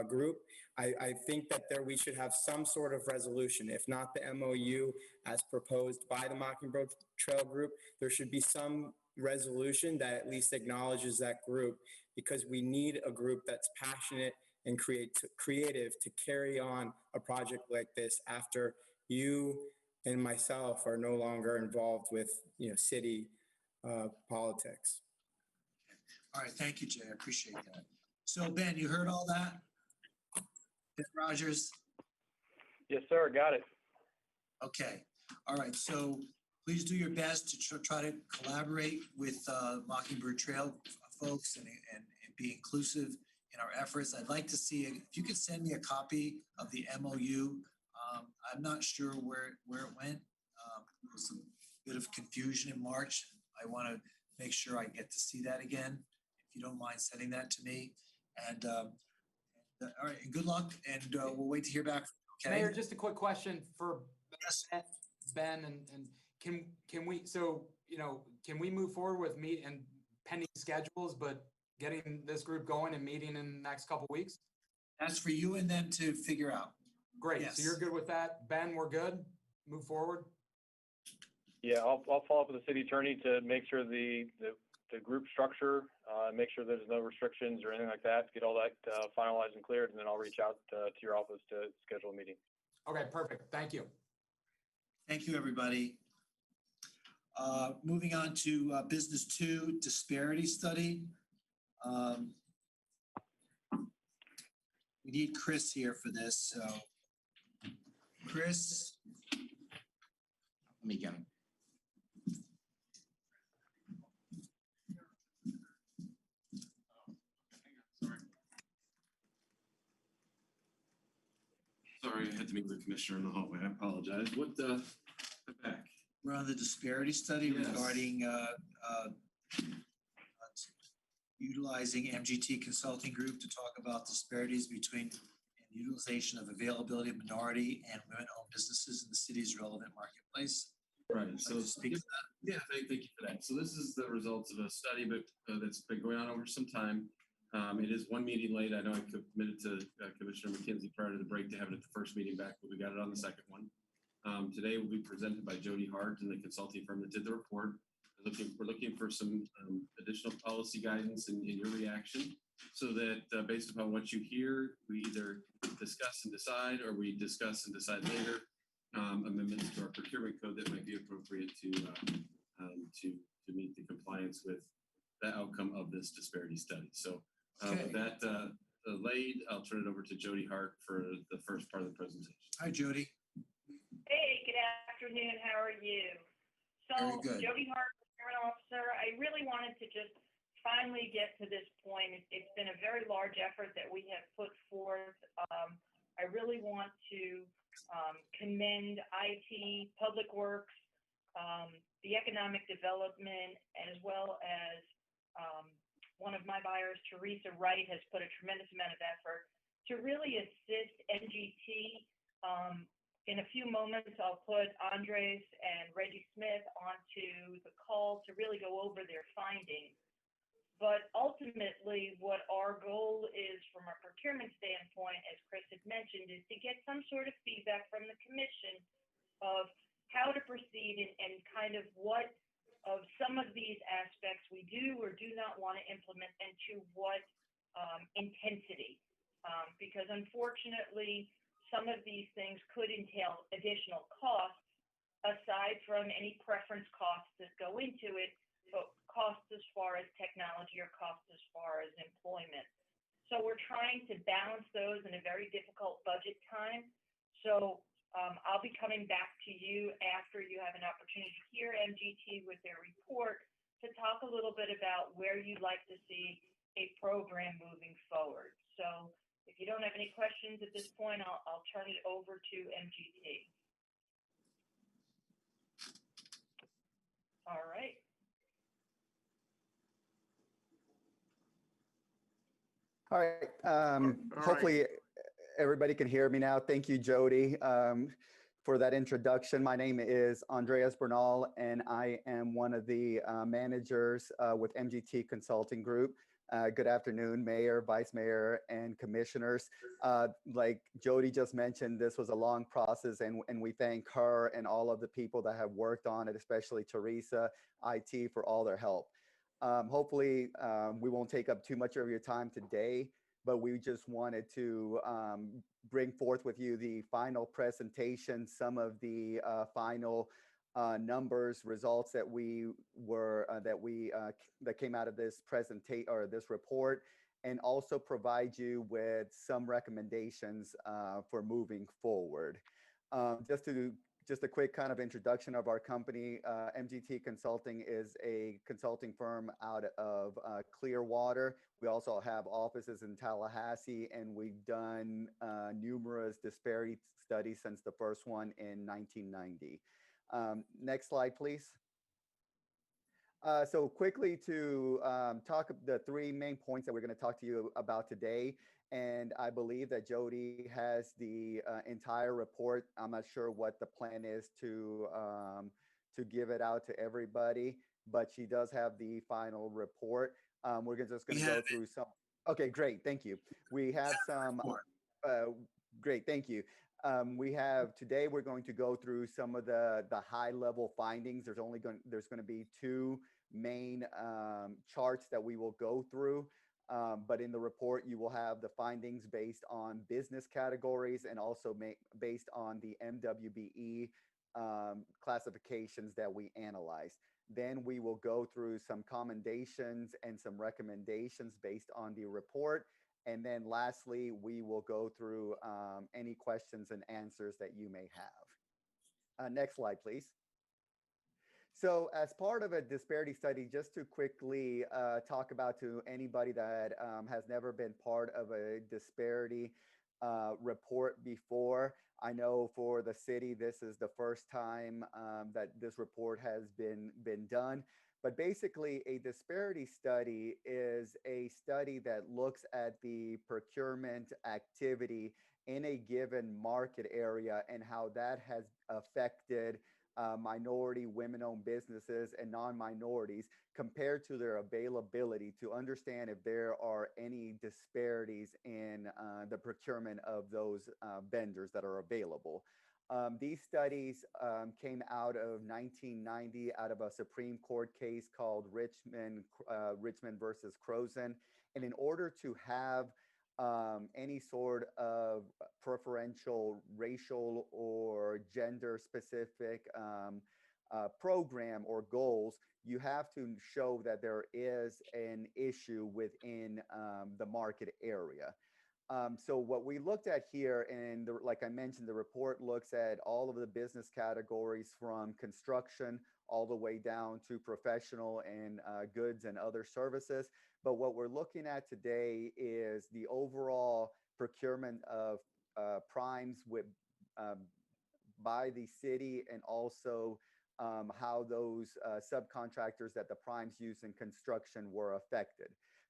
group. I think that we should have some sort of resolution, if not the MOU as proposed by the Mockingbird Trail group. There should be some resolution that at least acknowledges that group, because we need a group that's passionate and creative to carry on a project like this after you and myself are no longer involved with, you know, city politics. All right, thank you, Jay. I appreciate that. So Ben, you heard all that? Ben Rogers? Yes, sir. Got it. Okay. All right. So please do your best to try to collaborate with Mockingbird Trail folks and be inclusive in our efforts. I'd like to see, if you could send me a copy of the MOU. I'm not sure where it went. There was a bit of confusion in March. I want to make sure I get to see that again. If you don't mind sending that to me. And all right, and good luck. And we'll wait to hear back. Okay. Mayor, just a quick question for Ben, and can we, so, you know, can we move forward with and pending schedules, but getting this group going and meeting in the next couple of weeks? That's for you and them to figure out. Great. Yes. So you're good with that. Ben, we're good? Move forward? Yeah, I'll follow up with the city attorney to make sure the group structure, make sure there's no restrictions or anything like that, get all that finalized and cleared, and then I'll reach out to your office to schedule a meeting. Okay, perfect. Thank you. Thank you, everybody. Moving on to business 2, disparity study. We need Chris here for this, so. Chris, Let me get him. Sorry, I had to meet with the commissioner in the hallway. I apologize. I'm back. we're on the disparity study Yes. regarding utilizing MGT Consulting Group to talk about disparities between and utilization of availability of minority and women-owned businesses in the city's relevant marketplace. Right. I'd So like to speak to that. yeah, thank you for that. So this is the results of a study, but that's been going on over some time. It is one meeting late. I know I committed to Commissioner McKenzie prior to the break to having it the first meeting back, but we got it on the second one. Today will be presented by Jody Hart and the consulting firm that did the report. We're looking for some additional policy guidance and your reaction, so that based upon what you hear, we either discuss and decide, or we discuss and decide later amendments to our procurement code that might be appropriate to meet the compliance with the outcome of this disparity study. So with that laid, I'll turn it over to Jody Hart for the first part of the presentation. Hi, Jody. Hey, good afternoon. How are you? Very So, good. Jody Hart, Procurement Officer. I really wanted to just finally get to this point. It's been a very large effort that we have put forth. I really want to commend IT, Public Works, the Economic Development, as well as one of my buyers, Teresa Wright, has put a tremendous amount of effort to really assist MGT. In a few moments, I'll put Andres and Reggie Smith onto the call to really go over their findings. But ultimately, what our goal is from a procurement standpoint, as Chris had mentioned, is to get some sort of feedback from the commission of how to proceed and kind of what of some of these aspects we do or do not want to implement, and to what intensity. Because unfortunately, some of these things could entail additional costs aside from any preference costs that go into it, but costs as far as technology or costs as far as employment. So we're trying to balance those in a very difficult budget time. So I'll be coming back to you after you have an opportunity to hear MGT with their report to talk a little bit about where you'd like to see a program moving forward. So if you don't have any questions at this point, I'll turn it over to MGT. All right. All right. Hopefully everybody can hear me now. Thank you, Jody, for that introduction. My name is Andreas Bernal, and I am one of the managers with MGT Consulting Group. Good afternoon, Mayor, Vice Mayor, and Commissioners. Like Jody just mentioned, this was a long process, and we thank her and all of the people that have worked on it, especially Teresa, IT, for all their help. Hopefully, we won't take up too much of your time today, but we just wanted to bring forth with you the final presentation, some of the final numbers, results that that came out of this presentation or this report, and also provide you with some recommendations for moving forward. Just a quick kind of introduction of our company. MGT Consulting is a consulting firm out of Clearwater. We also have offices in Tallahassee, and we've done numerous disparity studies since the first one in 1990. Next slide, please. So quickly to talk the three main points that we're going to talk to you about today. And I believe that Jody has the entire report. I'm not sure what the plan is to give it out to everybody, but she does have the final report. We're just going to go through some. Okay, great. Thank you. We have some. Great. Thank you. Today we're going to go through some of the high level findings. There's going to be two main charts that we will go through. But in the report, you will have the findings based on business categories and also based on the MWBE classifications that we analyzed. Then we will go through some commendations and some recommendations based on the report. And then lastly, we will go through any questions and answers that you may have. Next slide, please. So as part of a disparity study, just to quickly talk about to anybody that has never been part of a disparity report before, I know for the city, this is the first time that this report has been done. But basically, a disparity study is a study that looks at the procurement activity in a given market area and how that has affected minority, women-owned businesses and non-minorities compared to their availability, to understand if there are any disparities in the procurement of those vendors that are available. These studies came out of 1990 out of a Supreme Court case called Richmond versus Croson. And in order to have any sort of preferential racial or gender specific program or goals, you have to show that there is an issue within the market area. So what we looked at here, and like I mentioned, the report looks at all of the business categories from construction all the way down to professional and goods and other services. But what we're looking at today is the overall procurement of primes by the city, and also how those subcontractors that the primes use in construction were affected.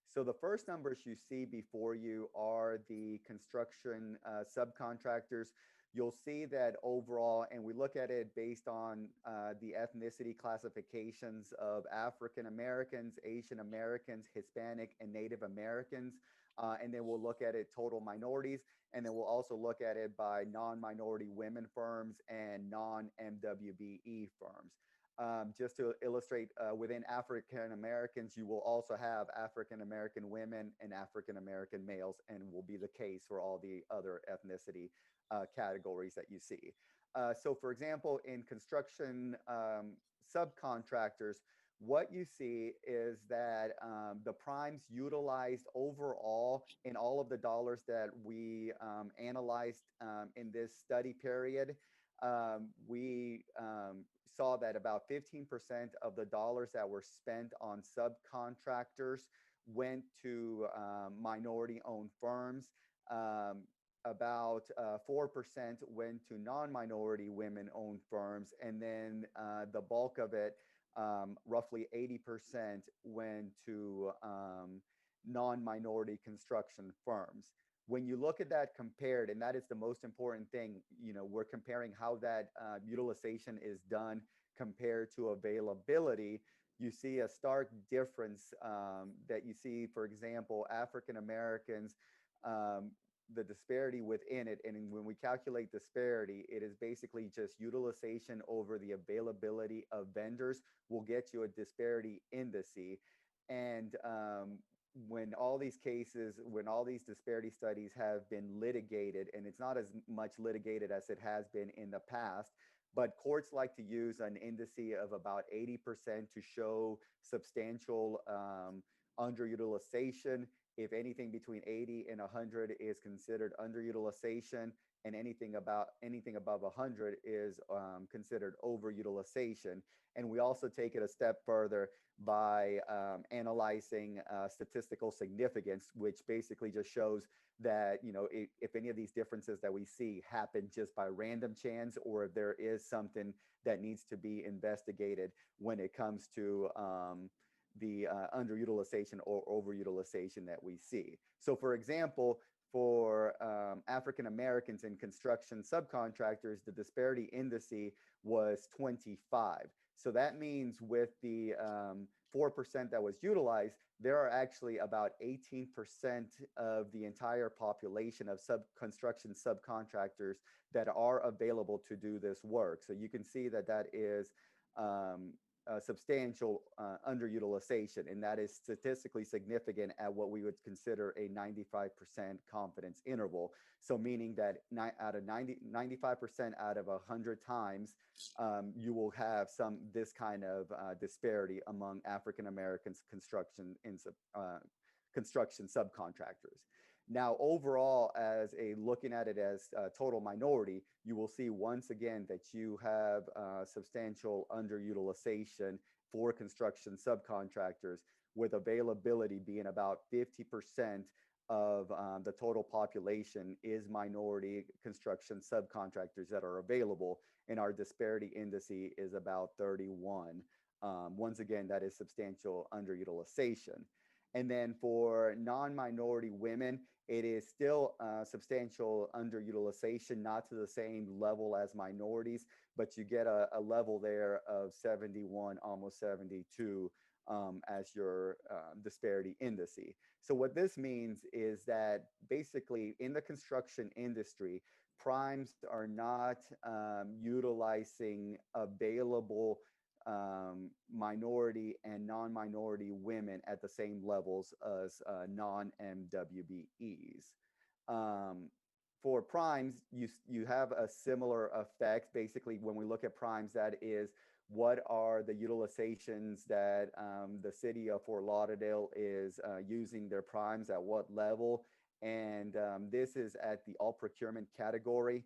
So the first numbers you see before you are the construction subcontractors. You'll see that overall, and we look at it based on the ethnicity classifications of African Americans, Asian Americans, Hispanic, and Native Americans. And then we'll look at it total minorities, and then we'll also look at it by non-minority women firms and non-MWBE firms. Just to illustrate, within African Americans, you will also have African American women and African American males, and will be the case for all the other ethnicity categories that you see. So for example, in construction subcontractors, what you see is that the primes utilized overall in all of the dollars that we analyzed in this study period, we saw that about 15% of the dollars that were spent on subcontractors went to minority-owned firms. About 4% went to non-minority women-owned firms, and then the bulk of it, roughly 80%, went to non-minority construction firms. When you look at that compared, and that is the most important thing, you know, we're comparing how that utilization is done compared to availability. You see a stark difference that you see, for example, African Americans, the disparity within it. And when we calculate disparity, it is basically just utilization over the availability of vendors will get you a disparity indice. And when all these cases, when all these disparity studies have been litigated, and it's not as much litigated as it has been in the past, but courts like to use an indice of about 80% to show substantial underutilization. If anything between 80 and 100 is considered underutilization, and anything above 100 is considered overutilization. And we also take it a step further by analyzing statistical significance, which basically just shows that, you know, if any of these differences that we see happen just by random chance, or if there is something that needs to be investigated when it comes to the underutilization or overutilization that we see. So for example, for African Americans in construction subcontractors, the disparity indice was 25. So that means with the 4% that was utilized, there are actually about 18% of the entire population of construction subcontractors that are available to do this work. So you can see that that is substantial underutilization, and that is statistically significant at what we would consider a 95% confidence interval. So meaning that out of 95% out of 100 times, you will have this kind of disparity among African Americans construction subcontractors. Now, overall, as a looking at it as a total minority, you will see once again that you have substantial underutilization for construction subcontractors, with availability being about 50% of the total population is minority construction subcontractors that are available, and our disparity indice is about 31. Once again, that is substantial underutilization. And then for non-minority women, it is still substantial underutilization, not to the same level as minorities, but you get a level there of 71, almost 72 as your disparity indice. So what this means is that basically in the construction industry, primes are not utilizing available minority and non-minority women at the same levels as non-MWBEs. For primes, you have a similar effect. Basically, when we look at primes, that is, what are the utilizations that the city of Fort Lauderdale is using their primes at what level? And this is at the all procurement category.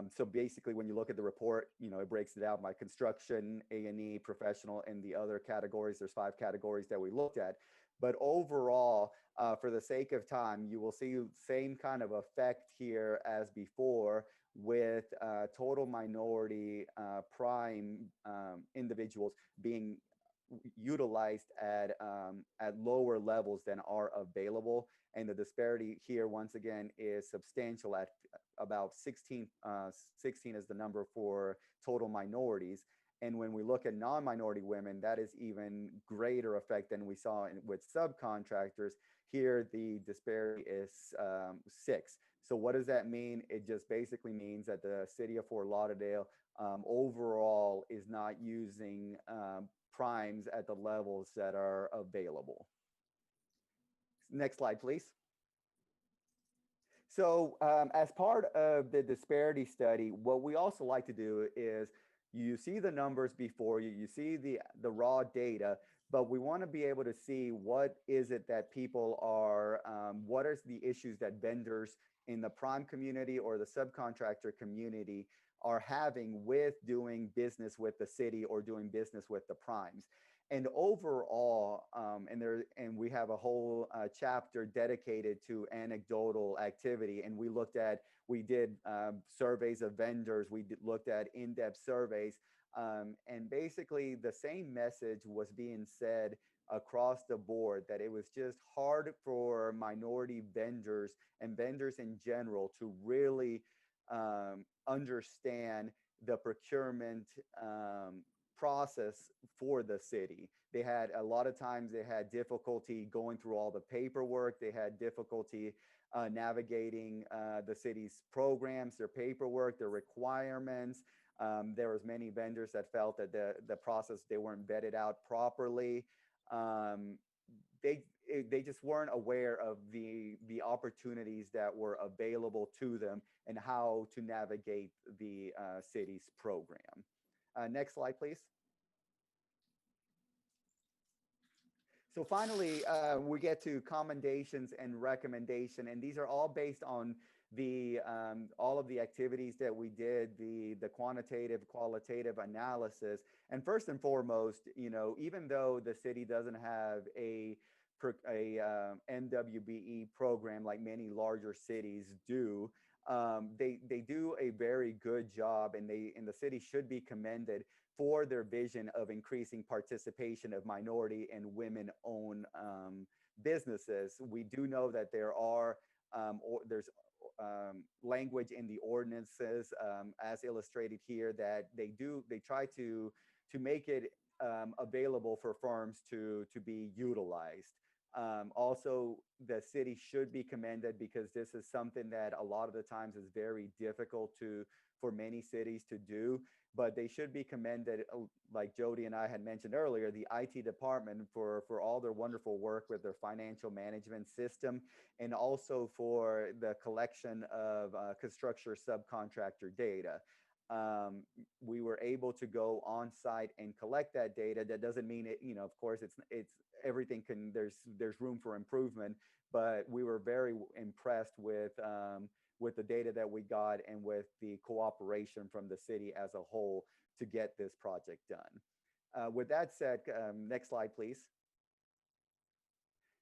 So basically, when you look at the report, it breaks it out by construction, A&E, professional, and the other categories. There's 5 categories that we looked at. But overall, for the sake of time, you will see same kind of effect here as before, with total minority prime individuals being utilized at lower levels than are available. And the disparity here, once again, is substantial at about 16. 16 is the number for total minorities. And when we look at non-minority women, that is even greater effect than we saw with subcontractors. Here, the disparity is 6. So what does that mean? It just basically means that the city of Fort Lauderdale overall is not using primes at the levels that are available. Next slide, please. So as part of the disparity study, what we also like to do is, you see the numbers before you, you see the raw data, but we want to be able to see what is it that people are, what are the issues that vendors in the prime community or the subcontractor community are having with doing business with the city or doing business with the primes. And overall, and we have a whole chapter dedicated to anecdotal activity. And we did surveys of vendors. We looked at in-depth surveys. And basically the same message was being said across the board, that it was just hard for minority vendors and vendors in general to really understand the procurement process for the city. They had a lot of times they had difficulty going through all the paperwork. They had difficulty navigating the city's programs, their paperwork, their requirements. There was many vendors that felt that the process, they weren't vetted out properly. They just weren't aware of the opportunities that were available to them and how to navigate the city's program. Next slide, please. So finally, we get to commendations and recommendation, and these are all based on the all of the activities that we did, the quantitative, qualitative analysis. And first and foremost, even though the city doesn't have a MWBE program like many larger cities do, they do a very good job, and the city should be commended for their vision of increasing participation of minority and women-owned businesses. We do know that there's language in the ordinances, as illustrated here, that they try to make it available for firms to be utilized. Also, the city should be commended because this is something that a lot of the times is very difficult for many cities to do, but they should be commended, like Jody and I had mentioned earlier, the IT department for all their wonderful work with their financial management system, and also for the collection of construction subcontractor data. We were able to go on site and collect that data. That doesn't mean it, of course, it's everything can, there's room for improvement, but we were very impressed with the data that we got and with the cooperation from the city as a whole to get this project done. With that said, next slide, please.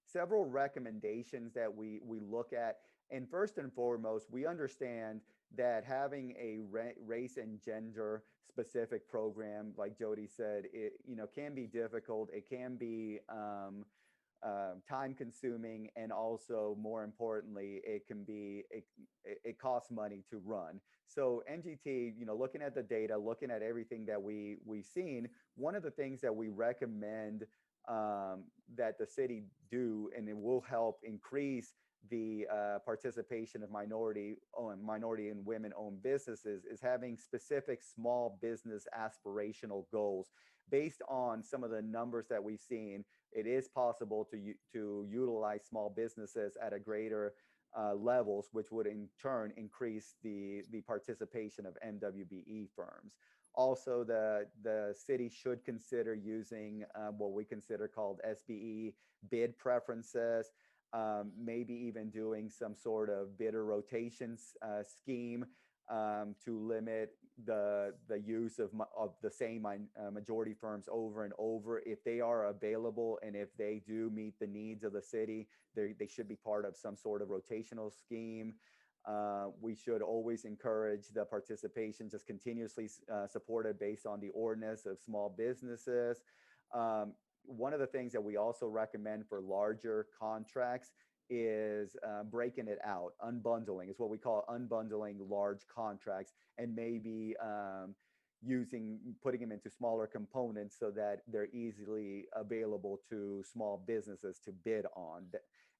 Several recommendations that we look at, and first and foremost, we understand that having a race and gender specific program, like Jody said, it can be difficult. It can be time consuming, and also more importantly, it costs money to run. So MGT, looking at the data, looking at everything that we've seen, one of the things that we recommend that the city do, and it will help increase the participation of minority and women-owned businesses, is having specific small business aspirational goals. Based on some of the numbers that we've seen, it is possible to utilize small businesses at a greater levels, which would in turn increase the participation of MWBE firms. Also, the city should consider using what we consider called SBE bid preferences, maybe even doing some sort of bidder rotations scheme to limit the use of the same majority firms over and over. If they are available and if they do meet the needs of the city, they should be part of some sort of rotational scheme. We should always encourage the participation, just continuously supported based on the ordinance of small businesses. One of the things that we also recommend for larger contracts is breaking it out. Unbundling is what we call unbundling large contracts, and maybe putting them into smaller components so that they're easily available to small businesses to bid on.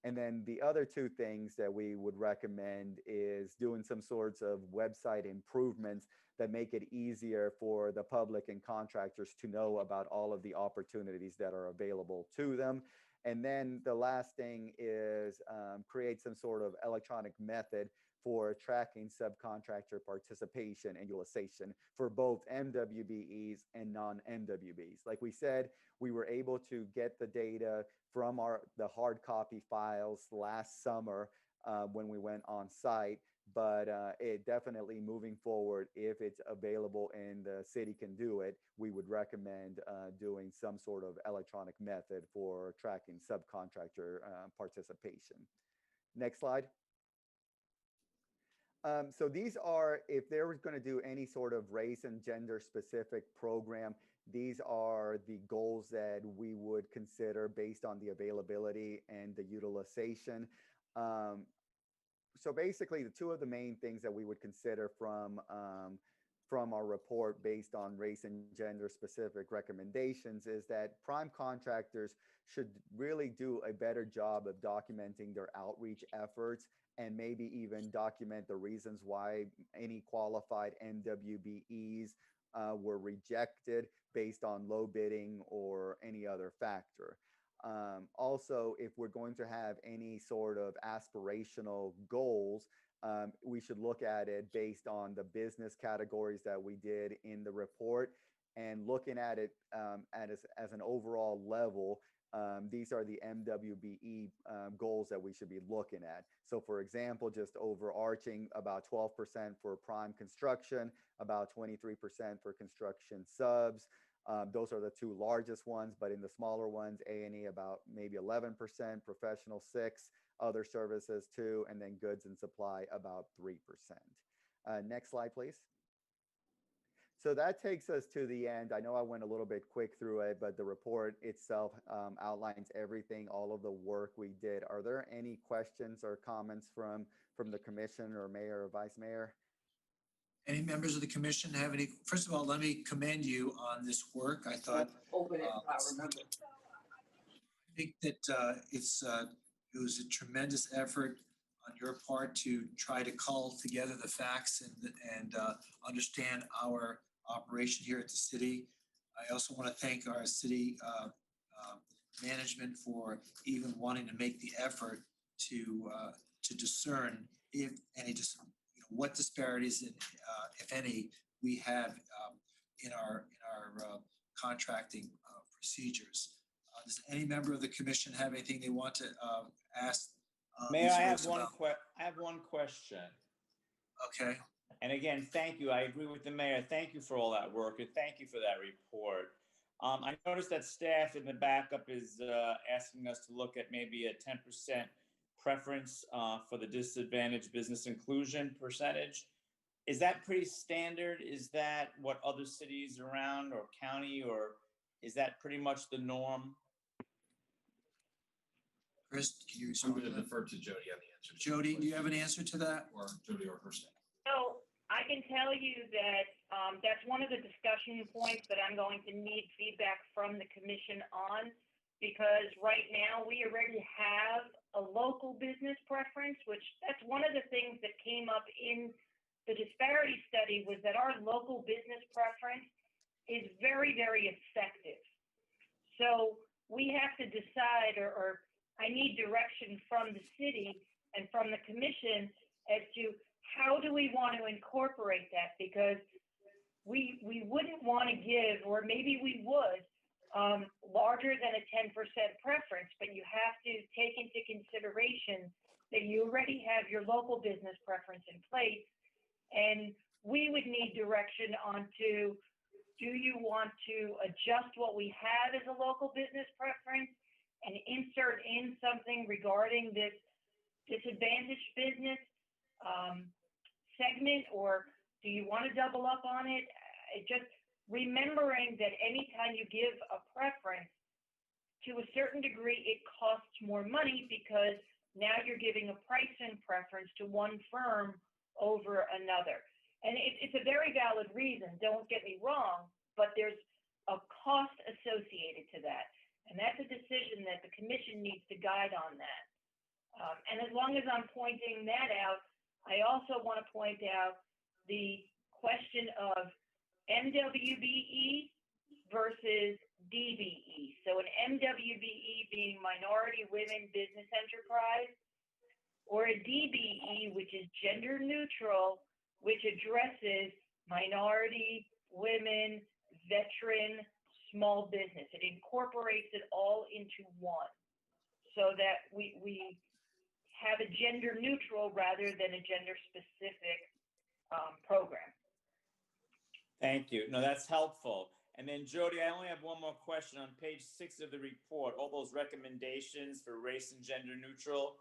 And then the other two things that we would recommend is doing some sorts of website improvements that make it easier for the public and contractors to know about all of the opportunities that are available to them. And then the last thing is create some sort of electronic method for tracking subcontractor participation and utilization for both MWBEs and non-MWBEs. Like we said, we were able to get the data from the hard copy files last summer when we went on site, but it definitely moving forward, if it's available and the city can do it, we would recommend doing some sort of electronic method for tracking subcontractor participation. Next slide. So these are, if they were going to do any sort of race and gender specific program, these are the goals that we would consider based on the availability and the utilization. So basically, the two of the main things that we would consider from our report based on race and gender specific recommendations is that prime contractors should really do a better job of documenting their outreach efforts, and maybe even document the reasons why any qualified MWBEs were rejected based on low bidding or any other factor. Also, if we're going to have any sort of aspirational goals, we should look at it based on the business categories that we did in the report, and looking at it as an overall level. These are the MWBE goals that we should be looking at. So for example, just overarching, about 12% for prime construction, about 23% for construction subs. Those are the two largest ones, but in the smaller ones, A&E about maybe 11%, professional 6%, other services 2%, and then goods and supply about 3%. Next slide, please. So that takes us to the end. I know I went a little bit quick through it, but the report itself outlines everything, all of the work we did. Are there any questions or comments from the commission or mayor or vice mayor? Any members of the commission have any? First of all, let me commend you on this work. I thought, I think that it was a tremendous effort on your part to try to cull together the facts and understand our operation here at the city. I also want to thank our city management for even wanting to make the effort to discern if any, what disparities, if any, we have in our contracting procedures. Does any member of the commission have anything they want to ask? Mayor, these I have folks one about? I have one question. Okay. And again, thank you. I agree with the mayor. Thank you for all that work and thank you for that report. I noticed that staff in the backup is asking us to look at maybe a 10% preference for the disadvantaged business inclusion percentage. Is that pretty standard? Is that what other cities around or county, or is that pretty much the norm? Chris, can you I'm respond going to to that? defer to Jody on the answer. Jody, do you have an answer to that? Or Jody or her staff? So I can tell you that that's one of the discussion points that I'm going to need feedback from the commission on, because right now we already have a local business preference, which that's one of the things that came up in the disparity study, was that our local business preference is very, very effective. So we have to decide, or I need direction from the city and from the commission as to how do we want to incorporate that, because we wouldn't want to give, or maybe we would, larger than a 10% preference, but you have to take into consideration that you already have your local business preference in place, and we would need direction onto, do you want to adjust what we have as a local business preference and insert in something regarding this disadvantaged business segment, or do you want to double up on it? Just remembering that anytime you give a preference, to a certain degree, it costs more money, because now you're giving a pricing preference to one firm over another. And it's a very valid reason, don't get me wrong, but there's a cost associated to that. And that's a decision that the commission needs to guide on that. And as long as I'm pointing that out, I also want to point out the question of MWBE versus DBE. So an MWBE being Minority Women Business Enterprise, or a DBE, which is gender neutral, which addresses minority, women, veteran, small business. It incorporates it all into one, so that we have a gender neutral rather than a gender specific program. Thank you. No, that's helpful. And then Jody, I only have one more question. On page 6 of the report, all those recommendations for race and gender neutral,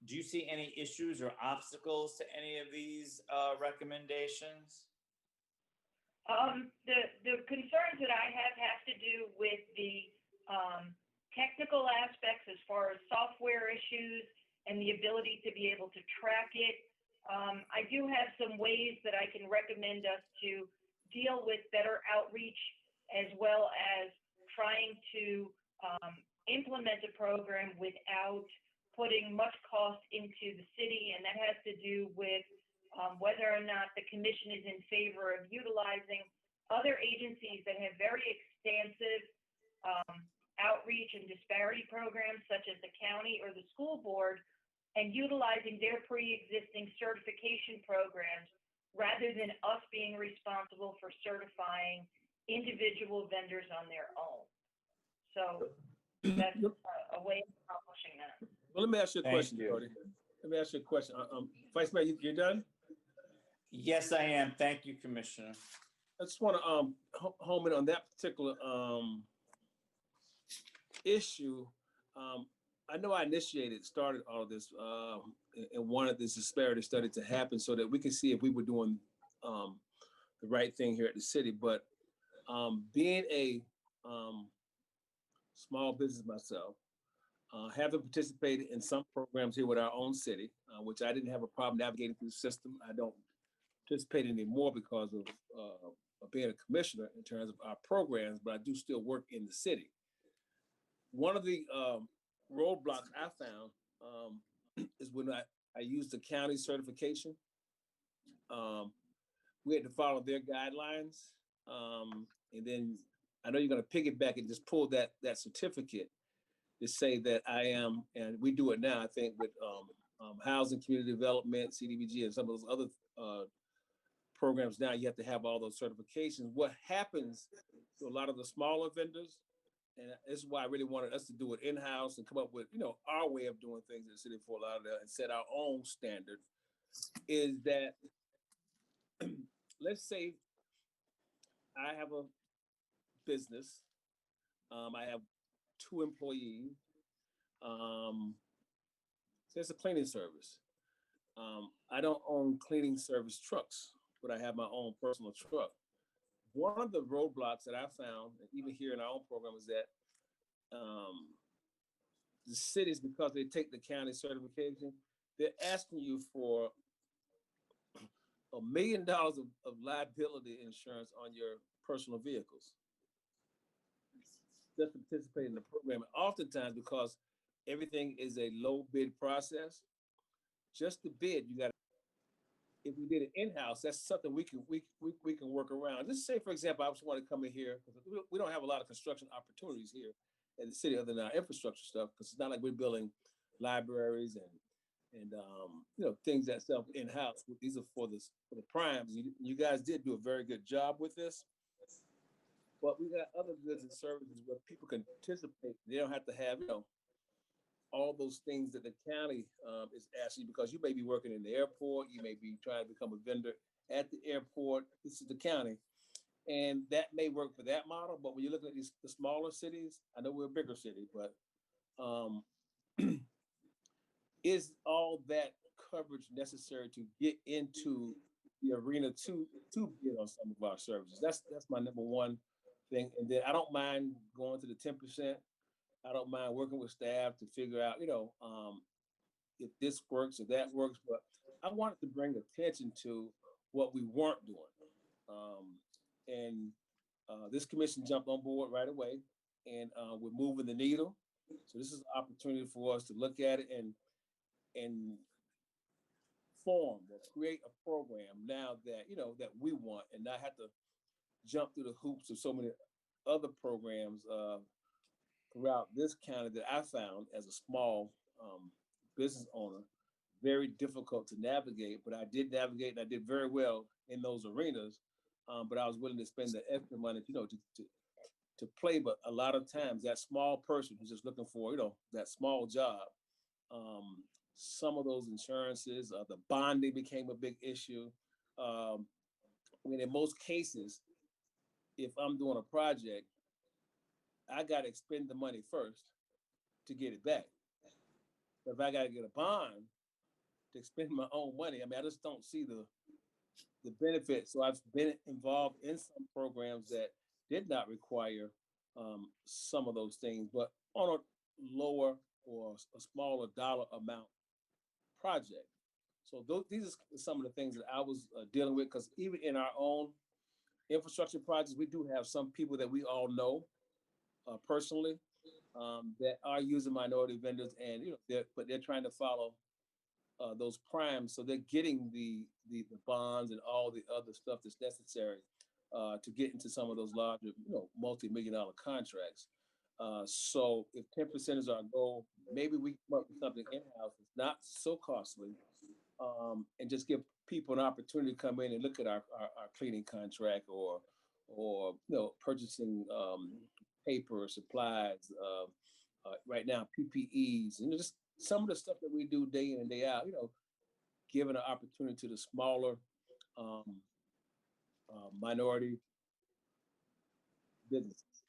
do you see any issues or obstacles to any of these recommendations? The concerns that I have to do with the technical aspects, as far as software issues and the ability to be able to track it. I do have some ways that I can recommend us to deal with better outreach, as well as trying to implement a program without putting much cost into the city. And that has to do with whether or not the commission is in favor of utilizing other agencies that have very extensive outreach and disparity programs, such as the county or the school board, and utilizing their pre-existing certification programs, rather than us being responsible for certifying individual vendors on their own. So that's a way of accomplishing that. Well, let me ask you a question, Jody. Let me ask you a question. Vice Mayor, you're done? Yes, I am. Thank you, Commissioner. I just want to home in on that particular issue. I know I started all of this and wanted this disparity study to happen so that we can see if we were doing the right thing here at the city. But being a small business myself, having participated in some programs here with our own city, which I didn't have a problem navigating through the system. I don't participate anymore because of being a commissioner in terms of our programs, but I do still work in the city. One of the roadblocks I found is when I used the county certification. We had to follow their guidelines. And then I know you're going to piggyback and just pull that certificate to say that I am, and we do it now, I think, with housing, community development, CDBG, and some of those other programs. Now you have to have all those certifications. What happens to a lot of the smaller vendors and this is why I really wanted us to do it in-house and come up with, our way of doing things in the city of Fort Lauderdale and set our own standard, is that let's say I have a business. I have 2 employees. So it's a cleaning service. I don't own cleaning service trucks, but I have my own personal truck. One of the roadblocks that I found, even here in our own program, is that the cities, because they take the county certification, they're asking you for $1 million of liability insurance on your personal vehicles just to participate in the program. And oftentimes, because everything is a low bid process, just the bid, you got to. If we did it in-house, that's something we can work around. Just say, for example, I just want to come in here, because we don't have a lot of construction opportunities here in the city other than our infrastructure stuff, because it's not like we're building libraries and things that stuff in-house. These are for the primes. You guys did do a very good job with this, but we got other goods and services where people can participate. They don't have to have all those things that the county is asking, because you may be working in the airport, you may be trying to become a vendor at the airport. This is the county, and that may work for that model. But when you're looking at the smaller cities, I know we're a bigger city, but is all that coverage necessary to get into the arena to bid on some of our services? That's my number one thing. And then I don't mind going to the 10%. I don't mind working with staff to figure out, if this works or that works. But I wanted to bring attention to what we weren't doing. This commission jumped on board right away, and we're moving the needle. So this is an opportunity for us to look at it and form or create a program now that, that we want, and not have to jump through the hoops of so many other programs throughout this county that I found as a small business owner very difficult to navigate. But I did navigate, and I did very well in those arenas. But I was willing to spend the extra money, to play. But a lot of times, that small person who's just looking for, that small job, some of those insurances, the bonding became a big issue. In most cases, if I'm doing a project, I got to expend the money first to get it back. But if I got to get a bond to expend my own money, I just don't see the benefit. So I've been involved in some programs that did not require some of those things, but on a lower or a smaller dollar amount project. So these are some of the things that I was dealing with, because even in our own infrastructure projects, we do have some people that we all know personally that are using minority vendors, and they're trying to follow those primes, so they're getting the bonds and all the other stuff that's necessary to get into some of those larger, multi-million-dollar contracts. So if 10% is our goal, maybe we come up with something in-house that's not so costly, and just give people an opportunity to come in and look at our cleaning contract, or purchasing paper, supplies, right now PPEs, and just some of the stuff that we do day in and day out. Giving an opportunity to the smaller minority businesses.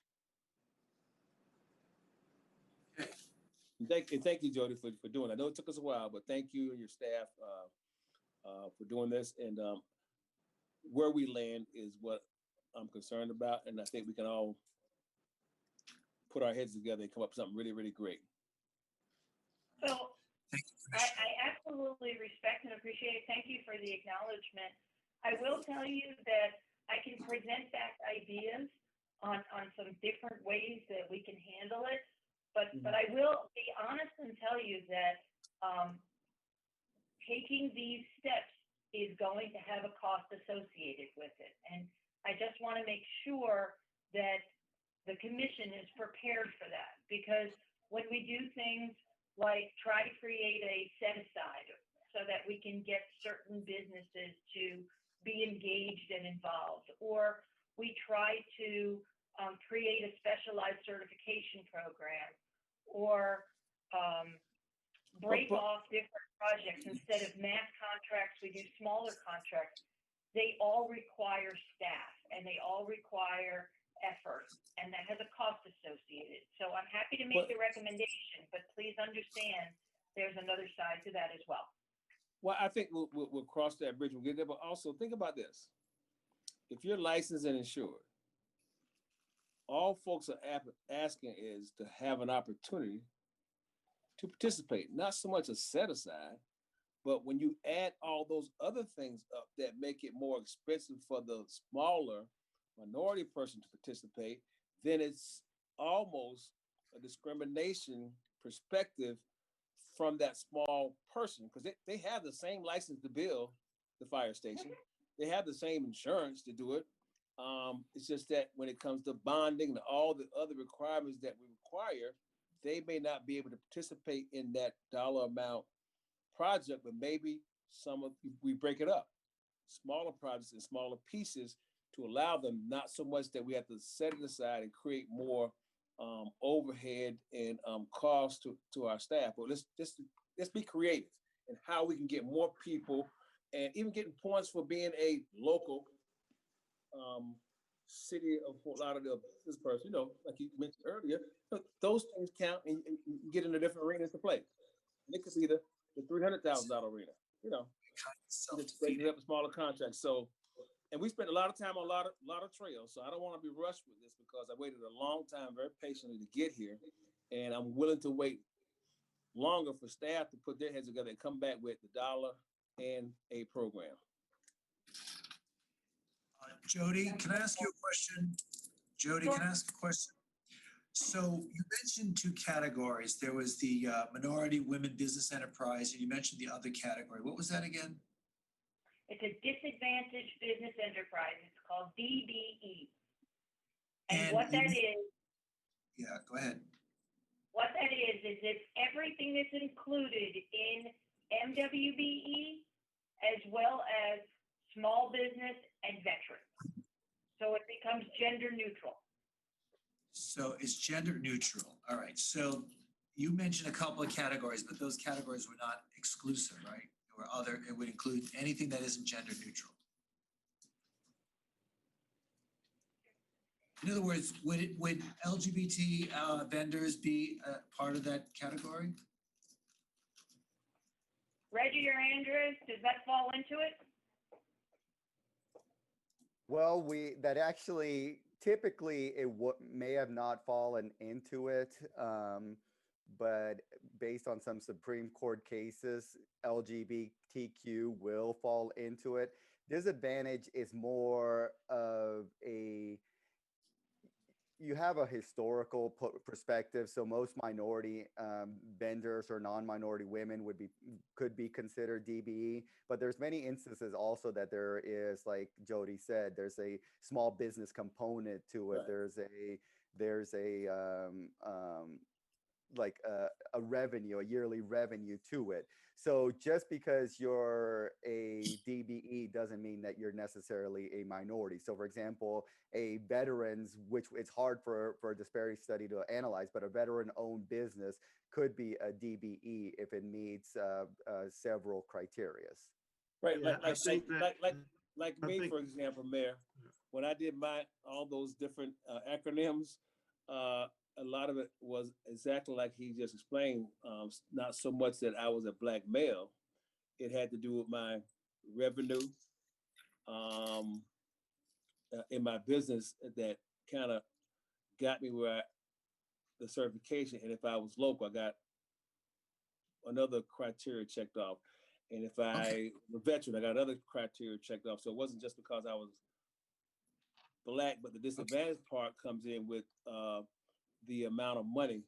And thank you, Jody, for doing it. I know it took us a while, but thank you and your staff for doing this. And where we land is what I'm concerned about, and I think we can all put our heads together and come up with something really, really great. So I absolutely respect and appreciate it. Thank you for the acknowledgement. I will tell you that I can present back ideas on some different ways that we can handle it. But I will be honest and tell you that taking these steps is going to have a cost associated with it. And I just want to make sure that the commission is prepared for that, because when we do things like try to create a set aside so that we can get certain businesses to be engaged and involved, or we try to create a specialized certification program or break off different projects. Instead of mass contracts, we do smaller contracts. They all require staff and they all require effort, and that has a cost associated. So I'm happy to make the recommendation, but please understand there's another side to that as well. Well, I think we'll cross that bridge when we get there, but also think about this. If you're licensed and insured, all folks are asking is to have an opportunity to participate, not so much a set aside, but when you add all those other things up that make it more expensive for the smaller minority person to participate, then it's almost a discrimination perspective from that small person, because they have the same license to build the fire station. They have the same insurance to do it. It's just that when it comes to bonding and all the other requirements that we require, they may not be able to participate in that dollar amount project, but maybe we break it up, smaller projects and smaller pieces to allow them, not so much that we have to set it aside and create more overhead and cost to our staff. But let's be creative in how we can get more people, and even getting points for being a local City of Fort Lauderdale business person, like you mentioned earlier. Those things count, and you get into different arenas to play. And it could be the $300,000 arena, just breaking up a smaller contract. So, and we spent a lot of time on a lot of trails. So I don't want to be rushed with this, because I waited a long time, very patiently, to get here, and I'm willing to wait longer for staff to put their heads together and come back with the dollar and a program. Jody, can I ask you a question? Jody, can I ask a question? So you mentioned two categories. There was the minority women business enterprise, and you mentioned the other category. What was that again? It's a disadvantaged business enterprise. It's called DBE. And what that is. Yeah, go ahead. What that is it's everything that's included in MWBE as well as small business and veteran. So it becomes gender neutral. So it's gender neutral. All right. So you mentioned a couple of categories, but those categories were not exclusive, right? It would include anything that isn't gender neutral. In other words, would LGBT vendors be part of that category? Reggie or Andrews, does that fall into it? Well, that actually typically may have not fallen into it, but based on some Supreme Court cases, LGBTQ will fall into it. Disadvantage is more of you have a historical perspective, so most minority vendors or non-minority women could be considered DBE, but there's many instances also that there is, like Jody said, there's a small business component to it. Right. There's a revenue, a yearly revenue to it. So just because you're a DBE doesn't mean that you're necessarily a minority. So for example, a veterans, which it's hard for a disparity study to analyze, but a veteran-owned business could be a DBE if it meets several criteria. Right, like me, for example, Mayor, when I did all those different acronyms, a lot of it was exactly like he just explained. Not so much that I was a Black male. It had to do with my revenue in my business that kind of got me the certification. And if I was local, I got another criteria checked off. And if I was a veteran, I got other criteria checked off. So it wasn't just because I was Black, but the disadvantage part comes in with the amount of money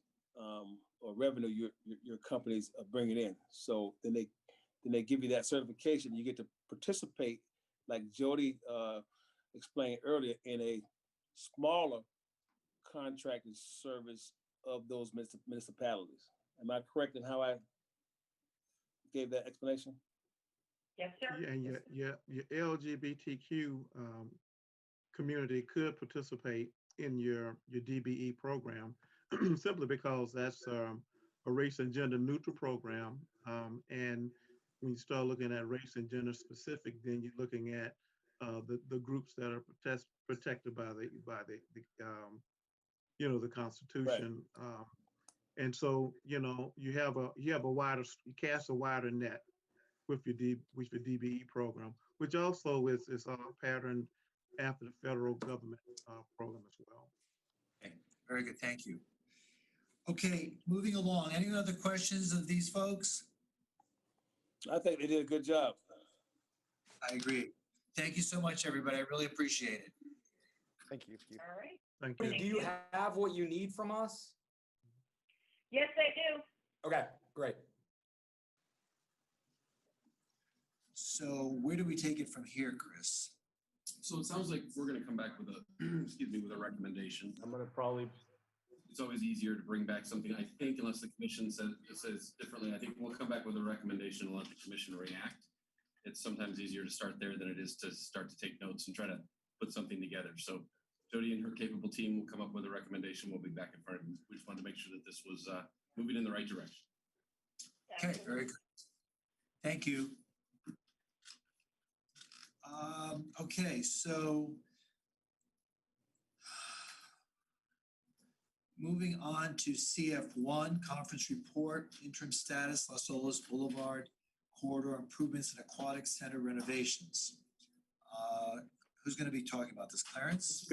or revenue your companies are bringing in. So then they give you that certification. You get to participate, like Jody explained earlier, in a smaller contracted service of those municipalities. Am I correct in how I gave that explanation? Yes, sir. And your LGBTQ community could participate in your DBE program, simply because that's a race and gender neutral program. And when you start looking at race and gender specific, then you're looking at the groups that are protected by the Constitution. Right. And so, you have a wider, you cast a wider net with your DBE program, which also is patterned after the federal government program as well. Okay, very good, thank you. Okay, moving along. Any other questions of these folks? I think they did a good job. I agree. Thank you so much, everybody. I really appreciate it. Thank you. All right. Thank you. Do you have what you need from us? Yes, I do. Okay, great. So where do we take it from here, Chris? So it sounds like we're going to come back with a, excuse me, with a recommendation. I'm going to probably, it's always easier to bring back something, I think, unless the commission says differently. I think we'll come back with a recommendation and let the commission react. It's sometimes easier to start there than it is to start to take notes and try to put something together. So Jody and her capable team will come up with a recommendation. We'll be back in front of you. We just wanted to make sure that this was moving in the right direction. Okay, very good. Thank you. Okay, so moving on to CF1, conference report, interim status, Las Olas Boulevard corridor improvements and aquatic center renovations. Who's going to be talking about this? Clarence?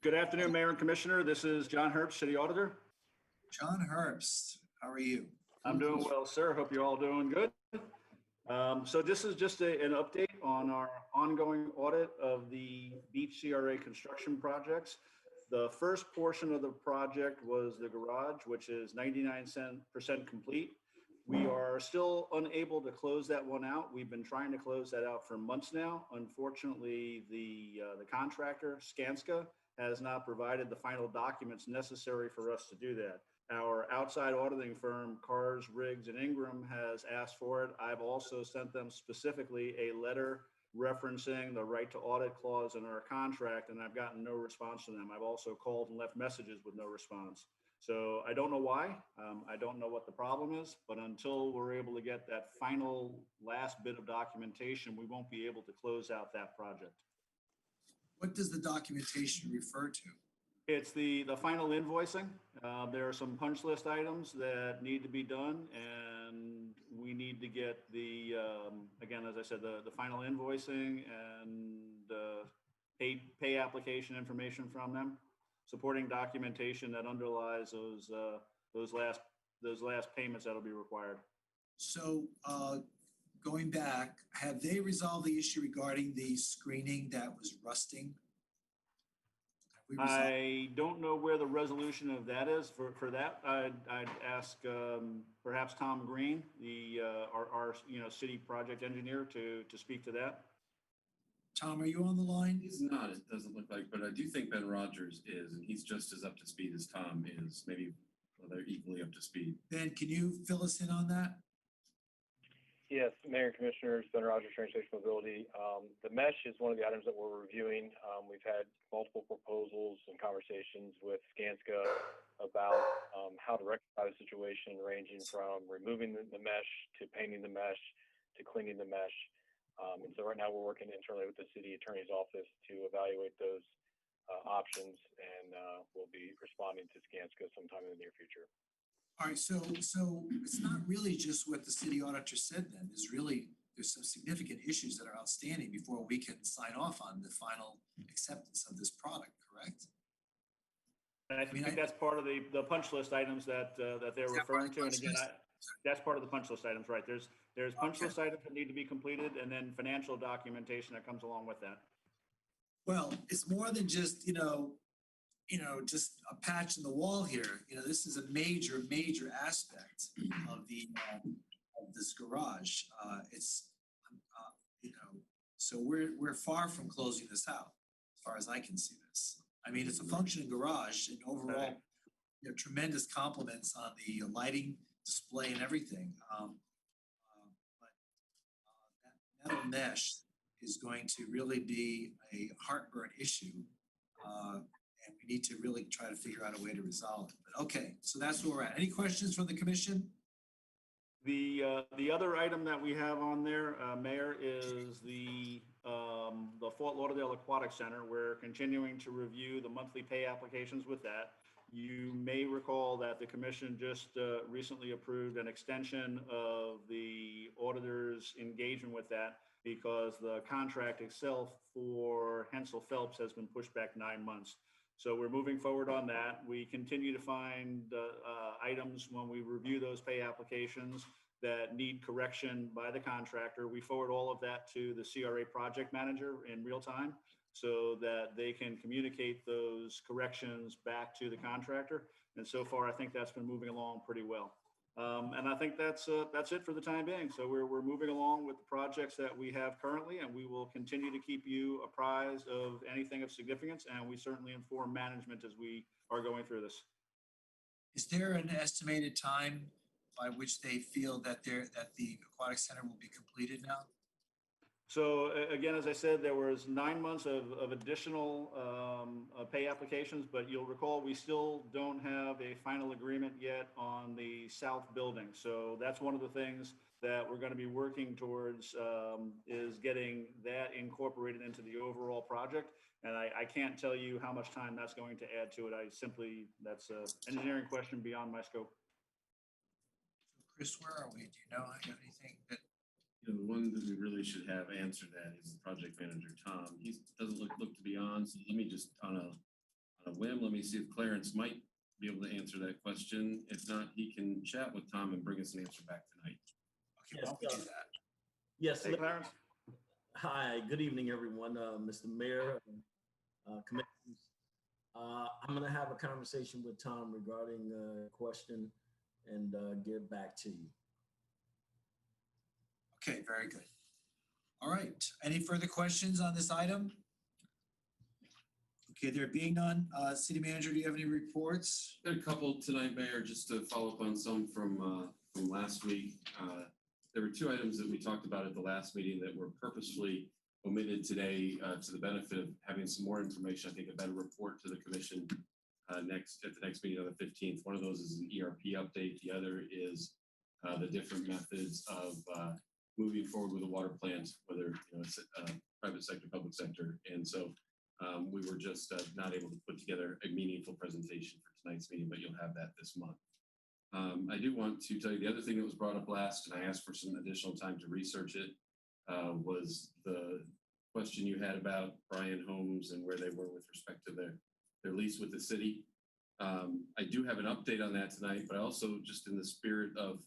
Good afternoon, Mayor and Commissioner. This is John Herbst, City Auditor. John Herbst, how are you? I'm doing well, sir. Hope you're all doing good. So this is just an update on our ongoing audit of the beach CRA construction projects. The first portion of the project was the garage, which is 99% complete. We are still unable to close that one out. We've been trying to close that out for months now. Unfortunately, the contractor, Skanska, has not provided the final documents necessary for us to do that. Our outside auditing firm, Cars, Riggs, and Ingram, has asked for it. I've also sent them specifically a letter referencing the right to audit clause in our contract, and I've gotten no response from them. I've also called and left messages with no response. So I don't know why. I don't know what the problem is, but until we're able to get that final last bit of documentation, we won't be able to close out that project. What does the documentation refer to? It's the final invoicing. There are some punch list items that need to be done, and we need to get the, again, as I said, the final invoicing and pay application information from them, supporting documentation that underlies those last payments that'll be required. So going back, have they resolved the issue regarding the screening that was rusting? I don't know where the resolution of that is. For that, I'd ask perhaps Tom Green, our city project engineer, to speak to that. Tom, are you on the line? He's not, it doesn't look like, but I do think Ben Rogers is, and he's just as up to speed as Tom is. Maybe they're equally up to speed. Ben, can you fill us in on that? Yes, Mayor and Commissioners, Ben Rogers, Transportation Mobility. The mesh is one of the items that we're reviewing. We've had multiple proposals and conversations with Skanska about how to rectify the situation, ranging from removing the mesh to painting the mesh to cleaning the mesh. And so right now we're working internally with the city attorney's office to evaluate those options, and we'll be responding to Skanska sometime in the near future. All right, so it's not really just what the city auditor said then. There's some significant issues that are outstanding before we can sign off on the final acceptance of this product, correct? And I think that's part of the punch list items that they're referring to. And again, that's part of the punch list items, right? There's punch list items that need to be completed, and then financial documentation that comes along with that. Well, it's more than just, just a patch in the wall here. This is a major aspect of of this garage. So we're far from closing this out, as far as I can see this. I mean, it's a functioning garage, and overall, tremendous compliments on the lighting, display, and everything. But that metal mesh is going to really be a heartburn issue. And we need to really try to figure out a way to resolve it. But okay, so that's where we're at. Any questions from the commission? The other item that we have on there, Mayor, is the Fort Lauderdale Aquatic Center. We're continuing to review the monthly pay applications with that. You may recall that the commission just recently approved an extension of the auditor's engagement with that because the contract itself for Hensel Phelps has been pushed back 9 months. So we're moving forward on that. We continue to find items when we review those pay applications that need correction by the contractor. We forward all of that to the CRA project manager in real time so that they can communicate those corrections back to the contractor. And so far, I think that's been moving along pretty well. And I think that's it for the time being. So we're moving along with the projects that we have currently, and we will continue to keep you apprised of anything of significance. And we certainly inform management as we are going through this. Is there an estimated time by which they feel that the aquatic center will be completed now? So again, as I said, there was 9 months of additional pay applications, but you'll recall we still don't have a final agreement yet on the south building. So that's one of the things that we're going to be working towards is getting that incorporated into the overall project. And I can't tell you how much time that's going to add to it. That's an engineering question beyond my scope. Chris, where are we? Do you know? Do you have anything that? The one that we really should have answer that is the project manager, Tom. He doesn't look to be on, so let me just, on a whim, let me see if Clarence might be able to answer that question. If not, he can chat with Tom and bring us an answer back tonight. Okay, why don't we do that? Yes. Hey, Clarence. Hi, good evening, everyone. Mr. Mayor, commissioners. I'm going to have a conversation with Tom regarding the question and get back to you. Okay, very good. All right, any further questions on this item? Okay, there being none, City Manager, do you have any reports? Got a couple tonight, Mayor, just to follow up on some from last week. There were 2 items that we talked about at the last meeting that were purposefully omitted today to the benefit of having some more information. I think a better report to the commission at the next meeting on the 15th. One of those is an ERP update. The other is the different methods of moving forward with a water plant, whether it's private sector, public sector. And so we were just not able to put together a meaningful presentation for tonight's meeting, but you'll have that this month. I do want to tell you the other thing that was brought up last, and I asked for some additional time to research it, was the question you had about Bryan Homes and where they were with respect to their lease with the city. I do have an update on that tonight, but I also, just in the spirit of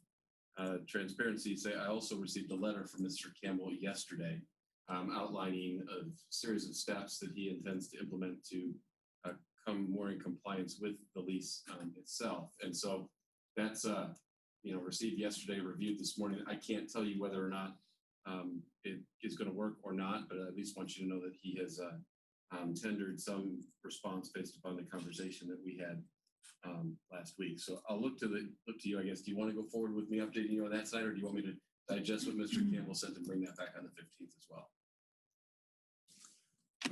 transparency, say I also received a letter from Mr. Campbell yesterday outlining a series of steps that he intends to implement to come more in compliance with the lease itself. And so that's received yesterday, reviewed this morning. I can't tell you whether or not it is going to work or not, but I at least want you to know that he has tendered some response based upon the conversation that we had last week. So I'll look to you, I guess. Do you want to go forward with me updating you on that side, or do you want me to digest what Mr. Campbell sent and bring that back on the 15th as well?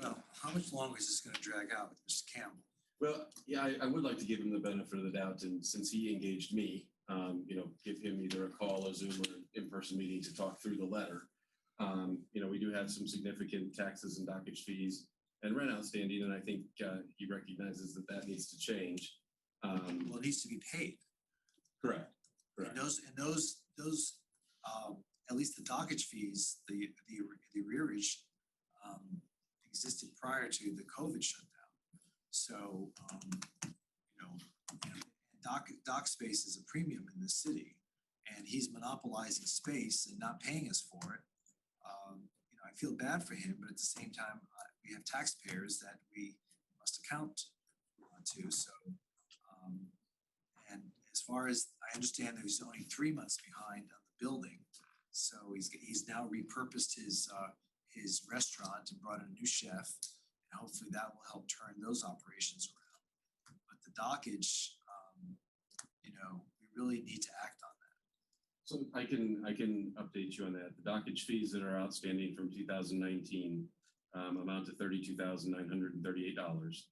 Well, how much longer is this going to drag out with Mr. Campbell? Well, yeah, I would like to give him the benefit of the doubt, and since he engaged me, give him either a call, a Zoom, or an in-person meeting to talk through the letter. We do have some significant taxes and dockage fees and rent outstanding, and I think he recognizes that needs to change. Well, it needs to be paid. Correct. And those at least the dockage fees, the arrearage existed prior to the COVID shutdown. So, dock space is a premium in the city, and he's monopolizing space and not paying us for it. I feel bad for him, but at the same time, we have taxpayers that we must account to. So, and as far as I understand, there's only 3 months behind on the building. So he's now repurposed his restaurant and brought in a new chef, and hopefully that will help turn those operations around. But the dockage, we really need to act on that. So I can update you on that. The dockage fees that are outstanding from 2019 amount to $32,938.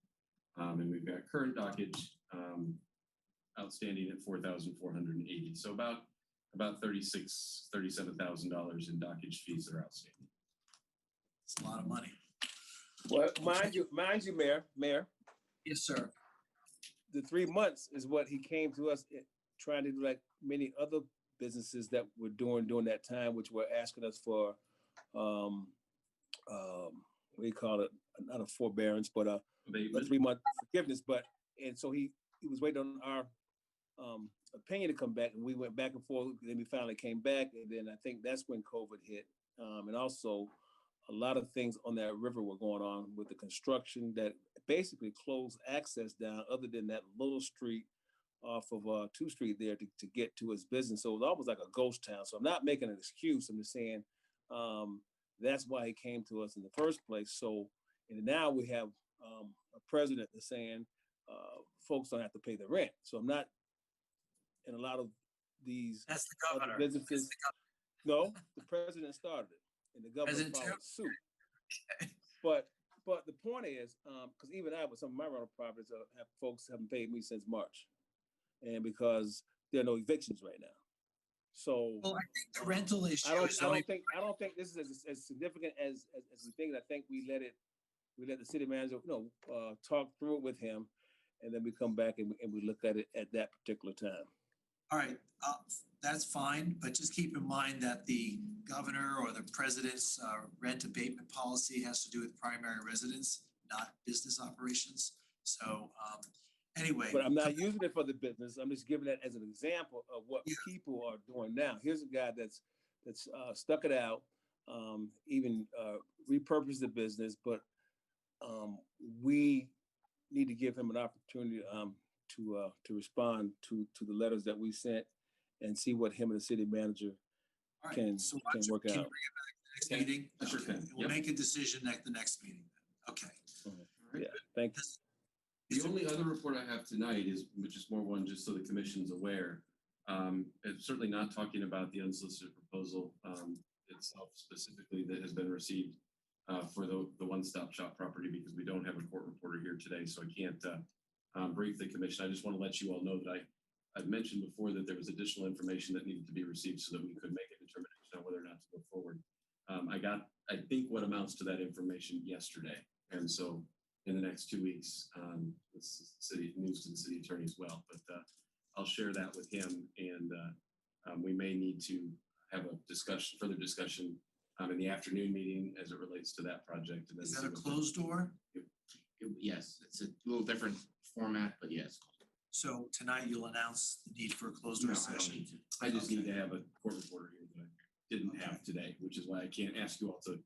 And we've got current dockage outstanding at $4,480. So about $37,000 in dockage fees that are outstanding. It's a lot of money. Well, mind you, Mayor. Yes, sir. The 3 months is what he came to us trying to do, like many other businesses that were doing during that time, which were asking us for, what do you call it? Not a forbearance, but a 3-month forgiveness. And so he was waiting on our opinion to come back, and we went back and forth. Then we finally came back, and then I think that's when COVID hit, and also a lot of things on that river were going on with the construction that basically closed access down, other than that little street off of 2 Street there to get to his business. So it was almost like a ghost town. So I'm not making an excuse. I'm just saying that's why he came to us in the first place. So, and now we have a president that's saying folks don't have to pay the rent. So I'm not in a lot of these other businesses. No, the president started it, and the governor followed suit. But the point is, because even I, with some of my rental properties, folks haven't paid me since March, and because there are no evictions right now. So, well, I think the rental issue. I don't think this is as significant as we think. I think we let the city manager, talk through it with him, and then we come back and we look at it at that particular time. All right, that's fine, but just keep in mind that the governor or the president's rent abatement policy has to do with primary residence, not business operations. So anyway. But I'm not using it for the business. I'm just giving that as an example of what people are doing now. Here's a guy that's stuck it out, even repurposed the business, but we need to give him an opportunity to respond to the letters that we sent and see what him and the city manager can work out. Can you bring it back to the next meeting? I sure can. We'll make a decision at the next meeting. Okay. Right. Yeah, thank you. The only other report I have tonight which is more one just so the commission's aware. It's certainly not talking about the unsolicited proposal itself specifically that has been received for the one-stop shop property, because we don't have a court reporter here today, so I can't brief the commission. I just want to let you all know that I've mentioned before that there was additional information that needed to be received so that we could make a determination on whether or not to go forward. I got, I think, what amounts to that information yesterday, and so in the next 2 weeks, it's city news to the city attorney as well. But I'll share that with him, and we may need to have a further discussion in the afternoon meeting as it relates to that project. And then is that a closed door? Yes, it's a little different format, but yes. So tonight you'll announce the need for a closed door session. I just need to have a court reporter here that I didn't have today, which is why I can't ask you all to,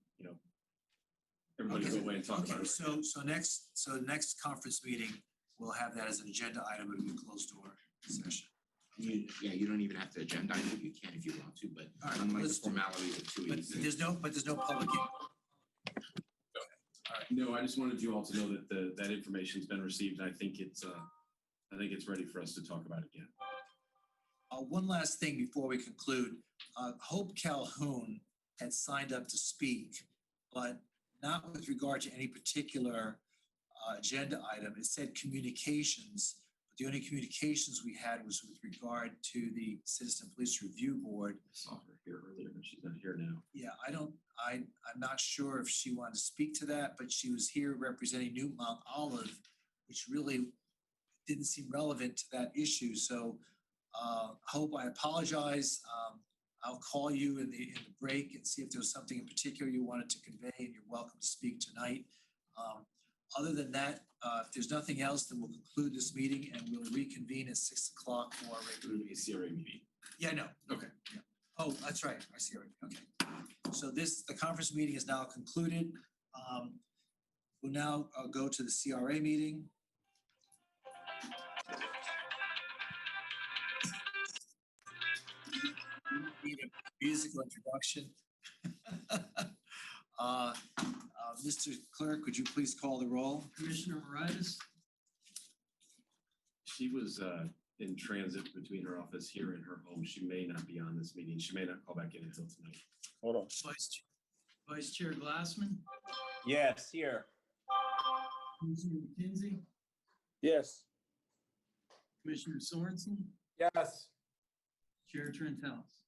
everybody go away and talk about it. So next conference meeting, we'll have that as an agenda item. It'll be a closed door session. You don't even have to agenda item. You can if you want to, but unlike the formality of 2 weeks. But there's no public input. All right. No, I just wanted you all to know that that information's been received, and I think it's ready for us to talk about again. One last thing before we conclude. Hope Calhoun had signed up to speak, but not with regard to any particular agenda item. It said communications, but the only communications we had was with regard to the Citizen Police Review Board. I saw her here earlier, but she's not here now. Yeah, I'm not sure if she wanted to speak to that, but she was here representing New Mount Olive, which really didn't seem relevant to that issue. So Hope, I apologize. I'll call you in the break and see if there was something in particular you wanted to convey, and you're welcome to speak tonight. Other than that, if there's nothing else, then we'll conclude this meeting and we'll reconvene at 6 o'clock for our regular meeting. CRA meeting. Yeah, no. Okay. Yeah. Oh, that's right. I see. Okay. So the conference meeting is now concluded. We'll now go to the CRA meeting. Need a musical introduction. Mr. Clerk, would you please call the roll? Commissioner Moritas? She was in transit between her office here and her home. She may not be on this meeting. She may not call back in until tonight. Hold on. Vice Chair Glassman? Yes, here. Commissioner McKenzie? Yes. Commissioner Sorensen, Yes. Chair Trentalis.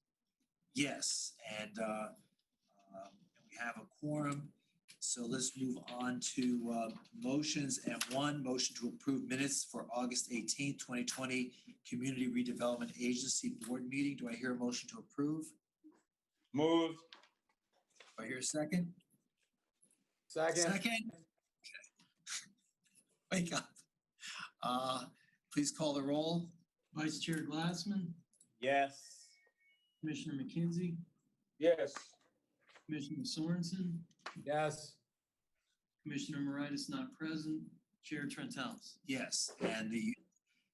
Yes, and we have a quorum. So let's move on to motions. And one, motion to approve minutes for August 18th, 2020, Community Redevelopment Agency Board Meeting. Do I hear a motion to approve? Moved. Do I hear a second? Second. Second? Wake up. Please call the roll. Vice Chair Glassman, Yes. Commissioner McKenzie, Yes. Commissioner Sorensen, Yes. Commissioner Moritas not present, Chair Trentalis. Yes, and the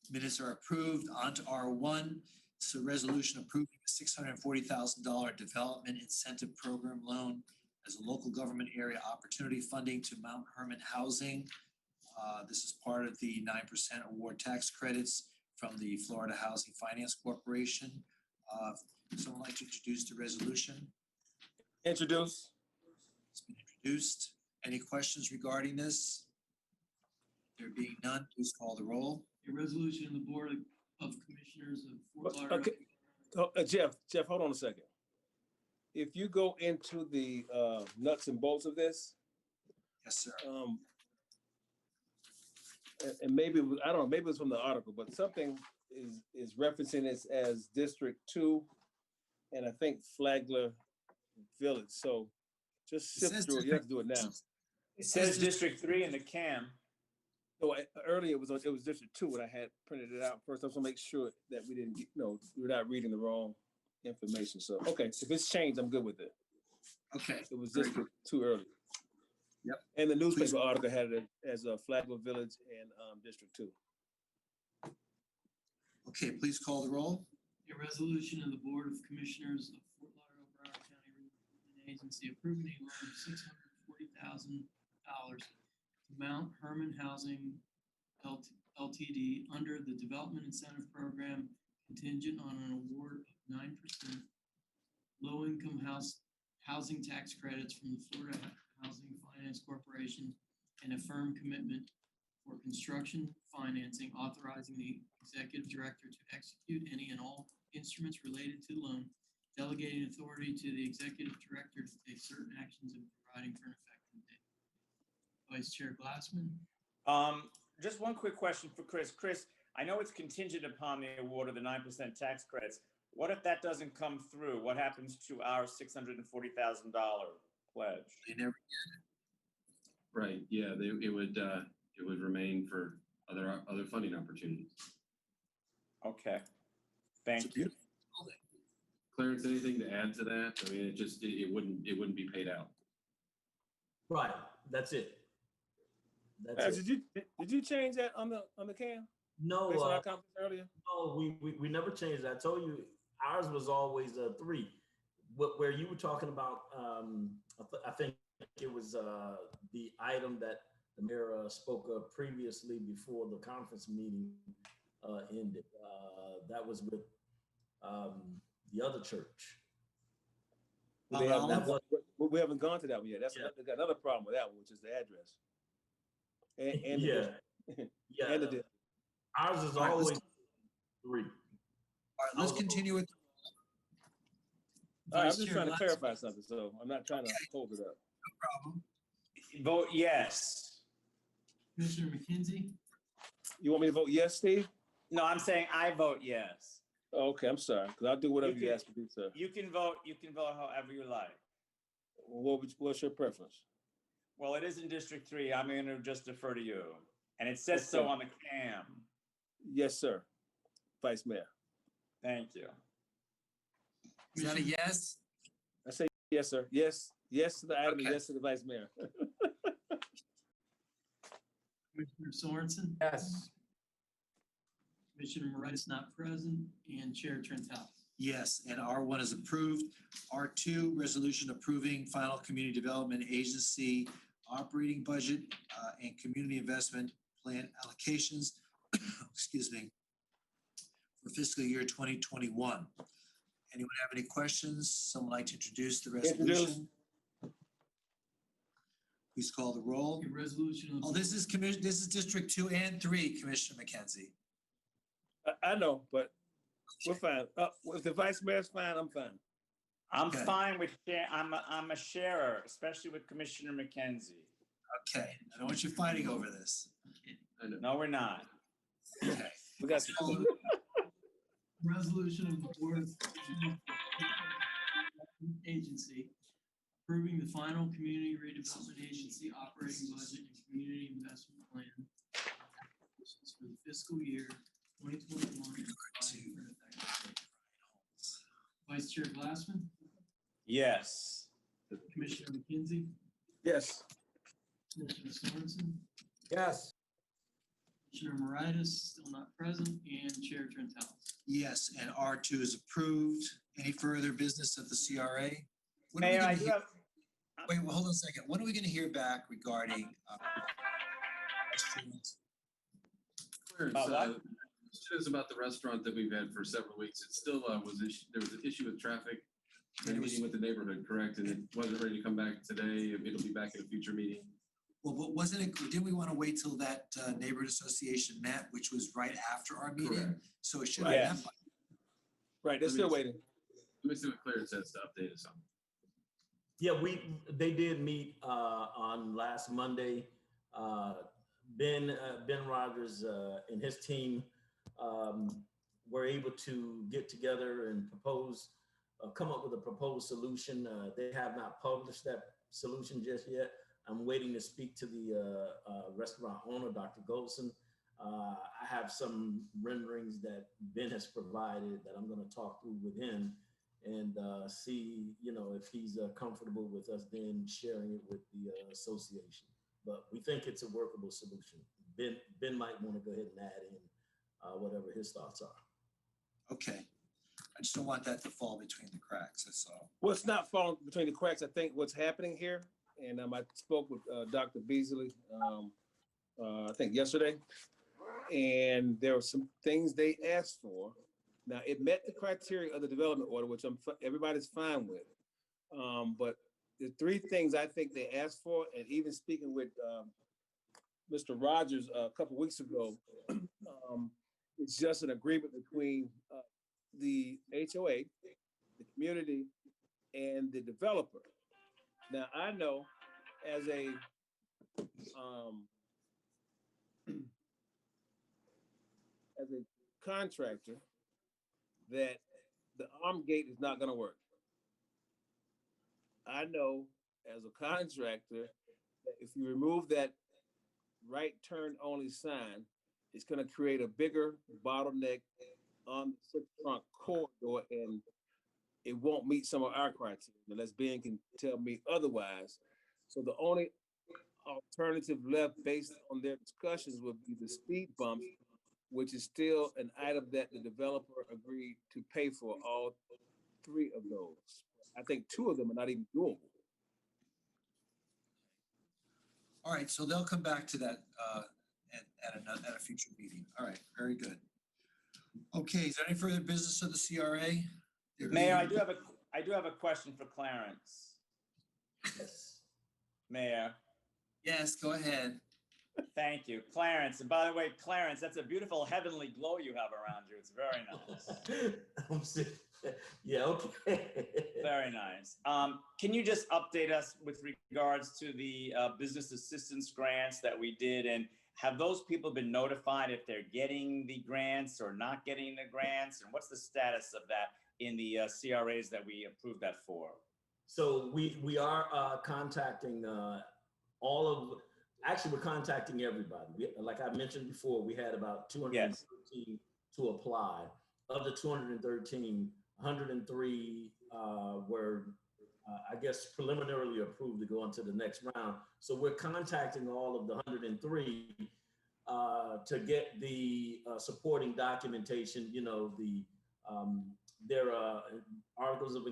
minutes are approved. On to R1. It's a resolution approving a $640,000 development incentive program loan as a local government area opportunity funding to Mount Hermon Housing. This is part of the 9% award tax credits from the Florida Housing Finance Corporation. Someone like to introduce the resolution? Introduce. It's been introduced. Any questions regarding this? There being none, please call the roll. A resolution of the Board of Commissioners of Fort Lauderdale. Okay. Jeff, hold on a second. If you go into the nuts and bolts of this. Yes, sir. And maybe, I don't know, maybe it's from the article, but something is referencing this as District 2 and I think Flagler Village. So just sift through it. You have to do it now. It says District 3 in the CAM. So earlier it was District 2 when I had printed it out first. I was gonna make sure that we didn't get, we're not reading the wrong information. So, okay, if it's changed, I'm good with it. Okay. It was District 2 earlier. Yep. And the newspaper article had it as Flagler Village and District 2. Okay, please call the roll. A resolution of the Board of Commissioners of Fort Lauderdale, Broward County Redevelopment Agency approving a loan of $640,000 to Mount Hermon Housing LTD under the Development Incentive Program contingent on an award of 9% low-income housing tax credits from the Florida Housing Finance Corporation and a firm commitment for construction financing, authorizing the executive director to execute any and all instruments related to the loan, delegating authority to the executive director to take certain actions and providing for an effective date. Vice Chair Glassman. Just one quick question for Chris. Chris, I know it's contingent upon the award of the 9% tax credits. What if that doesn't come through? What happens to our $640,000 pledge? They never get it. Right, yeah, it would remain for other funding opportunities. Okay, thank you. Clarence, anything to add to that? I mean, it wouldn't be paid out. Right, that's it. That's it. Did you change that on the CAM? No, based on our conference earlier? No, we never changed that. I told you ours was always a 3. Where you were talking about, I think it was the item that the mayor spoke of previously before the conference meeting ended. That was with the other church. We haven't gone to that one yet. That's got another problem with that one, which is the address. And yeah. And the ours is always 3. All right, let's continue with. All right, I'm just trying to clarify something, so I'm not trying to hold it up. No problem. Vote yes. Commissioner McKenzie. You want me to vote yes, Steve? No, I'm saying I vote yes. Oh, okay, I'm sorry, because I'll do whatever you ask me to do, sir. You can vote however you like. What's your preference? Well, it is in District 3. I'm going to just defer to you. And it says so on the CAM. Yes, sir. Vice Mayor. Thank you. Is that a yes? I say yes, sir. Yes. Yes to the item, and yes to the Vice Mayor. Commissioner Sorensen. Yes. Commissioner Moritas not present, and Chair Trentalis. Yes, and R1 is approved. R2, resolution approving final community development agency operating budget and community investment plan allocations, excuse me, for fiscal year 2021. Anyone have any questions? Someone like to introduce the resolution? Please call the roll. A resolution of. Oh, this is District 2 and 3, Commissioner McKenzie. I know, but we're fine. If the vice mayor's fine, I'm fine. I'm Okay. fine with, I'm a sharer, especially with Commissioner McKenzie. Okay, I don't want you fighting over this. No, we're not. Okay. We got you. Resolution of the Board of Agency approving the final Community Redevelopment Agency operating budget and community investment plan for the fiscal year 2021 and providing for an effective date. Vice Chair Glassman, Yes. Commissioner McKenzie, Yes. Commissioner Sorensen, Yes. Commissioner Moritas, still not present, and Chair Trentalis. Yes, and R2 is approved. Any further business of the CRA? When are we Mayor, gonna I do hear- have, Wait, well, hold on a second. When are we going to hear back regarding restaurants? Clarence, About what? questions about the restaurant that we've had for several weeks. It still there was an issue with traffic. And meeting with the neighborhood, correct? And it wasn't ready to come back today. It'll be back in a future meeting. Well, but wasn't it, didn't we want to wait till that neighborhood association met, which was right after our meeting? Correct. So it should Right. have. Right, they're still waiting. Let me see what Clarence says to update us on. Yeah, they did meet on last Monday. Ben Rogers and his team were able to get together and come up with a proposed solution. They have not published that solution just yet. I'm waiting to speak to the restaurant owner, Dr. Golson. I have some renderings that Ben has provided that I'm going to talk through with him and see, if he's comfortable with us then sharing it with the association. But we think it's a workable solution. Ben might want to go ahead and add in whatever his thoughts are. Okay. I just don't want that to fall between the cracks, that's all. Well, it's not falling between the cracks. I think what's happening here, and I spoke with Dr. Beasley, I think yesterday, and there were some things they asked for. Now, it met the criteria of the development order, which everybody's fine with. But the three things I think they asked for, and even speaking with Mr. Rogers a couple weeks ago, it's just an agreement between the HOA, the community, and the developer. Now, I know as a contractor that the arm gate is not going to work. I know as a contractor that if you remove that right turn only sign, it's going to create a bigger bottleneck on the Sixth Trunk corridor, and it won't meet some of our criteria unless Ben can tell me otherwise. So the only alternative left based on their discussions would be the speed bumps, which is still an item that the developer agreed to pay for all three of those. I think two of them are not even doable. All right, so they'll come back to that at a future meeting. All right, very good. Okay, is there any further business of the CRA? Mayor, I do have a question for Clarence. Yes. Mayor. Yes, go ahead. Thank you, Clarence. And by the way, Clarence, that's a beautiful heavenly glow you have around you. It's very nice. Yeah, okay. Very nice. Can you just update us with regards to the business assistance grants that we did? And have those people been notified if they're getting the grants or not getting the grants? And what's the status of that in the CRAs that we approved that for? So we are contacting we're contacting everybody. Like I mentioned before, we had about 213 to apply. Of the 213, 103 were, I guess, preliminarily approved to go into the next round. So we're contacting all of the 103 to get the supporting documentation, their articles of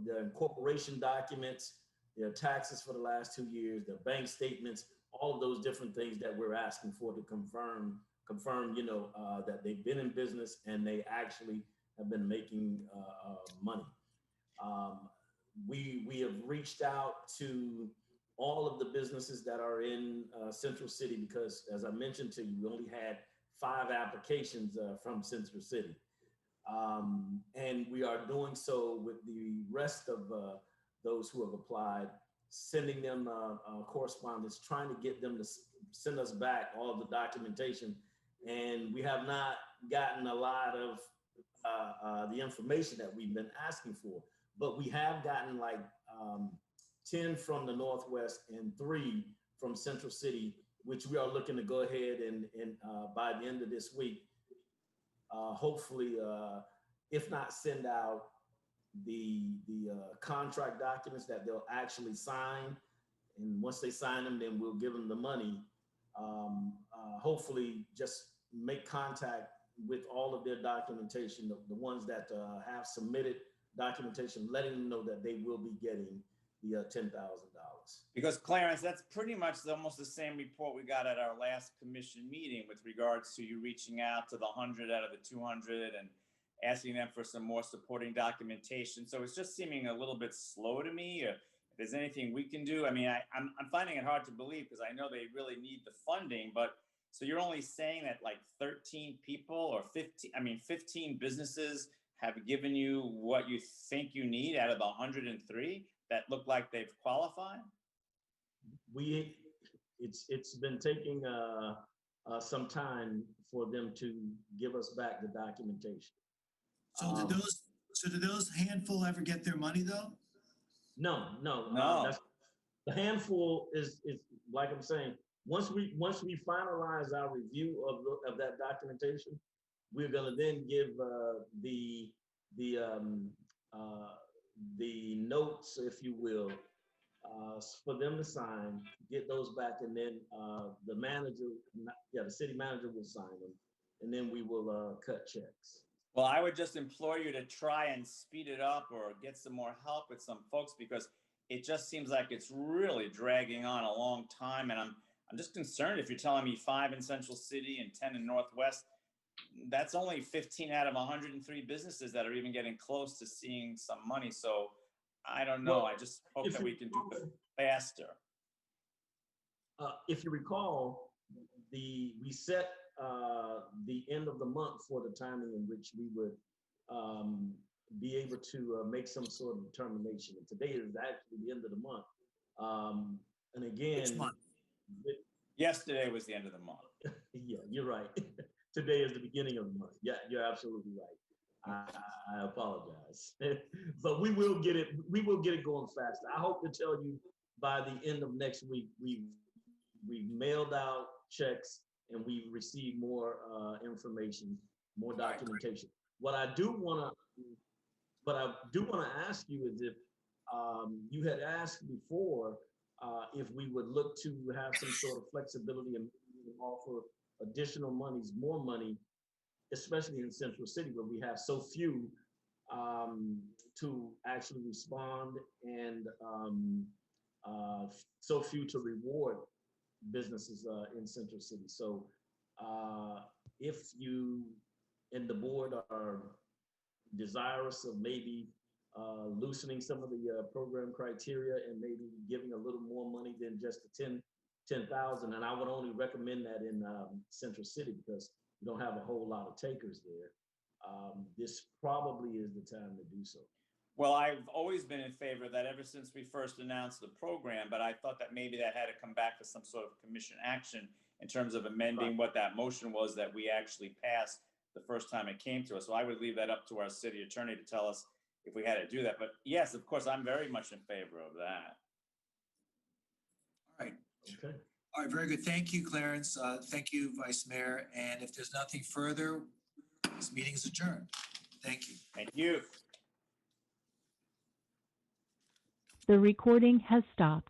their incorporation documents, their taxes for the last 2 years, their bank statements, all of those different things that we're asking for to confirm, that they've been in business and they actually have been making money. We have reached out to all of the businesses that are in Central City, because as I mentioned to you, we only had 5 applications from Central City. And we are doing so with the rest of those who have applied, sending them correspondence, trying to get them to send us back all the documentation. And we have not gotten a lot of the information that we've been asking for, but we have gotten like 10 from the Northwest and 3 from Central City, which we are looking to go ahead and by the end of this week, hopefully, if not send out the contract documents that they'll actually sign. And once they sign them, then we'll give them the money. Hopefully just make contact with all of their documentation, the ones that have submitted documentation, letting them know that they will be getting the $10,000. Because Clarence, that's pretty much almost the same report we got at our last commission meeting with regards to you reaching out to the 100 out of the 200 and asking them for some more supporting documentation. So it's just seeming a little bit slow to me. If there's anything we can do, I mean, I'm finding it hard to believe because I know they really need the funding, but so you're only saying that like 13 people or 15 businesses have given you what you think you need out of the 103 that look like they've qualified? It's been taking some time for them to give us back the documentation. So did those handful ever get their money though? No. The handful is like I'm saying. Once we finalize our review of that documentation, we're gonna then give the notes, if you will, for them to sign, get those back, and then the city manager will sign them, and then we will cut checks. Well, I would just implore you to try and speed it up or get some more help with some folks, because it just seems like it's really dragging on a long time. And I'm just concerned if you're telling me 5 in Central City and 10 in Northwest, that's only 15 out of 103 businesses that are even getting close to seeing some money. So I don't know. Well, I just hope that we can do it faster. If you recall, we set the end of the month for the timing in which we would be able to make some sort of determination. And today is actually the end of the month. And again, Which month? Yesterday was the end of the month. Yeah, you're right. Today is the beginning of the month. Yeah, you're absolutely right. I apologize, but we will get it. We will get it going faster. I hope to tell you by the end of next week, we've mailed out checks and we've received more information, more documentation. What I do want to ask you is if you had asked before if we would look to have some sort of flexibility and offer additional monies, more money, especially in Central City where we have so few to actually respond and so few to reward businesses in Central City. So if you and the board are desirous of maybe loosening some of the program criteria and maybe giving a little more money than just the 10,000, and I would only recommend that in Central City because we don't have a whole lot of takers there. This probably is the time to do so. Well, I've always been in favor of that ever since we first announced the program, but I thought that maybe that had to come back to some sort of commission action in terms of amending what that motion was that we actually passed the first time it came to us. So I would leave that up to our city attorney to tell us if we had to do that. But yes, of course, I'm very much in favor of that. All right. Okay. All right, very good. Thank you, Clarence. Thank you, Vice Mayor. And if there's nothing further, this meeting is adjourned. Thank you. Thank you. The recording has stopped.